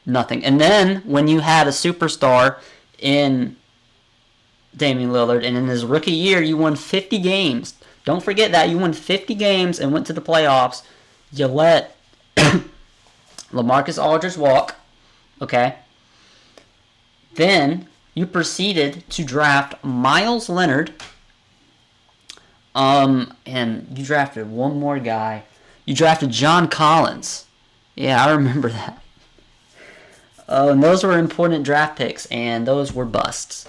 And then, when you had a superstar in Damian Lillard, and in his rookie year, you won 50 games. Don't forget that. You won 50 games and went to the playoffs. You let LaMarcus Aldridge walk. Okay? Then, you proceeded to draft Miles Leonard. And you drafted one more guy. You drafted John Collins. Yeah, I remember that. And those were important draft picks, and those were busts.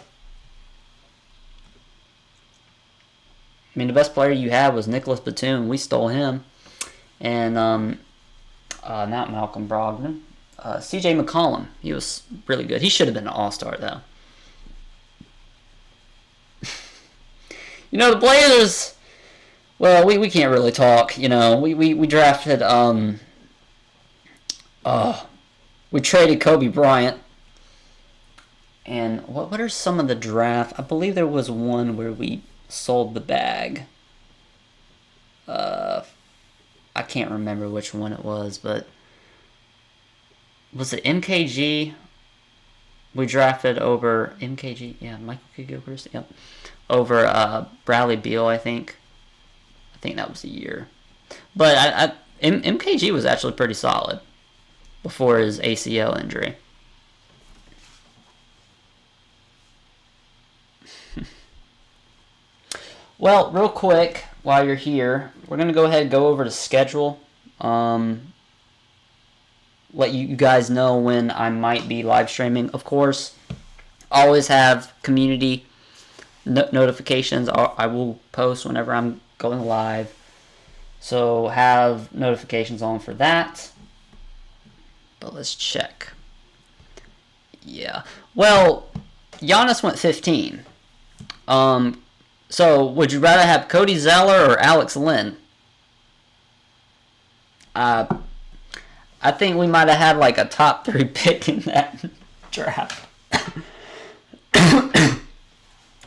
I mean, the best player you had was Nicholas Batum. We stole him. And, not Malcolm Brogdon. C.J. McCollum. He was really good. He should have been an all-star, though. You know, the Blazers, well, we can't really talk, you know. We drafted, we traded Kobe Bryant. And what are some of the draft? I believe there was one where we sold the bag. I can't remember which one it was, but was it MKG? We drafted over MKG, yeah, Michael Gilchrist, yep, over Bradley Beal, I think. I think that was the year. But MKG was actually pretty solid before his ACL injury. Well, real quick, while you're here, we're going to go ahead and go over the schedule. Let you guys know when I might be live streaming. Of course, always have community notifications. I will post whenever I'm going live. So have notifications on for that. But let's check. Yeah. Well, Giannis went 15. So, would you rather have Cody Zeller or Alex Len? I think we might have had like a top 3 pick in that draft.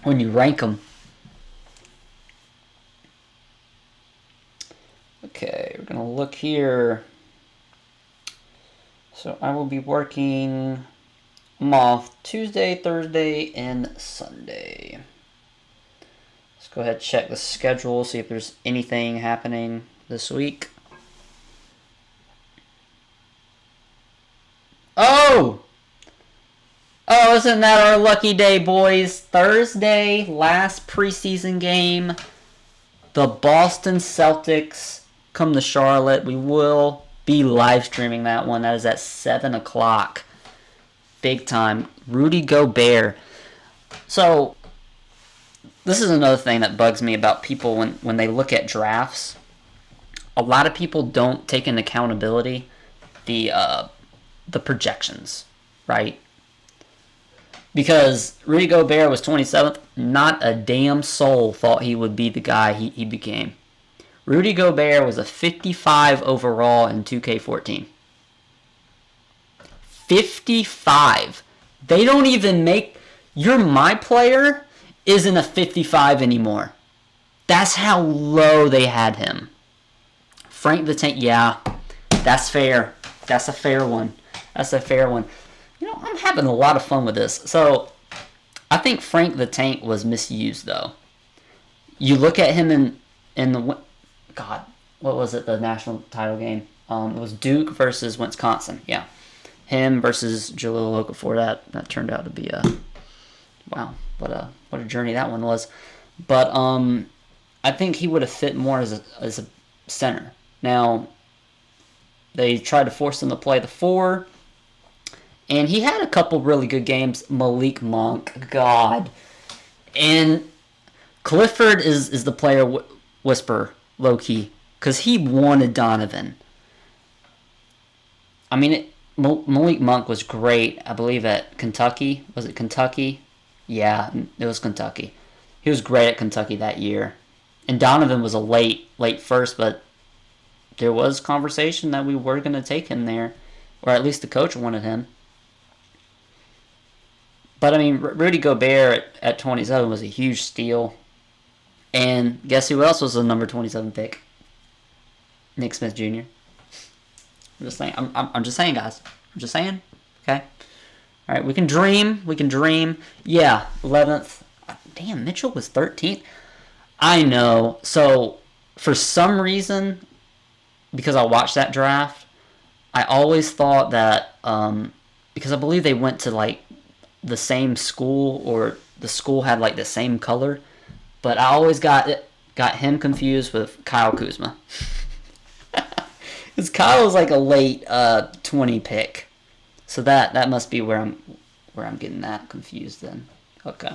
When you rank them. Okay, we're going to look here. So, I will be working. I'm off Tuesday, Thursday, and Sunday. Go ahead and check the schedule, see if there's anything happening this week. Oh, isn't that our lucky day, boys? Thursday, last preseason game. The Boston Celtics come to Charlotte. We will be live streaming that one. That is at 7 o'clock. Big time. Rudy Gobert. So, this is another thing that bugs me about people when they look at drafts. A lot of people don't take into accountability the projections, right? Because Rudy Gobert was 27th. Not a damn soul thought he would be the guy he became. Rudy Gobert was a 55 overall in 2K14. 55. They don't even make... You're my player... isn't a 55 anymore. That's how low they had him. Frank the Tank, yeah, that's fair. That's a fair one. You know, I'm having a lot of fun with this. So, I think Frank the Tank was misused, though. You look at him in the... God, what was it, the national title game? It was Duke versus Wisconsin, yeah. Him versus Jahlil Okafor. That turned out to be a... Wow, what a journey that one was. But I think he would have fit more as a center. Now, they tried to force him to play the 4, And he had a couple really good games. Malik Monk, God. And Clifford is the player whisperer, low-key, because he wanted Donovan. I mean, Malik Monk was great, I believe, at Kentucky. Was it Kentucky? Yeah, it was Kentucky. He was great at Kentucky that year. And Donovan was a late first, but there was conversation that we were going to take him there, or at least the coach wanted him. But, I mean, Rudy Gobert at 27 was a huge steal. And guess who else was the number 27 pick? Nick Smith Jr. I'm just saying. I'm just saying, guys. I'm just saying. Okay? All right, we can dream. We can dream. Yeah, 11th. Damn, Mitchell was 13th. I know. So, for some reason, because I watched that draft, I always thought that, because I believe they went to, like, the same school, or the school had, like, the same color, but I always got him confused with Kyle Kuzma. Because Kyle was, like, a late 20 pick. So that must be where I'm getting that confused then. Okay.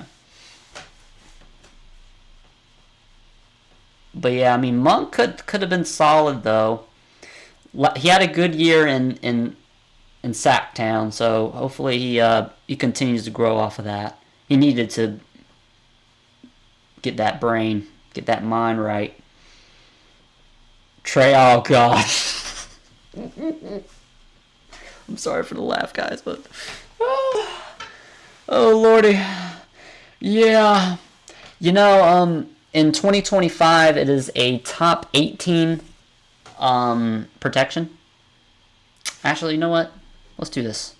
But yeah, I mean, Monk could have been solid though. He had a good year in Sacktown, so hopefully he continues to grow off of that. He needed to get that brain, get that mind right. Trey, oh god. I'm sorry for the laugh, guys, but oh lordy. Yeah. You know, in 2025 it is a top 18 protection. Actually, you know what? Let's do this.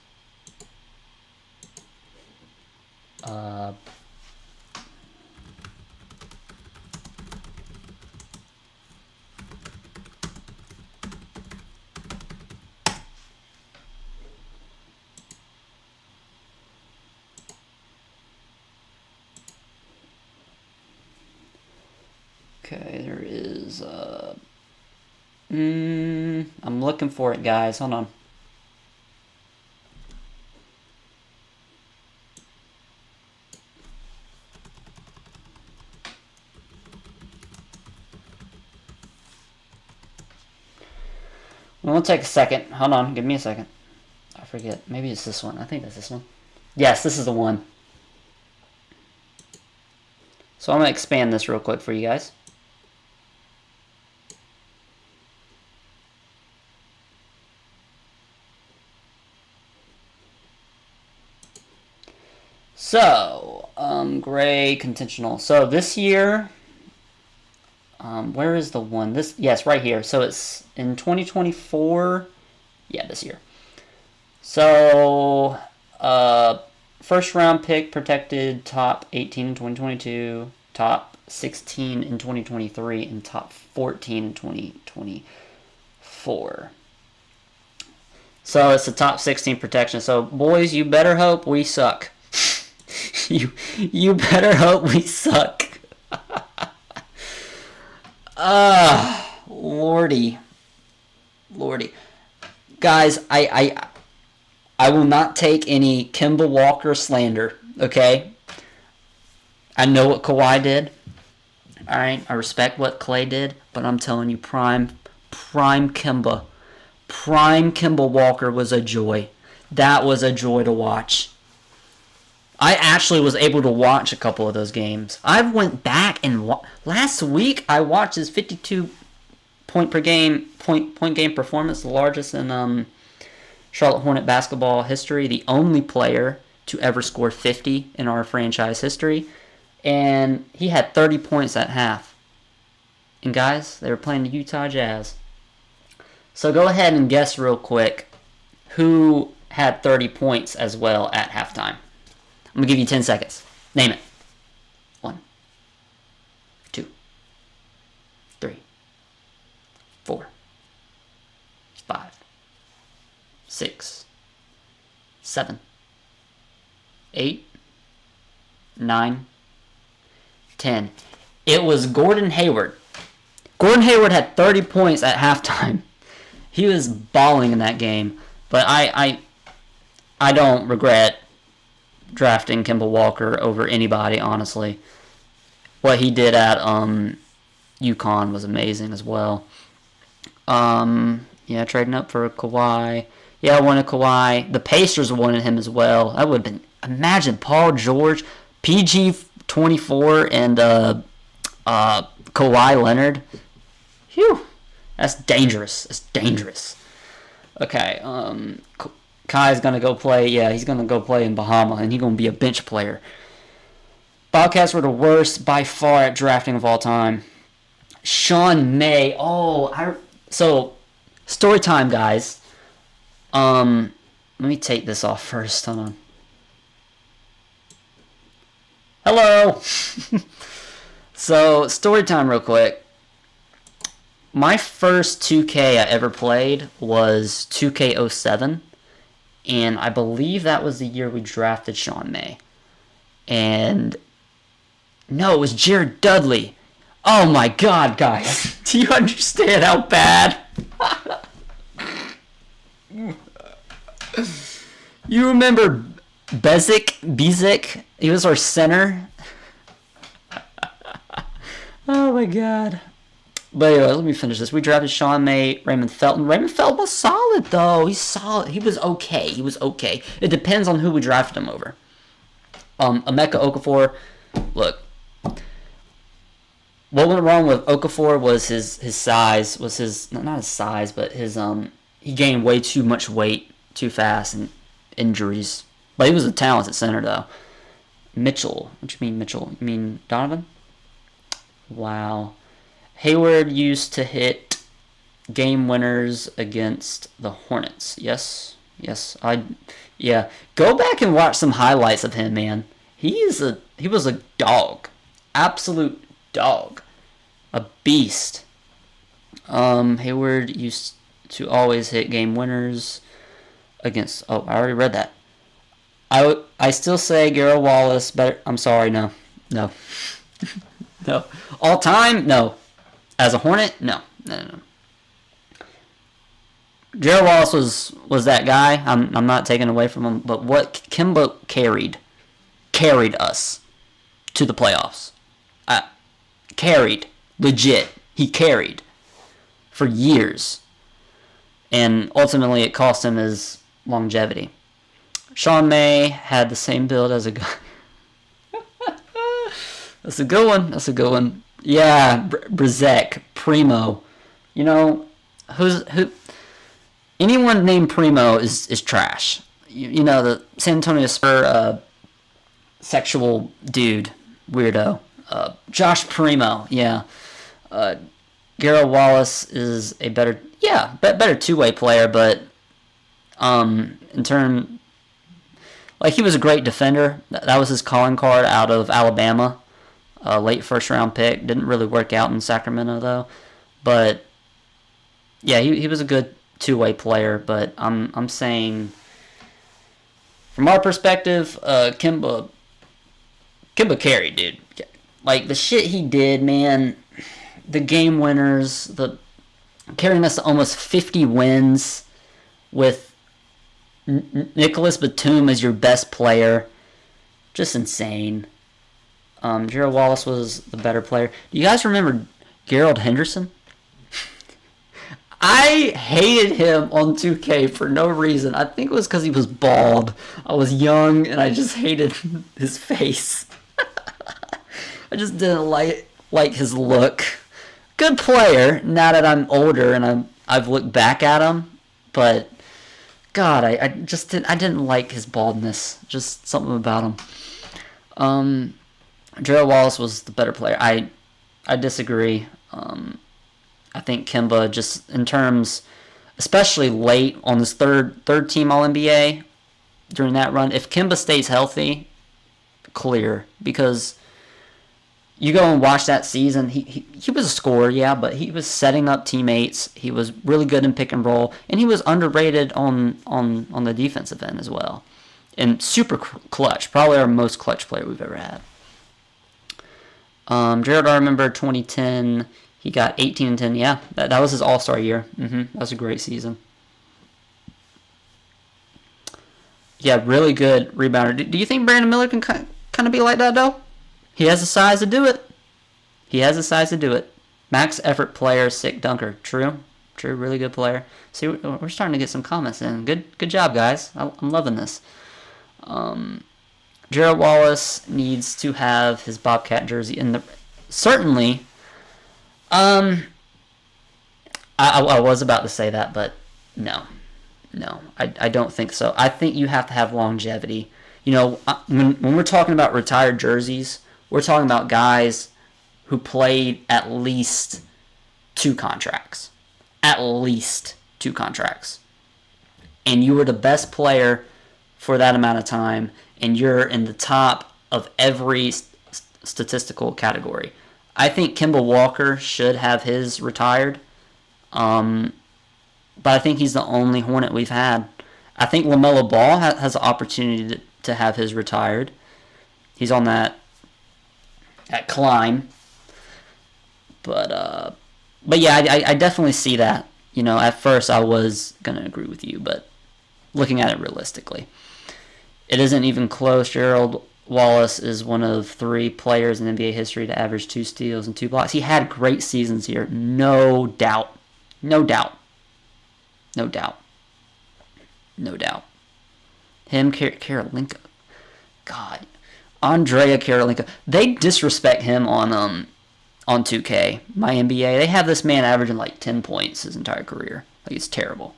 Okay, there is I'm looking for it, guys. Hold on. Well, it'll take a second. Hold on, give me a second. I forget. Maybe it's this one. I think that's this one. Yes, this is the one. So I'm going to expand this real quick for you guys. So, gray contentional. So this year, where is the one? Yes, right here. So it's in 2024. Yeah, this year. So, first round pick protected, top 18 in 2022, top 16 in 2023, and top 14 in 2024. So it's the top 16 protection. So boys, you better hope we suck. you better hope we suck. Lordy. Guys, I will not take any Kemba Walker slander, okay? I know what Kawhi did. Alright, I respect what Clay did, but I'm telling you, prime Kemba Walker was a joy. That was a joy to watch. I actually was able to watch a couple of those games. I went back and last week I watched his 52 point game performance, the largest in Charlotte Hornet basketball history, the only player to ever score 50 in our franchise history, and he had 30 points at half. And guys, they were playing the Utah Jazz. So go ahead and guess real quick who had 30 points as well at halftime. I'm going to give you 10 seconds. Name it. 1, 2, 3, 4, 5, 6, 7, 8, 9, 10. It was Gordon Hayward. Gordon Hayward had 30 points at halftime. He was balling in that game. But I don't regret drafting Kemba Walker over anybody, honestly. What he did at UConn was amazing as well. Yeah, trading up for Kawhi. Yeah, I wanted Kawhi. The Pacers wanted him as well. That would have been... Imagine Paul George, PG-24, and Kawhi Leonard. Phew. That's dangerous. That's dangerous. Okay, Kai's going to go play. Yeah, he's going to go play in Bahama, and he's going to be a bench player. Bobcats were the worst by far at drafting of all time. Sean May. So, story time, guys. Let me take this off first. Hold on. Hello. So, story time real quick. My first 2K I ever played was 2K07, and I believe that was the year we drafted Sean May. And no, it was Jared Dudley. Oh my God, guys. Do you understand how bad? You remember Bezic? He was our center. Oh my God. But anyway, let me finish this. We drafted Sean May, Raymond Felton. Raymond Felton was solid, though. He's solid. He was okay. It depends on who we drafted him over. Emeka Okafor, look. What went wrong with Okafor was his size. Not his size, but his he gained way too much weight too fast and injuries. But he was a talented center, though. Mitchell. What you mean, Mitchell? You mean Donovan? Wow. Hayward used to hit game winners against the Hornets. Yes. Go back and watch some highlights of him, man. He was a dog. Absolute dog. A beast. Hayward used to always hit game winners against... Oh, I already read that. I still say Garrett Wallace better... I'm sorry, no. No. All time? No. As a Hornet? No. Gerald Wallace was that guy. I'm not taking away from him, but what Kemba carried us to the playoffs. Carried. Legit. He carried for years. And ultimately it cost him his longevity. Sean May had the same build as a guy. That's a good one. Yeah, Brzek, Primo. You know, who? Anyone named Primo is trash. You know, the San Antonio Spurs sexual dude, weirdo. Josh Primo, yeah. Garrett Wallace is a better two-way player, but in turn, like, he was a great defender. That was his calling card out of Alabama. Late first-round pick. Didn't really work out in Sacramento, though. But, yeah, he was a good two-way player. But I'm saying, from our perspective, Kemba carried, dude. Like, the shit he did, man, the game winners, carrying us to almost 50 wins with Nicholas Batum as your best player. Just insane. Gerald Wallace was the better player. Do you guys remember Gerald Henderson? I hated him on 2K for no reason. I think it was because he was bald. I was young and I just hated his face. I just didn't like his look. Good player, now that I'm older and I've looked back at him, but God, I didn't like his baldness. Just something about him. Gerald Wallace was the better player. I disagree. I think Kemba, just in terms, especially late on his third team All-NBA during that run, if Kemba stays healthy, clear. Because you go and watch that season, he was a scorer, yeah, but he was setting up teammates. He was really good in pick and roll, and he was underrated on the defensive end as well. And super clutch. Probably our most clutch player we've ever had. Jared, I remember 2010, he got 18 and 10. Yeah, that was his all-star year. That was a great season. Yeah, really good rebounder. Do you think Brandon Miller can kind of be like that, though? He has the size to do it. Max effort player, sick dunker. True, really good player. See, we're starting to get some comments in. Good job, guys. I'm loving this. Gerald Wallace needs to have his Bobcat jersey in the... Certainly. I was about to say that, but no, I don't think so. I think you have to have longevity. You know, when we're talking about retired jerseys, we're talking about guys who played at least 2 contracts. At least 2 contracts. And you were the best player for that amount of time, and you're in the top of every statistical category. I think Kemba Walker should have his retired. But I think he's the only Hornet we've had. I think LaMelo Ball has the opportunity to have his retired. He's on that climb. But yeah, I definitely see that. You know, at first I was going to agree with you, but looking at it realistically, it isn't even close. Gerald Wallace is one of 3 players in NBA history to average 2 steals and 2 blocks. He had great seasons here, no doubt. Him, Karolinko. God. Andrea Karolinko. They disrespect him on 2K, my NBA. They have this man averaging like 10 points his entire career. Like, it's terrible.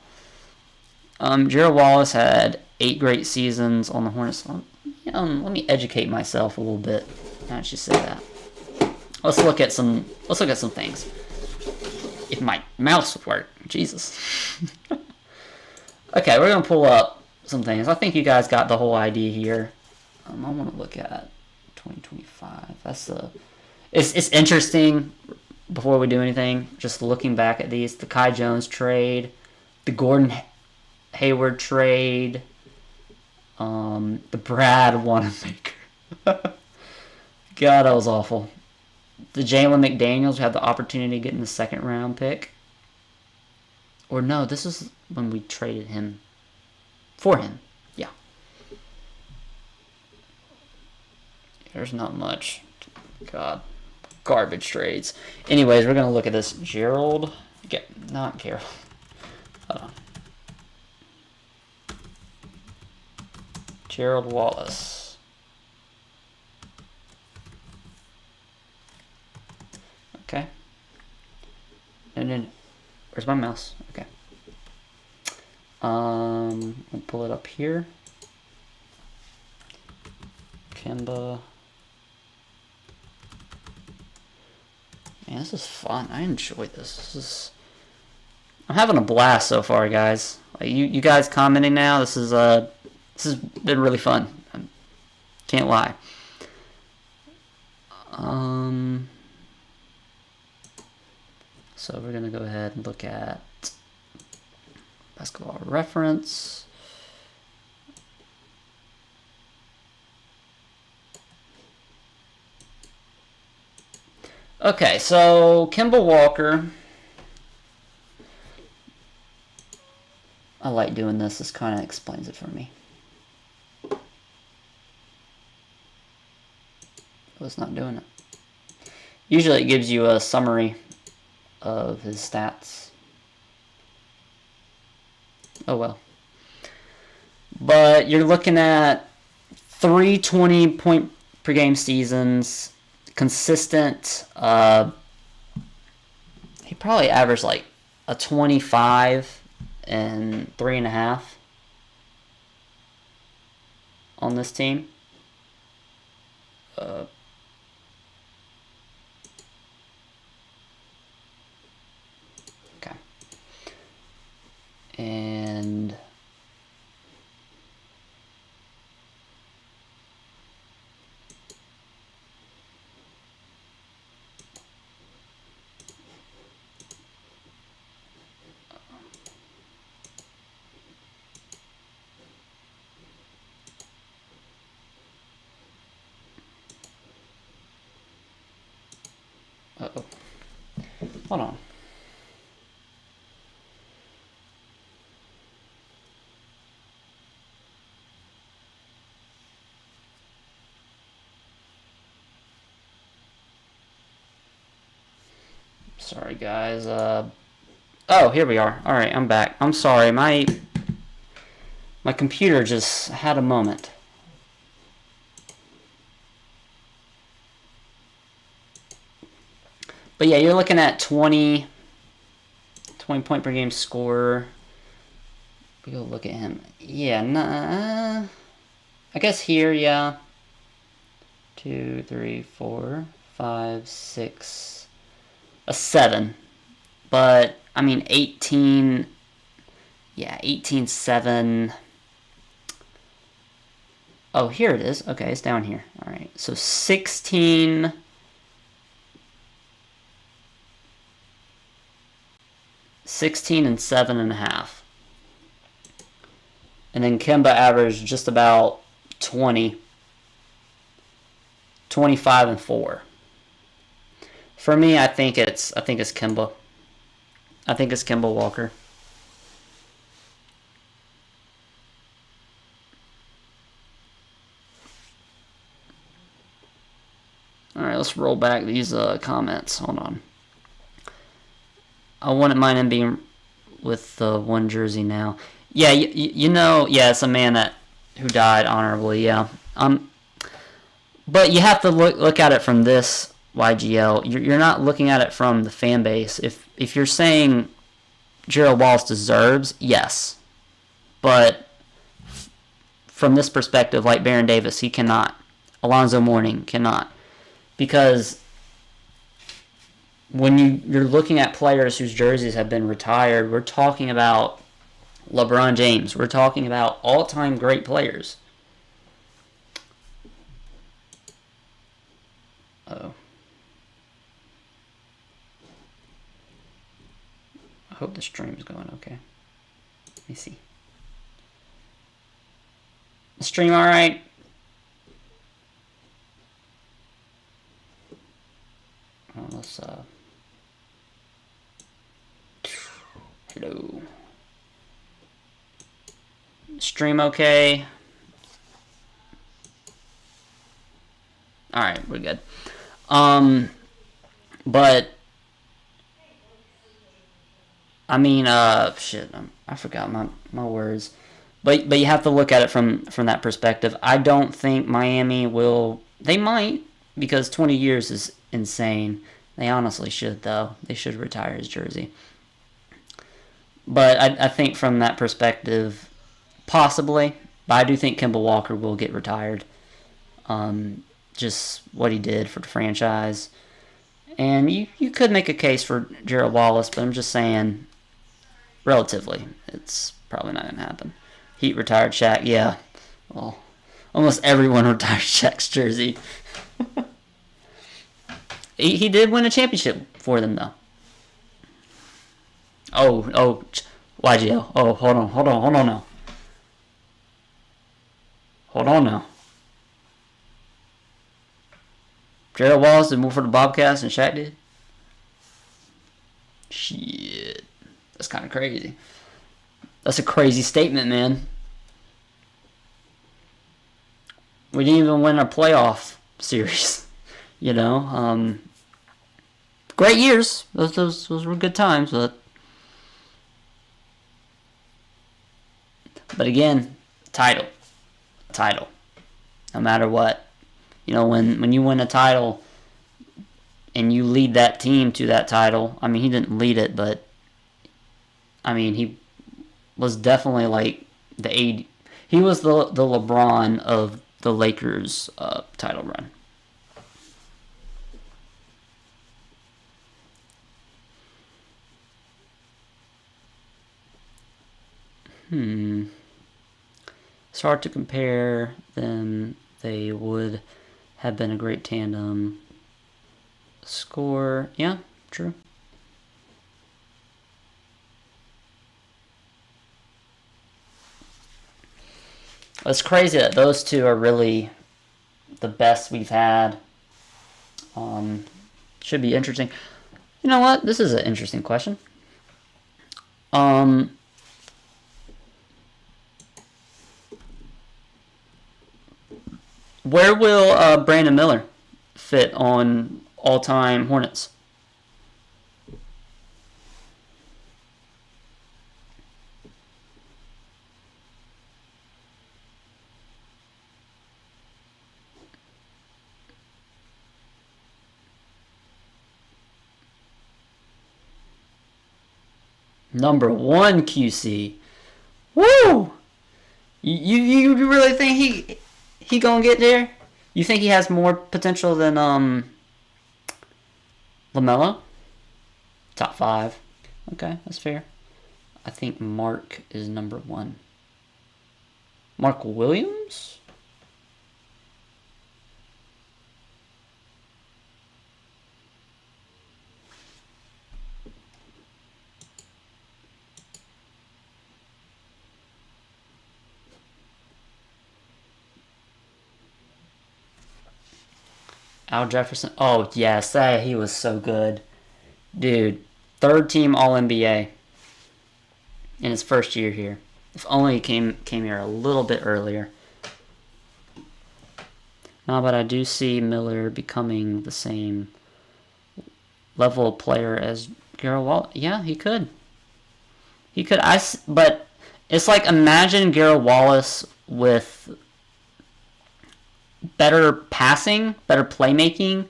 Gerald Wallace had 8 great seasons on the Hornets. Let me educate myself a little bit. I should say that. Let's look at some things. If my mouse would work. Jesus. Okay, we're gonna pull up some things. I think you guys got the whole idea here. I want to look at 2025. It's interesting. Before we do anything, just looking back at these, the Kai Jones trade, the Gordon Hayward trade, the Brad Wanamaker. God, that was awful. The Jalen McDaniels had the opportunity to get in the 2nd round pick. Or no, this is when we traded him for him. Yeah. There's not much. God. Garbage trades. Anyways, we're going to look at this. Gerald. Not Gerald. Hold on. Gerald Wallace. Okay. And then, where's my mouse? Okay. I'll pull it up here. Kemba. Man, this is fun. I enjoy this. I'm having a blast so far, guys. Like, you guys commenting now. This has been really fun. Can't lie. So we're gonna go ahead and look at basketball reference. Okay, so Kemba Walker. I like doing this. This kind of explains it for me. Oh, it's not doing it. Usually it gives you a summary of his stats. Oh well. But you're looking at 3 20-point per game seasons. Consistent. He probably averaged like a 25 and 3.5 on this team. Okay. And uh-oh. Hold on. Sorry, guys. Oh, here we are. All right, I'm back. I'm sorry. My computer just had a moment. But yeah, you're looking at 20 point per game scorer. We go look at him. Yeah, nah, I guess here, yeah. 2, 3, 4, 5, 6, a 7. But I mean 18. Yeah, 18-7. Oh, here it is. Okay, it's down here. All right, so 16. 16 and 7.5. And then Kemba averaged just about 20. 25 and 4. For me, I think it's Kemba. I think it's Kemba Walker. All right, let's roll back these comments. Hold on. I wouldn't mind him being with the one jersey now. Yeah, you know, yeah, it's a man who died honorably. Yeah. But you have to look at it from this YGL. You're not looking at it from the fan base. If you're saying Gerald Wallace deserves, yes, but from this perspective, like Baron Davis, he cannot. Alonzo Mourning cannot, because when you're looking at players whose jerseys have been retired, we're talking about LeBron James. We're talking about all-time great players. Uh-oh. I hope the stream's going okay. Let me see. The stream all right? Oh, let's hello. Stream okay? All right, we're good. But I mean, shit, I forgot my words. But you have to look at it from that perspective. I don't think Miami will. They might, because 20 years is insane. They honestly should, though. They should retire his jersey. But I think from that perspective, possibly. But I do think Kemba Walker will get retired. Just what he did for the franchise. And you could make a case for Gerald Wallace, but I'm just saying, relatively, it's probably not going to happen. Heat retired Shaq, yeah. Well, almost everyone retired Shaq's jersey. He did win a championship for them, though. Oh, YGL. Oh, hold on now. Hold on now. Gerald Wallace did more for the Bobcats than Shaq did? Shit. That's kind of crazy. That's a crazy statement, man. We didn't even win a playoff series. You know? Great years. Those were good times, but again, title. No matter what. You know, when you win a title and you lead that team to that title, I mean, he didn't lead it, but I mean, he was definitely like the AD. He was the LeBron of the Lakers title run. It's hard to compare them. They would have been a great tandem. Score, yeah, true. It's crazy that those two are really the best we've had. Should be interesting. You know what? This is an interesting question. Where will Brandon Miller fit on all-time Hornets? Number 1 QC. Woo! You really think he gonna get there? You think he has more potential than LaMelo? Top 5. Okay, that's fair. I think Mark is number 1. Mark Williams? Al Jefferson. Oh, yes. He was so good. Dude, 3rd team All-NBA in his first year here. If only he came here a little bit earlier. No, but I do see Miller becoming the same level of player as Gerald Wallace. Yeah, he could. He could. But it's like, imagine Gerald Wallace with better passing, better playmaking,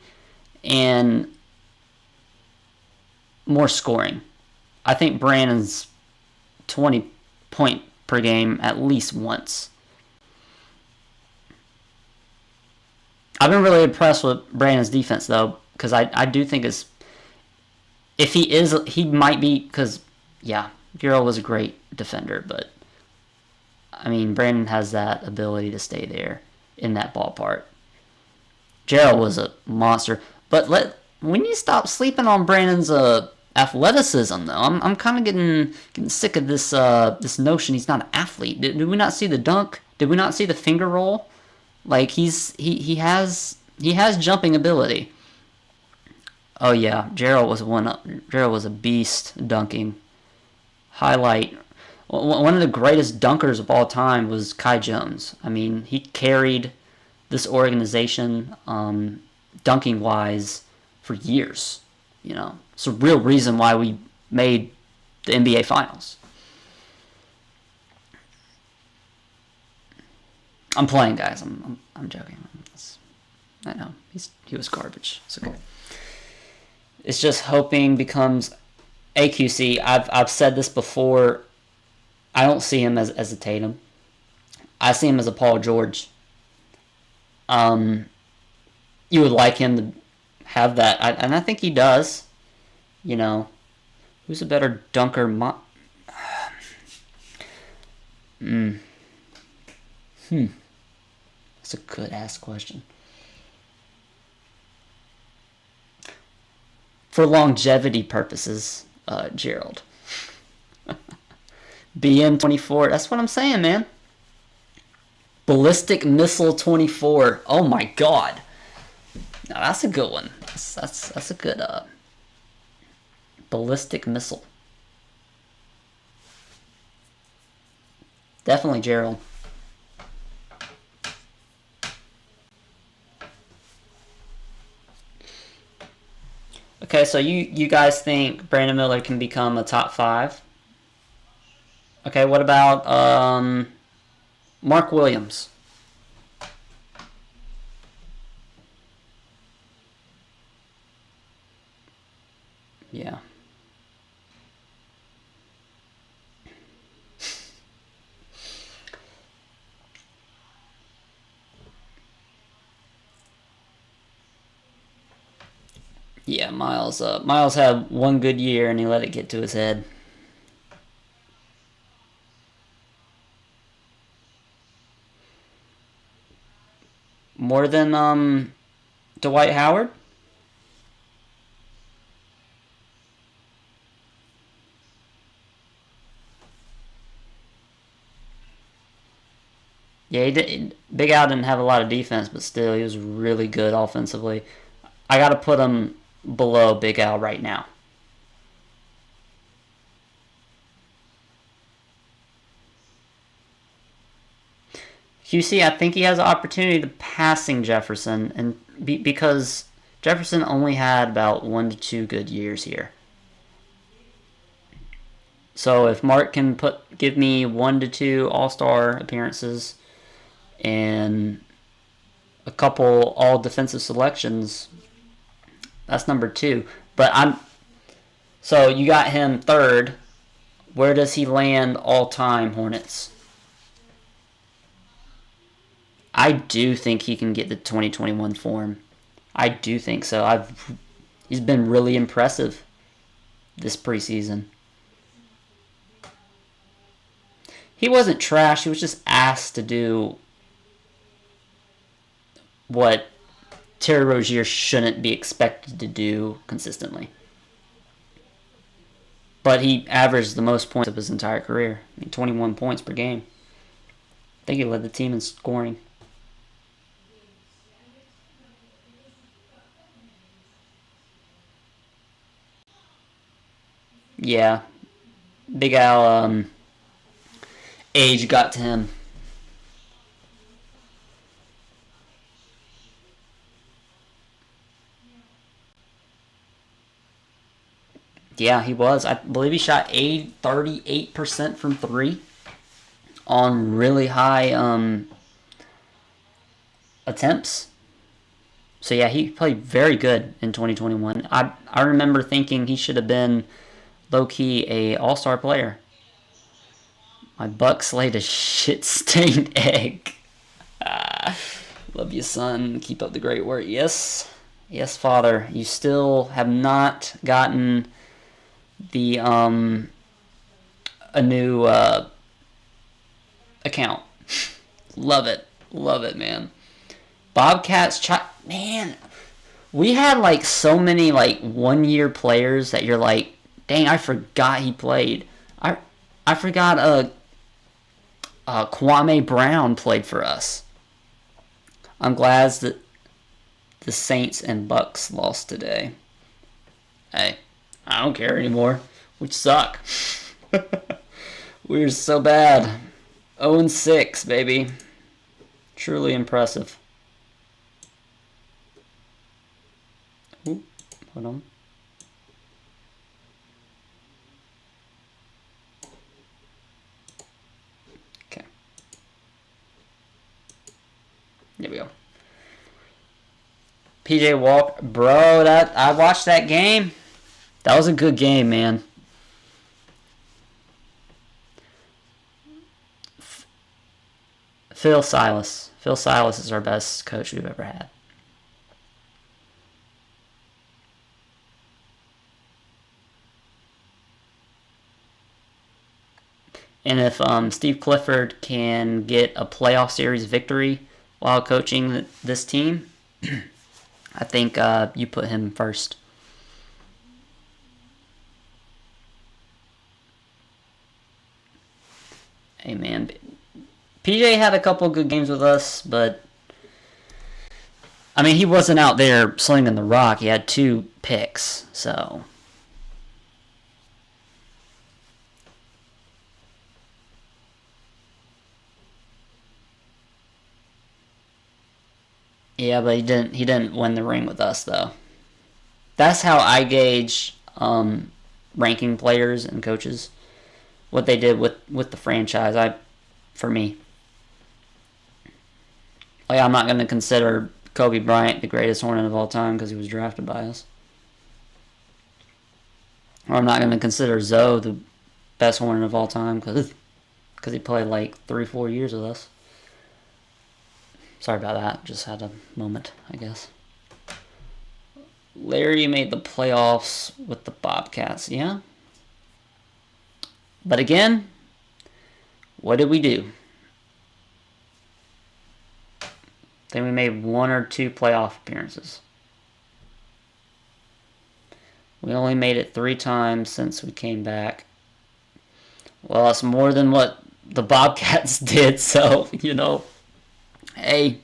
and more scoring. I think Brandon's 20 point per game at least once. I've been really impressed with Brandon's defense, though, because I do think he might be, because, yeah, Gerald was a great defender, but, I mean, Brandon has that ability to stay there in that ballpark. Gerald was a monster, but we need to stop sleeping on Brandon's athleticism, though. I'm kind of getting sick of this notion he's not an athlete. Did we not see the dunk? Did we not see the finger roll? Like, he has jumping ability. Oh yeah, Gerald was a beast dunking. Highlight. One of the greatest dunkers of all time was Kai Jones. I mean, he carried this organization dunking wise for years. You know, it's a real reason why we made the NBA Finals. I'm playing, guys. I'm joking. I know he was garbage. It's okay. It's just hoping becomes AQC. I've said this before. I don't see him as a Tatum. I see him as a Paul George. You would like him to have that, and I think he does. You know, who's a better dunker? That's a good ass question. For longevity purposes, Gerald. BM24. That's what I'm saying, man. Ballistic Missile 24. Oh my god. Now that's a good one. That's a good ballistic missile. Definitely Gerald. Okay, so you guys think Brandon Miller can become a top 5? Okay, what about Mark Williams? Yeah. Yeah, Miles had one good year and he let it get to his head. More than Dwight Howard? Yeah, Big Al didn't have a lot of defense, but still, he was really good offensively. I got to put him below Big Al right now. QC, I think he has an opportunity to passing Jefferson, and because Jefferson only had about 1 to 2 good years here. So if Mark can give me 1 to 2 All-Star appearances and a couple all-defensive selections, that's number 2. But so you got him 3rd Where does he land all-time, Hornets? I do think he can get the 2021 form. I do think so. He's been really impressive this preseason. He wasn't trash. He was just asked to do what Terry Rozier shouldn't be expected to do consistently. But he averaged the most points of his entire career. 21 points per game. I think he led the team in scoring. Yeah. Big Al, age got to him. Yeah, he was. I believe he shot 38% from 3 on really high attempts. So yeah, he played very good in 2021. I remember thinking he should have been low-key a all-star player. My Bucks laid a shit-stained egg. Love you, son. Keep up the great work. Yes. Yes, Father. You still have not gotten the a new account. Love it. Love it, man. Bobcats, man. We had like so many like 1-year players that you're like, dang, I forgot he played. I forgot Kwame Brown played for us. I'm glad that the Saints and Bucks lost today. Hey, I don't care anymore. We suck. We're so bad. 0-6, baby. Truly impressive. Ooh, hold on. Okay. There we go. PJ Walker, bro, I watched that game. That was a good game, man. Phil Silas. Phil Silas is our best coach we've ever had. And if Steve Clifford can get a playoff series victory while coaching this team, I think you put him first. Hey, man. PJ had a couple good games with us, but I mean, he wasn't out there slinging the rock. He had 2 picks, so. Yeah, but he didn't win the ring with us, though. That's how I gauge ranking players and coaches. What they did with the franchise, for me. Like, I'm not going to consider Kobe Bryant the greatest Hornet of all time because he was drafted by us. Or I'm not going to consider Zoe the best Hornet of all time because he played like 3-4 years with us. Sorry about that. Just had a moment, I guess. Larry made the playoffs with the Bobcats, yeah? But again, what did we do? I think we made 1 or 2 playoff appearances. We only made it 3 times since we came back. Well, that's more than what the Bobcats did, so, you know, hey.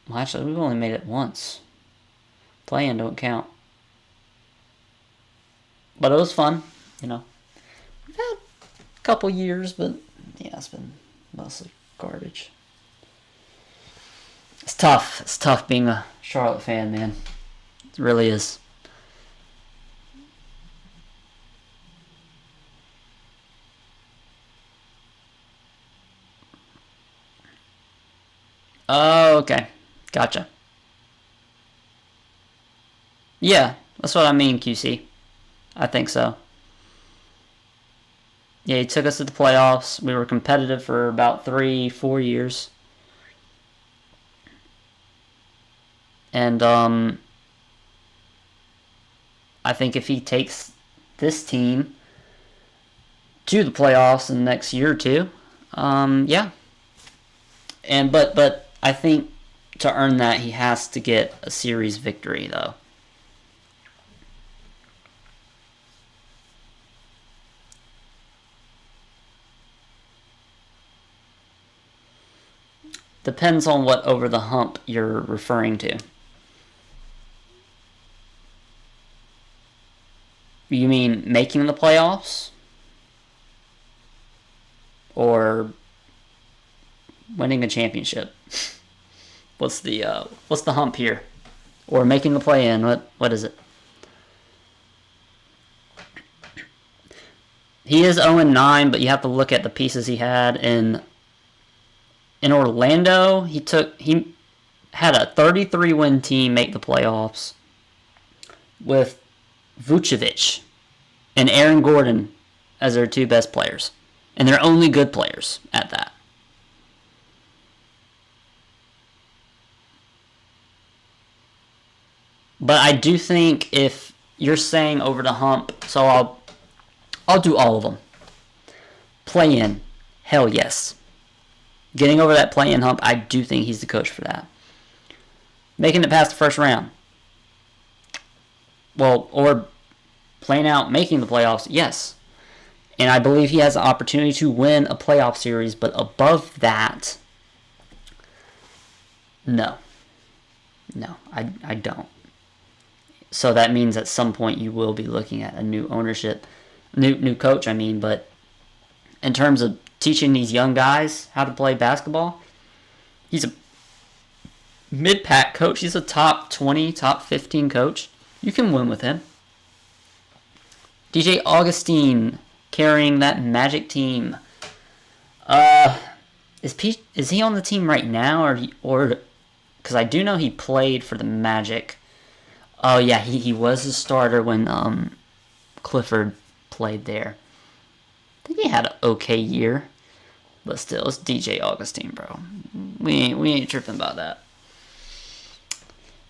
Well, actually, we've only made it once. Playing don't count. But it was fun, you know. We've had a couple years, but yeah, it's been mostly garbage. It's tough. It's tough being a Charlotte fan, man. It really is. Oh, okay. Gotcha. Yeah, That's what I mean, QC. I think so. Yeah, he took us to the playoffs. We were competitive for about 3-4 years. And I think if he takes this team to the playoffs in the next year or two, yeah. And but I think to earn that he has to get a series victory though. Depends on what over the hump you're referring to. You mean making the playoffs? Or winning a championship? What's the hump here? Or making the play-in? What is it? He is 0-9, but you have to look at the pieces he had in Orlando. He had a 33-win team make the playoffs with Vucevic and Aaron Gordon as their two best players. And they're only good players at that. But I do think if you're saying over the hump, so I'll do all of them. Play-in, hell yes. Getting over that play-in hump, I do think he's the coach for that. Making it past the first round. Well, or playing out making the playoffs, yes. And I believe he has the opportunity to win a playoff series, but above that, no. No, I don't. So that means at some point you will be looking at a new ownership, new coach, I mean, but in terms of teaching these young guys how to play basketball, he's a mid-pack coach. He's a top 20, top 15 coach. You can win with him. DJ Augustine carrying that Magic team. Is he on the team right now, or because I do know he played for the Magic. Oh yeah, he was a starter when Clifford played there. I think he had an okay year, but still, it's DJ Augustine, bro. We ain't tripping about that.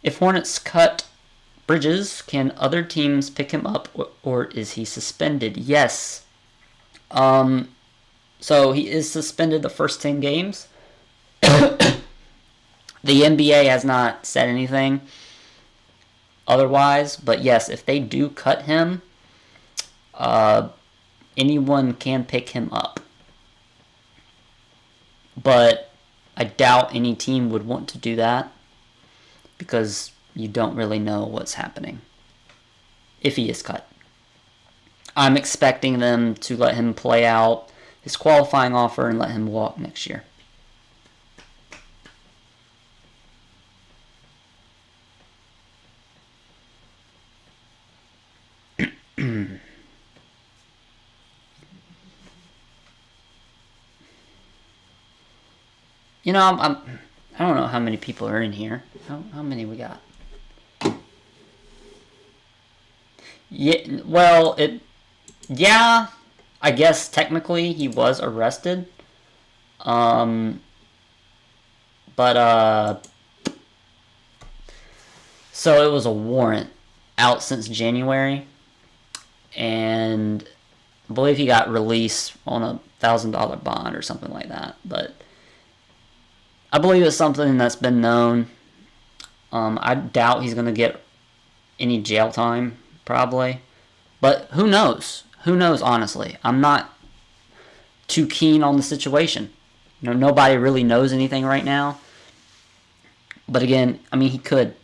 If Hornets cut Bridges, can other teams pick him up, or is he suspended? Yes. So he is suspended the first 10 games. The NBA has not said anything otherwise, but yes, if they do cut him, anyone can pick him up. But I doubt any team would want to do that because you don't really know what's happening if he is cut. I'm expecting them to let him play out his qualifying offer and let him walk next year. You know, I don't know how many people are in here. How many we got? Yeah, well, yeah, I guess technically he was arrested. But so it was a warrant out since January, and I believe he got released on a $1,000 bond or something like that. But I believe it's something that's been known. I doubt he's going to get any jail time, probably. But who knows? Who knows, honestly? I'm not too keen on the situation. You know, nobody really knows anything right now. But again, I mean, he could.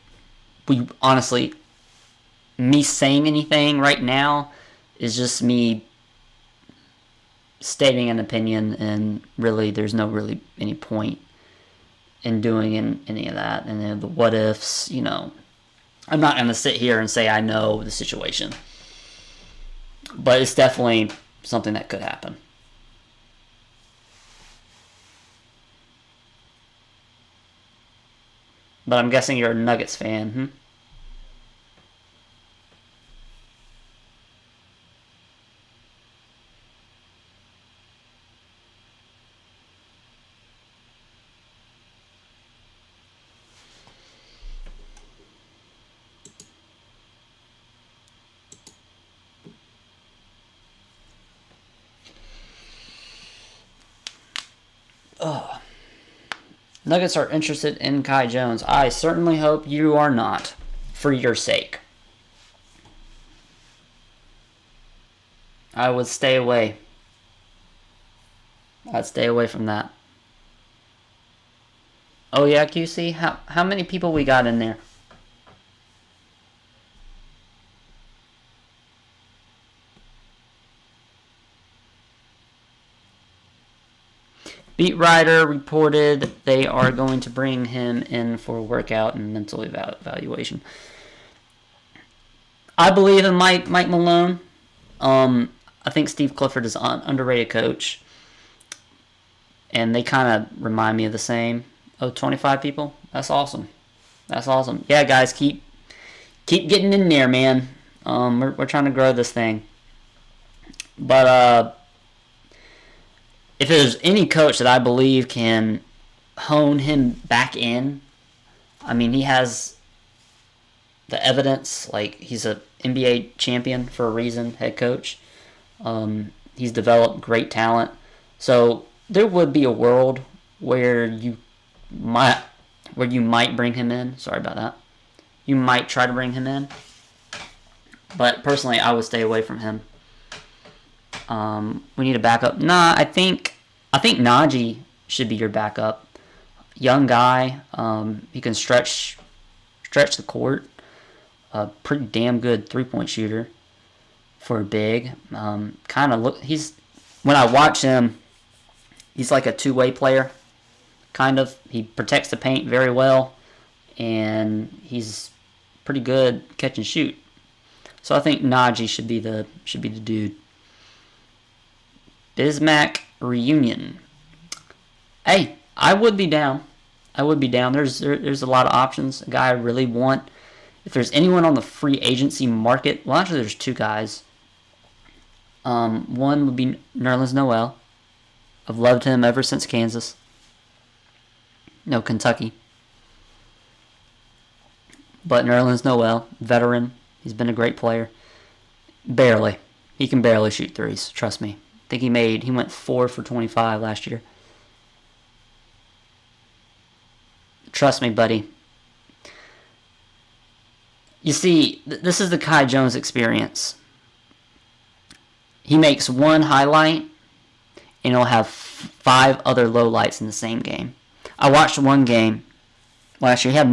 We honestly, me saying anything right now is just me stating an opinion, and really, there's no really any point in doing any of that. And then the what ifs, you know, I'm not going to sit here and say I know the situation. But it's definitely something that could happen. But I'm guessing you're a Nuggets fan, Nuggets are interested in Kai Jones. I certainly hope you are not, for your sake. I would stay away. I'd stay away from that. Oh yeah, QC? How many people we got in there? Beat writer reported they are going to bring him in for a workout and mental evaluation. I believe in Mike Malone. I think Steve Clifford is an underrated coach. And they kind of remind me of the same. Oh, 25 people? That's awesome. That's awesome. Yeah, guys, keep getting in there, man. We're trying to grow this thing. But if there's any coach that I believe can hone him back in, I mean, he has the evidence. Like, he's an NBA champion for a reason, head coach. He's developed great talent. So there would be a world where you might bring him in. Sorry about that. You might try to bring him in. But personally, I would stay away from him. We need a backup. Nah, I think Najee should be your backup. Young guy. He can stretch the court. A pretty damn good 3-point shooter for a big. When I watch him, he's like a two-way player. Kind of. He protects the paint very well, and he's pretty good catch and shoot. So I think Najee should be the dude. Bismack reunion. Hey, I would be down. There's a lot of options. A guy I really want. If there's anyone on the free agency market, well, actually there's two guys. One would be Nerlens Noel. I've loved him ever since Kansas. No, Kentucky. But Nerlens Noel, veteran. He's been a great player. Barely. He can barely shoot threes. Trust me. I think he went 4 for 25 last year. Trust me, buddy. You see, this is the Kai Jones experience. He makes one highlight, and he'll have 5 other lowlights in the same game. I watched one game last year. He had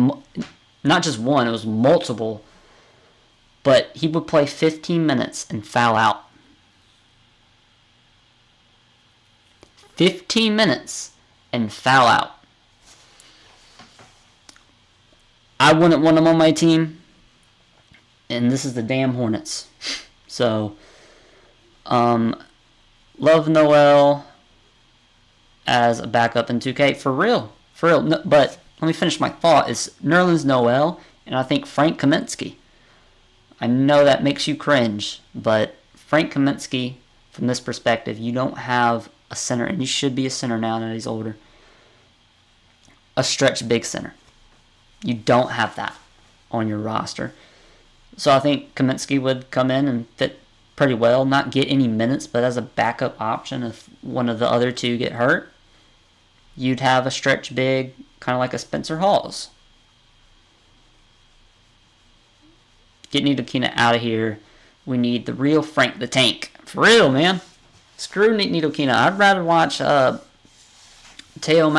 not just one, it was multiple. But he would play 15 minutes and foul out. 15 minutes and foul out. I wouldn't want him on my team. And this is the damn Hornets. So, love Noel as a backup in 2K. For real. No, but let me finish my thought. It's Nerlens Noel and I think Frank Kaminsky. I know that makes you cringe, but Frank Kaminsky, from this perspective, you don't have a center, and you should be a center now that he's older. A stretch big center. You don't have that on your roster. So I think Kaminsky would come in and fit pretty well, not get any minutes, but as a backup option if one of the other two get hurt, you'd have a stretch big, kind of like a Spencer Hawes. Get Ntilikina out of here. We need the real Frank the Tank. For real, man. Screw Ntilikina. I'd rather watch Teo,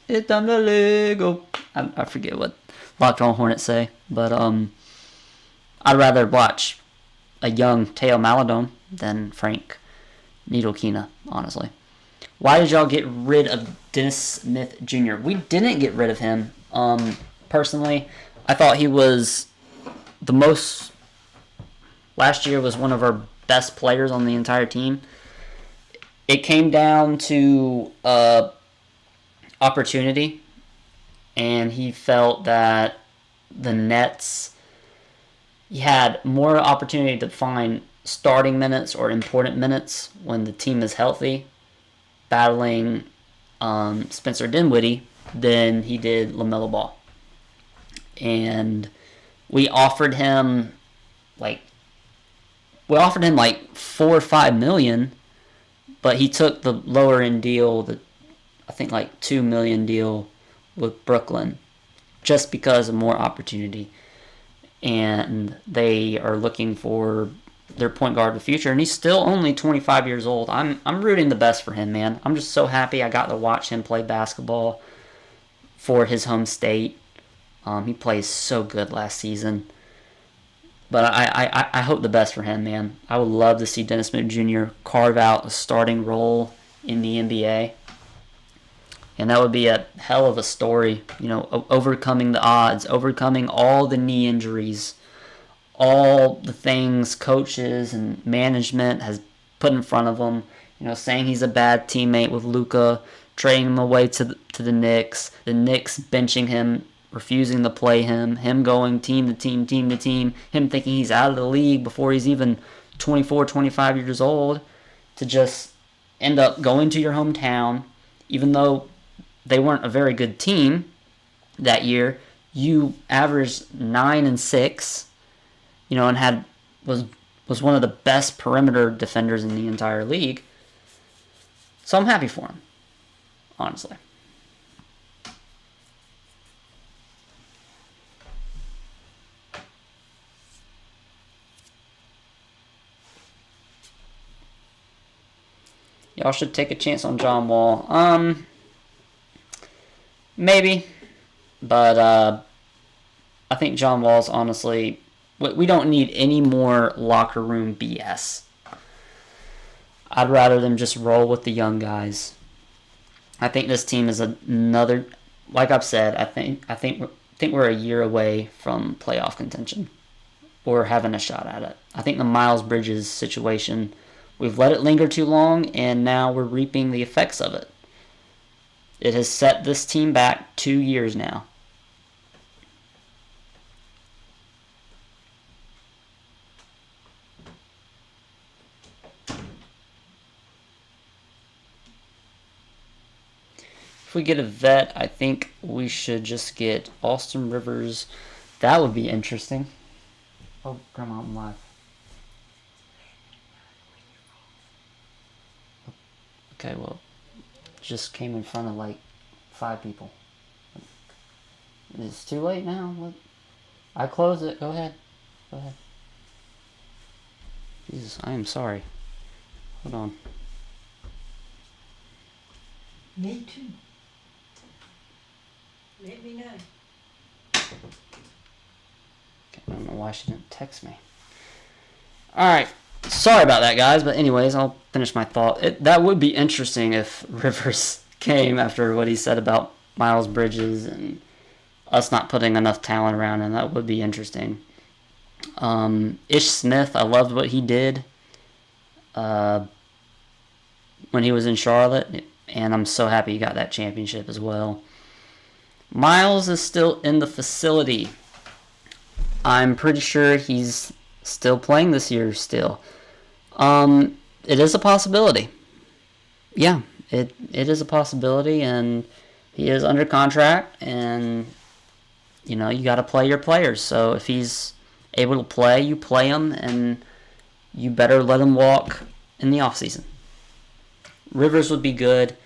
it's time to Lego. I forget what Locked On Hornets say, but I'd rather watch a young Teo Maladon than Frank Ntilikina, honestly. Why did y'all get rid of Dennis Smith Jr.? We didn't get rid of him. Personally, I thought he was the most... Last year was one of our best players on the entire team. It came down to opportunity, and he felt that the Nets, he had more opportunity to find starting minutes or important minutes when the team is healthy, battling Spencer Dinwiddie, than he did LaMelo Ball. And we offered him like $4 or $5 million, but he took the lower end deal, the I think like $2 million deal with Brooklyn just because of more opportunity. And they are looking for their point guard of the future, and he's still only 25 years old. I'm rooting the best for him, man. I'm just so happy I got to watch him play basketball for his home state. He plays so good last season. But I hope the best for him, man. I would love to see Dennis Smith Jr. carve out a starting role in the NBA. And that would be a hell of a story, you know, overcoming the odds, overcoming all the knee injuries, all the things coaches and management has put in front of him, you know, saying he's a bad teammate with Luka, trading him away to the Knicks benching him, refusing to play him going team to team, him thinking he's out of the league before he's even 24, 25 years old, to just end up going to your hometown, even though they weren't a very good team that year. You averaged 9-6, you know, and was one of the best perimeter defenders in the entire league. So I'm happy for him, honestly. Y'all should take a chance on John Wall. Maybe. But I think John Wall's honestly... We don't need any more locker room BS. I'd rather them just roll with the young guys. I think this team is another... Like I've said, I think we're a year away from playoff contention. Or having a shot at it. I think the Miles Bridges situation... We've let it linger too long, and now we're reaping the effects of it. It has set this team back 2 years now. If we get a vet, I think we should just get Austin Rivers. That would be interesting. Oh, Grandma, I'm live. Okay, well, just came in front of like 5 people. It's too late now. What? I close it. Go ahead. Go ahead. Jesus, I am sorry. Hold on. Me too. Let me know. Okay, I don't know why she didn't text me. Alright. Sorry about that, guys, but anyways, I'll finish my thought. That would be interesting if Rivers came after what he said about Miles Bridges and us not putting enough talent around him. That would be interesting. Ish Smith, I loved what he did when he was in Charlotte, and I'm so happy he got that championship as well. Miles is still in the facility. I'm pretty sure he's still playing this year still. It is a possibility. Yeah, it is a possibility, and he is under contract, and you know, you got to play your players. So if he's able to play, you play him, and you better let him walk in the offseason. Rivers would be good.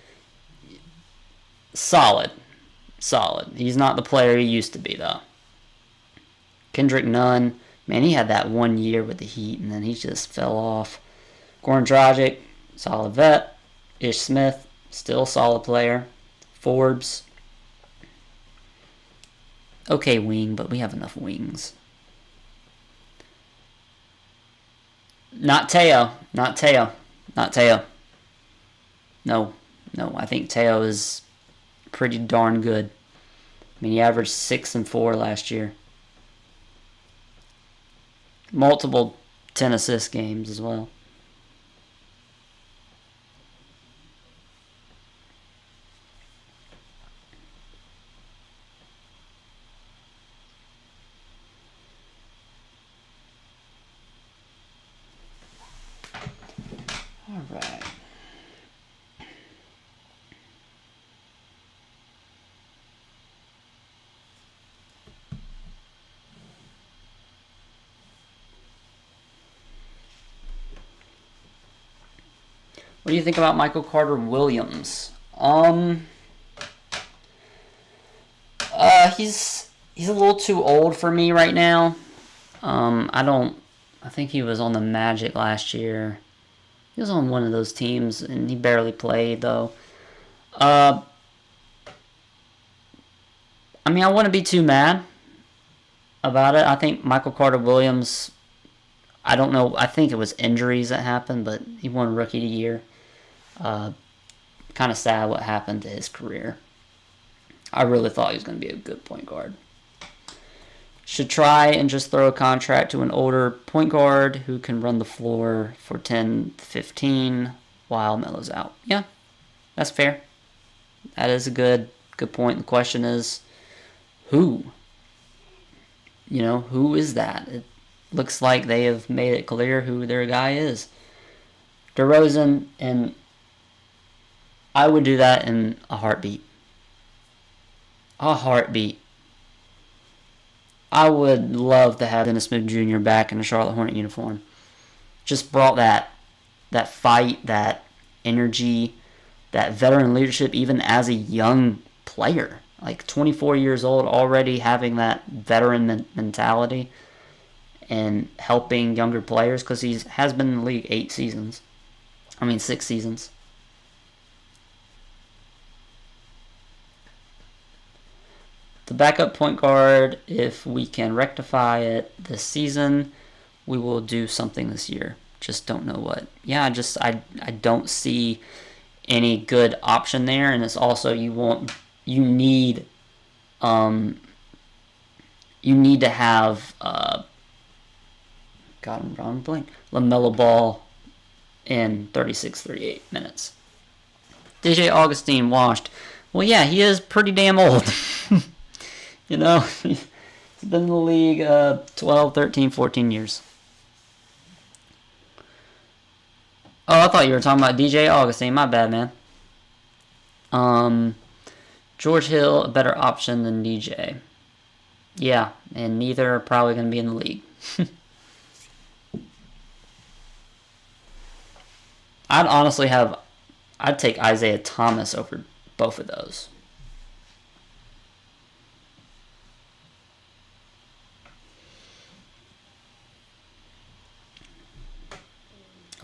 Solid. He's not the player he used to be, though. Kendrick Nunn, man, he had that 1 year with the Heat, and then he just fell off. Goran Dragic, solid vet. Ish Smith, still a solid player. Forbes, okay wing, but we have enough wings. Not Teo. No, I think Teo is pretty darn good. I mean, he averaged 6 and 4 last year. Multiple 10 assist games as well. All right. What do you think about Michael Carter Williams? he's a little too old for me right now. I think he was on the Magic last year. He was on one of those teams, and he barely played, though. I mean, I wouldn't be too mad about it. I think Michael Carter-Williams, I don't know, I think it was injuries that happened, but he won Rookie of the Year. Kind of sad what happened to his career. I really thought he was going to be a good point guard. Should try and just throw a contract to an older point guard who can run the floor for 10, 15 while Melo's out. Yeah, that's fair. That is a good point. The question is, who? You know, who is that? It looks like they have made it clear who their guy is. DeRozan, and I would do that in a heartbeat. A heartbeat. I would love to have Dennis Smith Jr. back in a Charlotte Hornet uniform. Just brought that fight, that energy, that veteran leadership, even as a young player. Like 24 years old, already having that veteran mentality and helping younger players, because he has been in the league 6 seasons. The backup point guard, if we can rectify it this season, we will do something this year. Just don't know what. Yeah, I don't see any good option there, and it's also you need to have LaMelo Ball in 36-38 minutes. DJ Augustine washed. Well, yeah, he is pretty damn old. You know, he's been in the league 12, 13, 14 years. Oh, I thought you were talking about DJ Augustine. My bad, man. George Hill, a better option than DJ. Yeah, and neither are probably going to be in the league. I'd take Isaiah Thomas over both of those.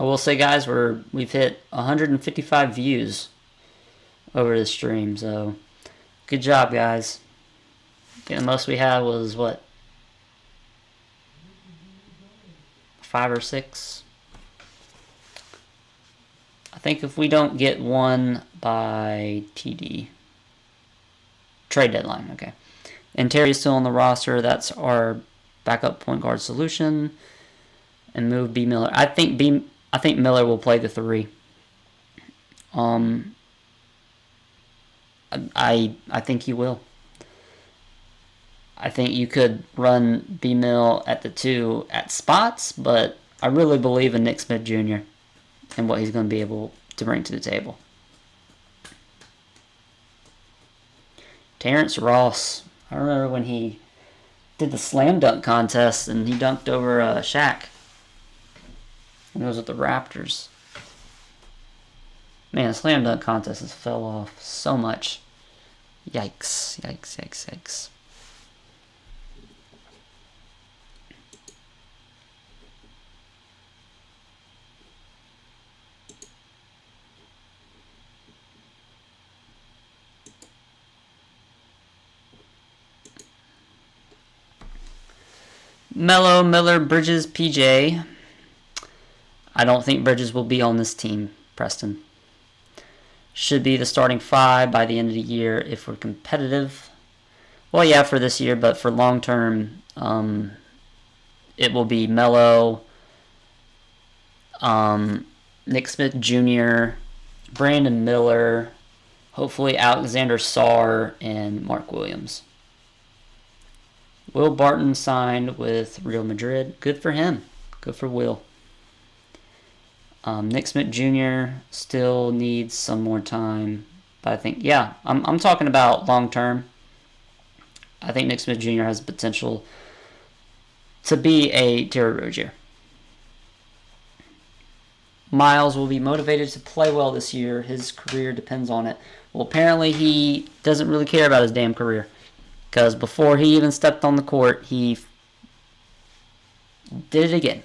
I will say, guys, we've hit 155 views over the stream, so good job, guys. I think the most we had was, what, 5 or 6? I think if we don't get one by TD, trade deadline, okay. And Terry's still on the roster. That's our backup point guard solution. And move B. Miller. I think Miller will play the 3. I think he will. I think you could run B. Mill at the 2 at spots, but I really believe in Nick Smith Jr. and what he's going to be able to bring to the table. Terrence Ross. I remember when he did the slam dunk contest and he dunked over Shaq. When it was with the Raptors. Man, the slam dunk contest has fell off so much. Yikes. Yikes, yikes, yikes. Melo, Miller, Bridges, PJ. I don't think Bridges will be on this team, Preston. Should be the starting 5 by the end of the year if we're competitive. Well, yeah, for this year, but for long term, it will be Melo, Nick Smith Jr., Brandon Miller, hopefully Alexander Sarr, and Mark Williams. Will Barton signed with Real Madrid. Good for him. Good for Will. Nick Smith Jr. still needs some more time. But I think, yeah, I'm talking about long term. I think Nick Smith Jr. has the potential to be a Terry Rozier. Miles will be motivated to play well this year. His career depends on it. Well, apparently he doesn't really care about his damn career. Because before he even stepped on the court, he did it again.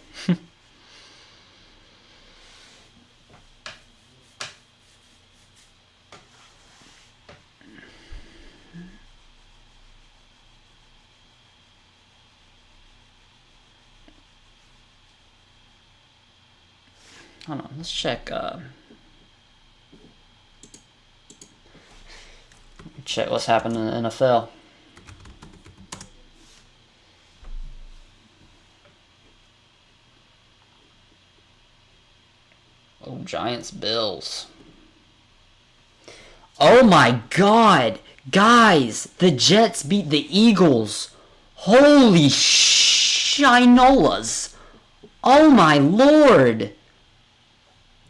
Hold on, let's check. Check what's happened in the NFL. Oh, Giants, Bills. Oh my God, guys! The Jets beat the Eagles. Holy shinolas! Oh my Lord!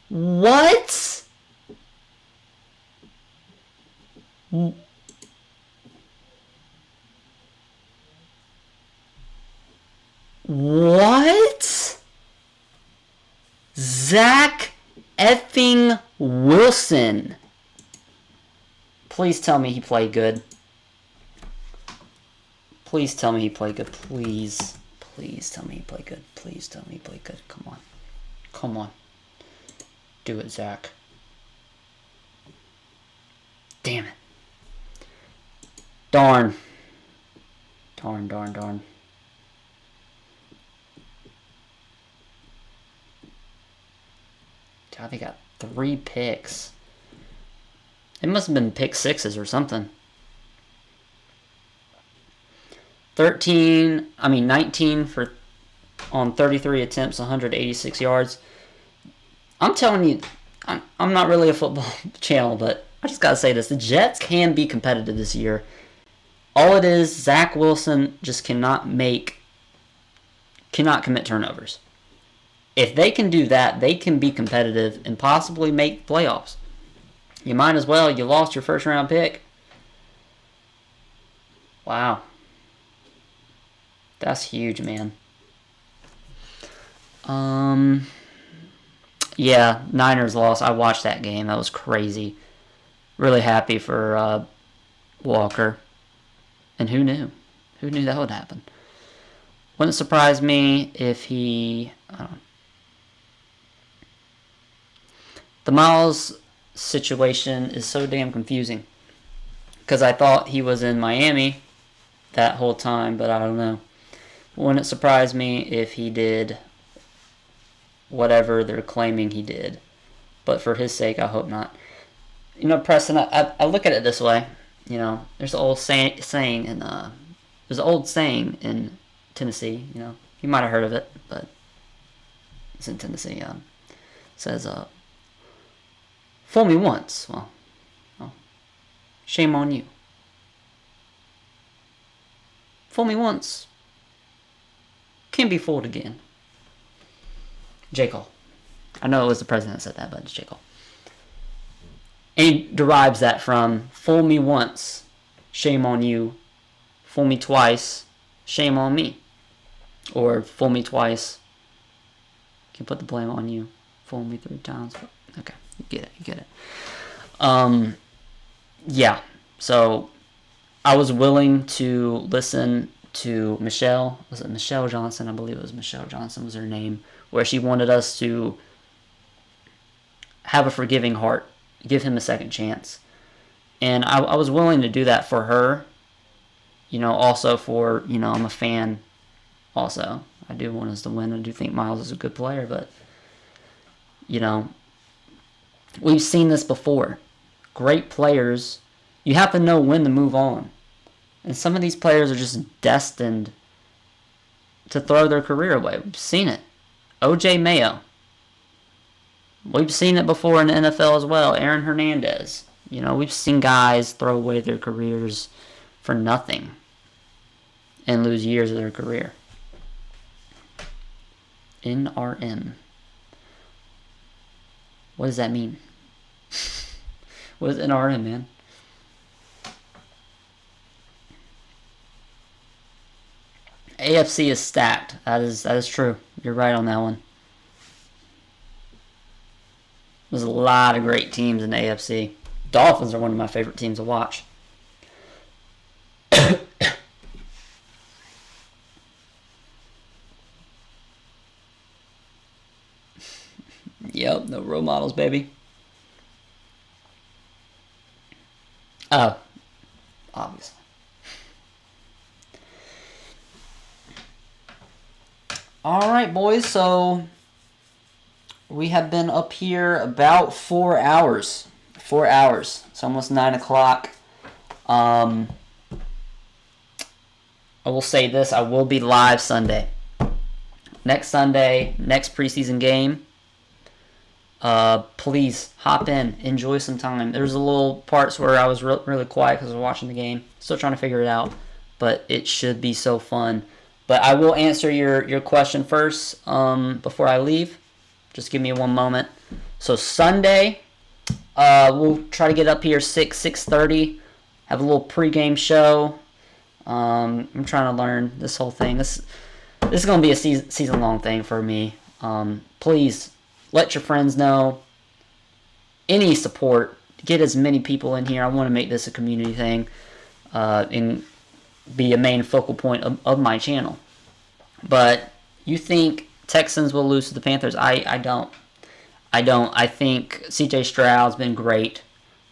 What? What? Zach effing Wilson. Please tell me he played good. Please tell me he played good. Please. Please tell me he played good. Please tell me he played good. Come on. Come on. Do it, Zach. Damn it. Darn. Darn, darn, darn. God, they got 3 picks. It must have been pick 6s or something. 19 on 33 attempts, 186 yards. I'm telling you, I'm not really a football channel, but I just gotta say this. The Jets can be competitive this year. All it is, Zach Wilson just cannot commit turnovers. If they can do that, they can be competitive and possibly make playoffs. You might as well. You lost your first round pick. Wow. That's huge, man. Yeah, Niners lost. I watched that game. That was crazy. Really happy for Walker. And who knew? Who knew that would happen? Wouldn't surprise me if he... The Miles situation is so damn confusing. Because I thought he was in Miami that whole time, but I don't know. Wouldn't surprise me if he did whatever they're claiming he did. But for his sake, I hope not. You know, Preston, I look at it this way. You know, there's an old saying in Tennessee. You know, you might have heard of it, but it's in Tennessee. It says, "Fool me once, well, shame on you. Fool me once, can't be fooled again." J. Cole. I know it was the president that said that, but it's J. Cole. And he derives that from, fool me once, shame on you. Fool me twice, shame on me. Or fool me twice, can put the blame on you. Fool me 3 times. Okay, you get it. Yeah, so I was willing to listen to Michelle. Was it Michelle Johnson? I believe it was Michelle Johnson was her name. Where she wanted us to have a forgiving heart. Give him a second chance. And I was willing to do that for her. You know, also for, you know, I'm a fan also. I do want us to win. I do think Miles is a good player, but, you know, we've seen this before. Great players, you have to know when to move on. And some of these players are just destined to throw their career away. We've seen it. O.J. Mayo. We've seen it before in the NFL as well. Aaron Hernandez. You know, we've seen guys throw away their careers for nothing and lose years of their career. NRM. What does that mean? What is NRM, man? AFC is stacked. That is true. You're right on that one. There's a lot of great teams in the AFC. Dolphins are one of my favorite teams to watch. Yep, no role models, baby. Oh, obviously. All right, boys. So we have been up here about 4 hours. 4 hours. It's almost 9 o'clock. I will say this. I will be live Sunday. Next Sunday, next preseason game. Please hop in, enjoy some time. There's a little parts where I was really quiet because I was watching the game. Still trying to figure it out, but it should be so fun. But I will answer your question first before I leave. Just give me one moment. So Sunday, we'll try to get up here 6:30. Have a little pregame show. I'm trying to learn this whole thing. This is going to be a season-long thing for me. Please let your friends know. Any support. Get as many people in here. I want to make this a community thing and be a main focal point of my channel. But you think Texans will lose to the Panthers? I don't. I think C.J. Stroud's been great.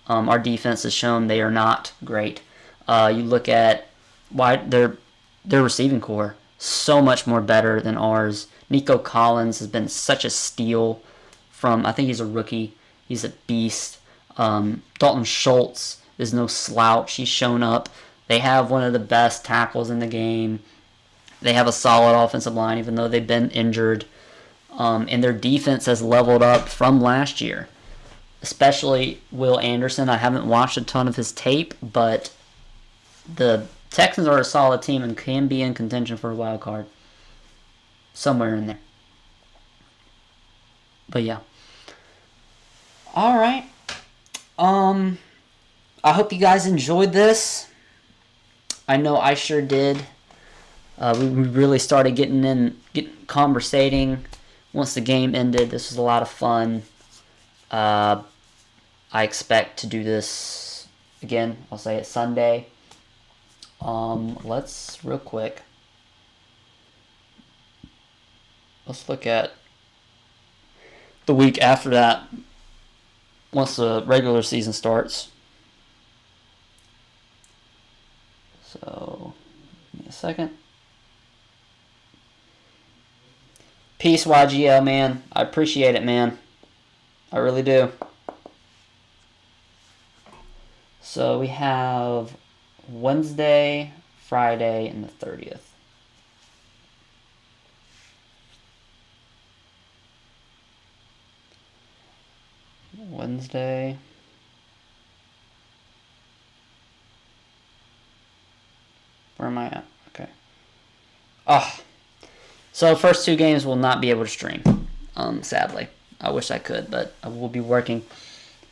Our defense has shown they are not great. You look at why their receiving core so much more better than ours. Nico Collins has been such a steal from, I think he's a rookie. He's a beast. Dalton Schultz is no slouch. He's shown up. They have one of the best tackles in the game. They have a solid offensive line, even though they've been injured. And their defense has leveled up from last year. Especially Will Anderson. I haven't watched a ton of his tape, but the Texans are a solid team and can be in contention for a wild card. Somewhere in there. But yeah. Alright. I hope you guys enjoyed this. I know I sure did. We really started getting conversating once the game ended. This was a lot of fun. I expect to do this again. I'll say it Sunday. Let's real quick. Let's look at the week after that. Once the regular season starts. So, give me a second. Peace, YGL, man. I appreciate it, man. I really do. So we have Wednesday, Friday, and the 30th. Wednesday. Where am I at? Okay. So first two games will not be able to stream. Sadly. I wish I could, but I will be working.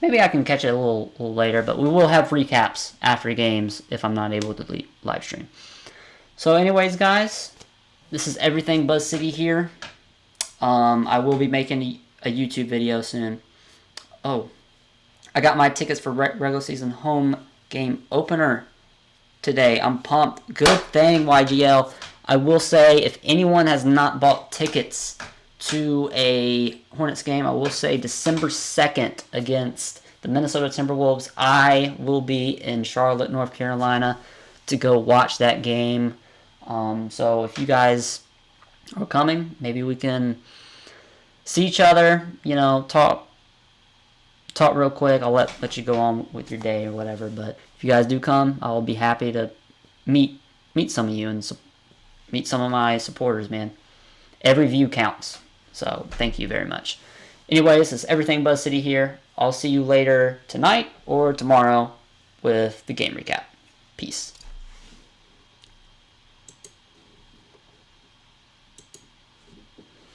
Maybe I can catch it a little later, but we will have recaps after games if I'm not able to live stream. So anyways, guys, this is Everything Buzz City here. I will be making a YouTube video soon. Oh, I got my tickets for regular season home game opener today. I'm pumped. Good thing, YGL. I will say, if anyone has not bought tickets to a Hornets game, I will say December 2nd against the Minnesota Timberwolves. I will be in Charlotte, North Carolina to go watch that game. So if you guys are coming, maybe we can see each other, talk real quick. I'll let you go on with your day or whatever. But if you guys do come, I'll be happy to meet some of you and meet some of my supporters, man. Every view counts. So thank you very much. Anyways, it's Everything Buzz City here. I'll see you later tonight or tomorrow with the game recap. Peace.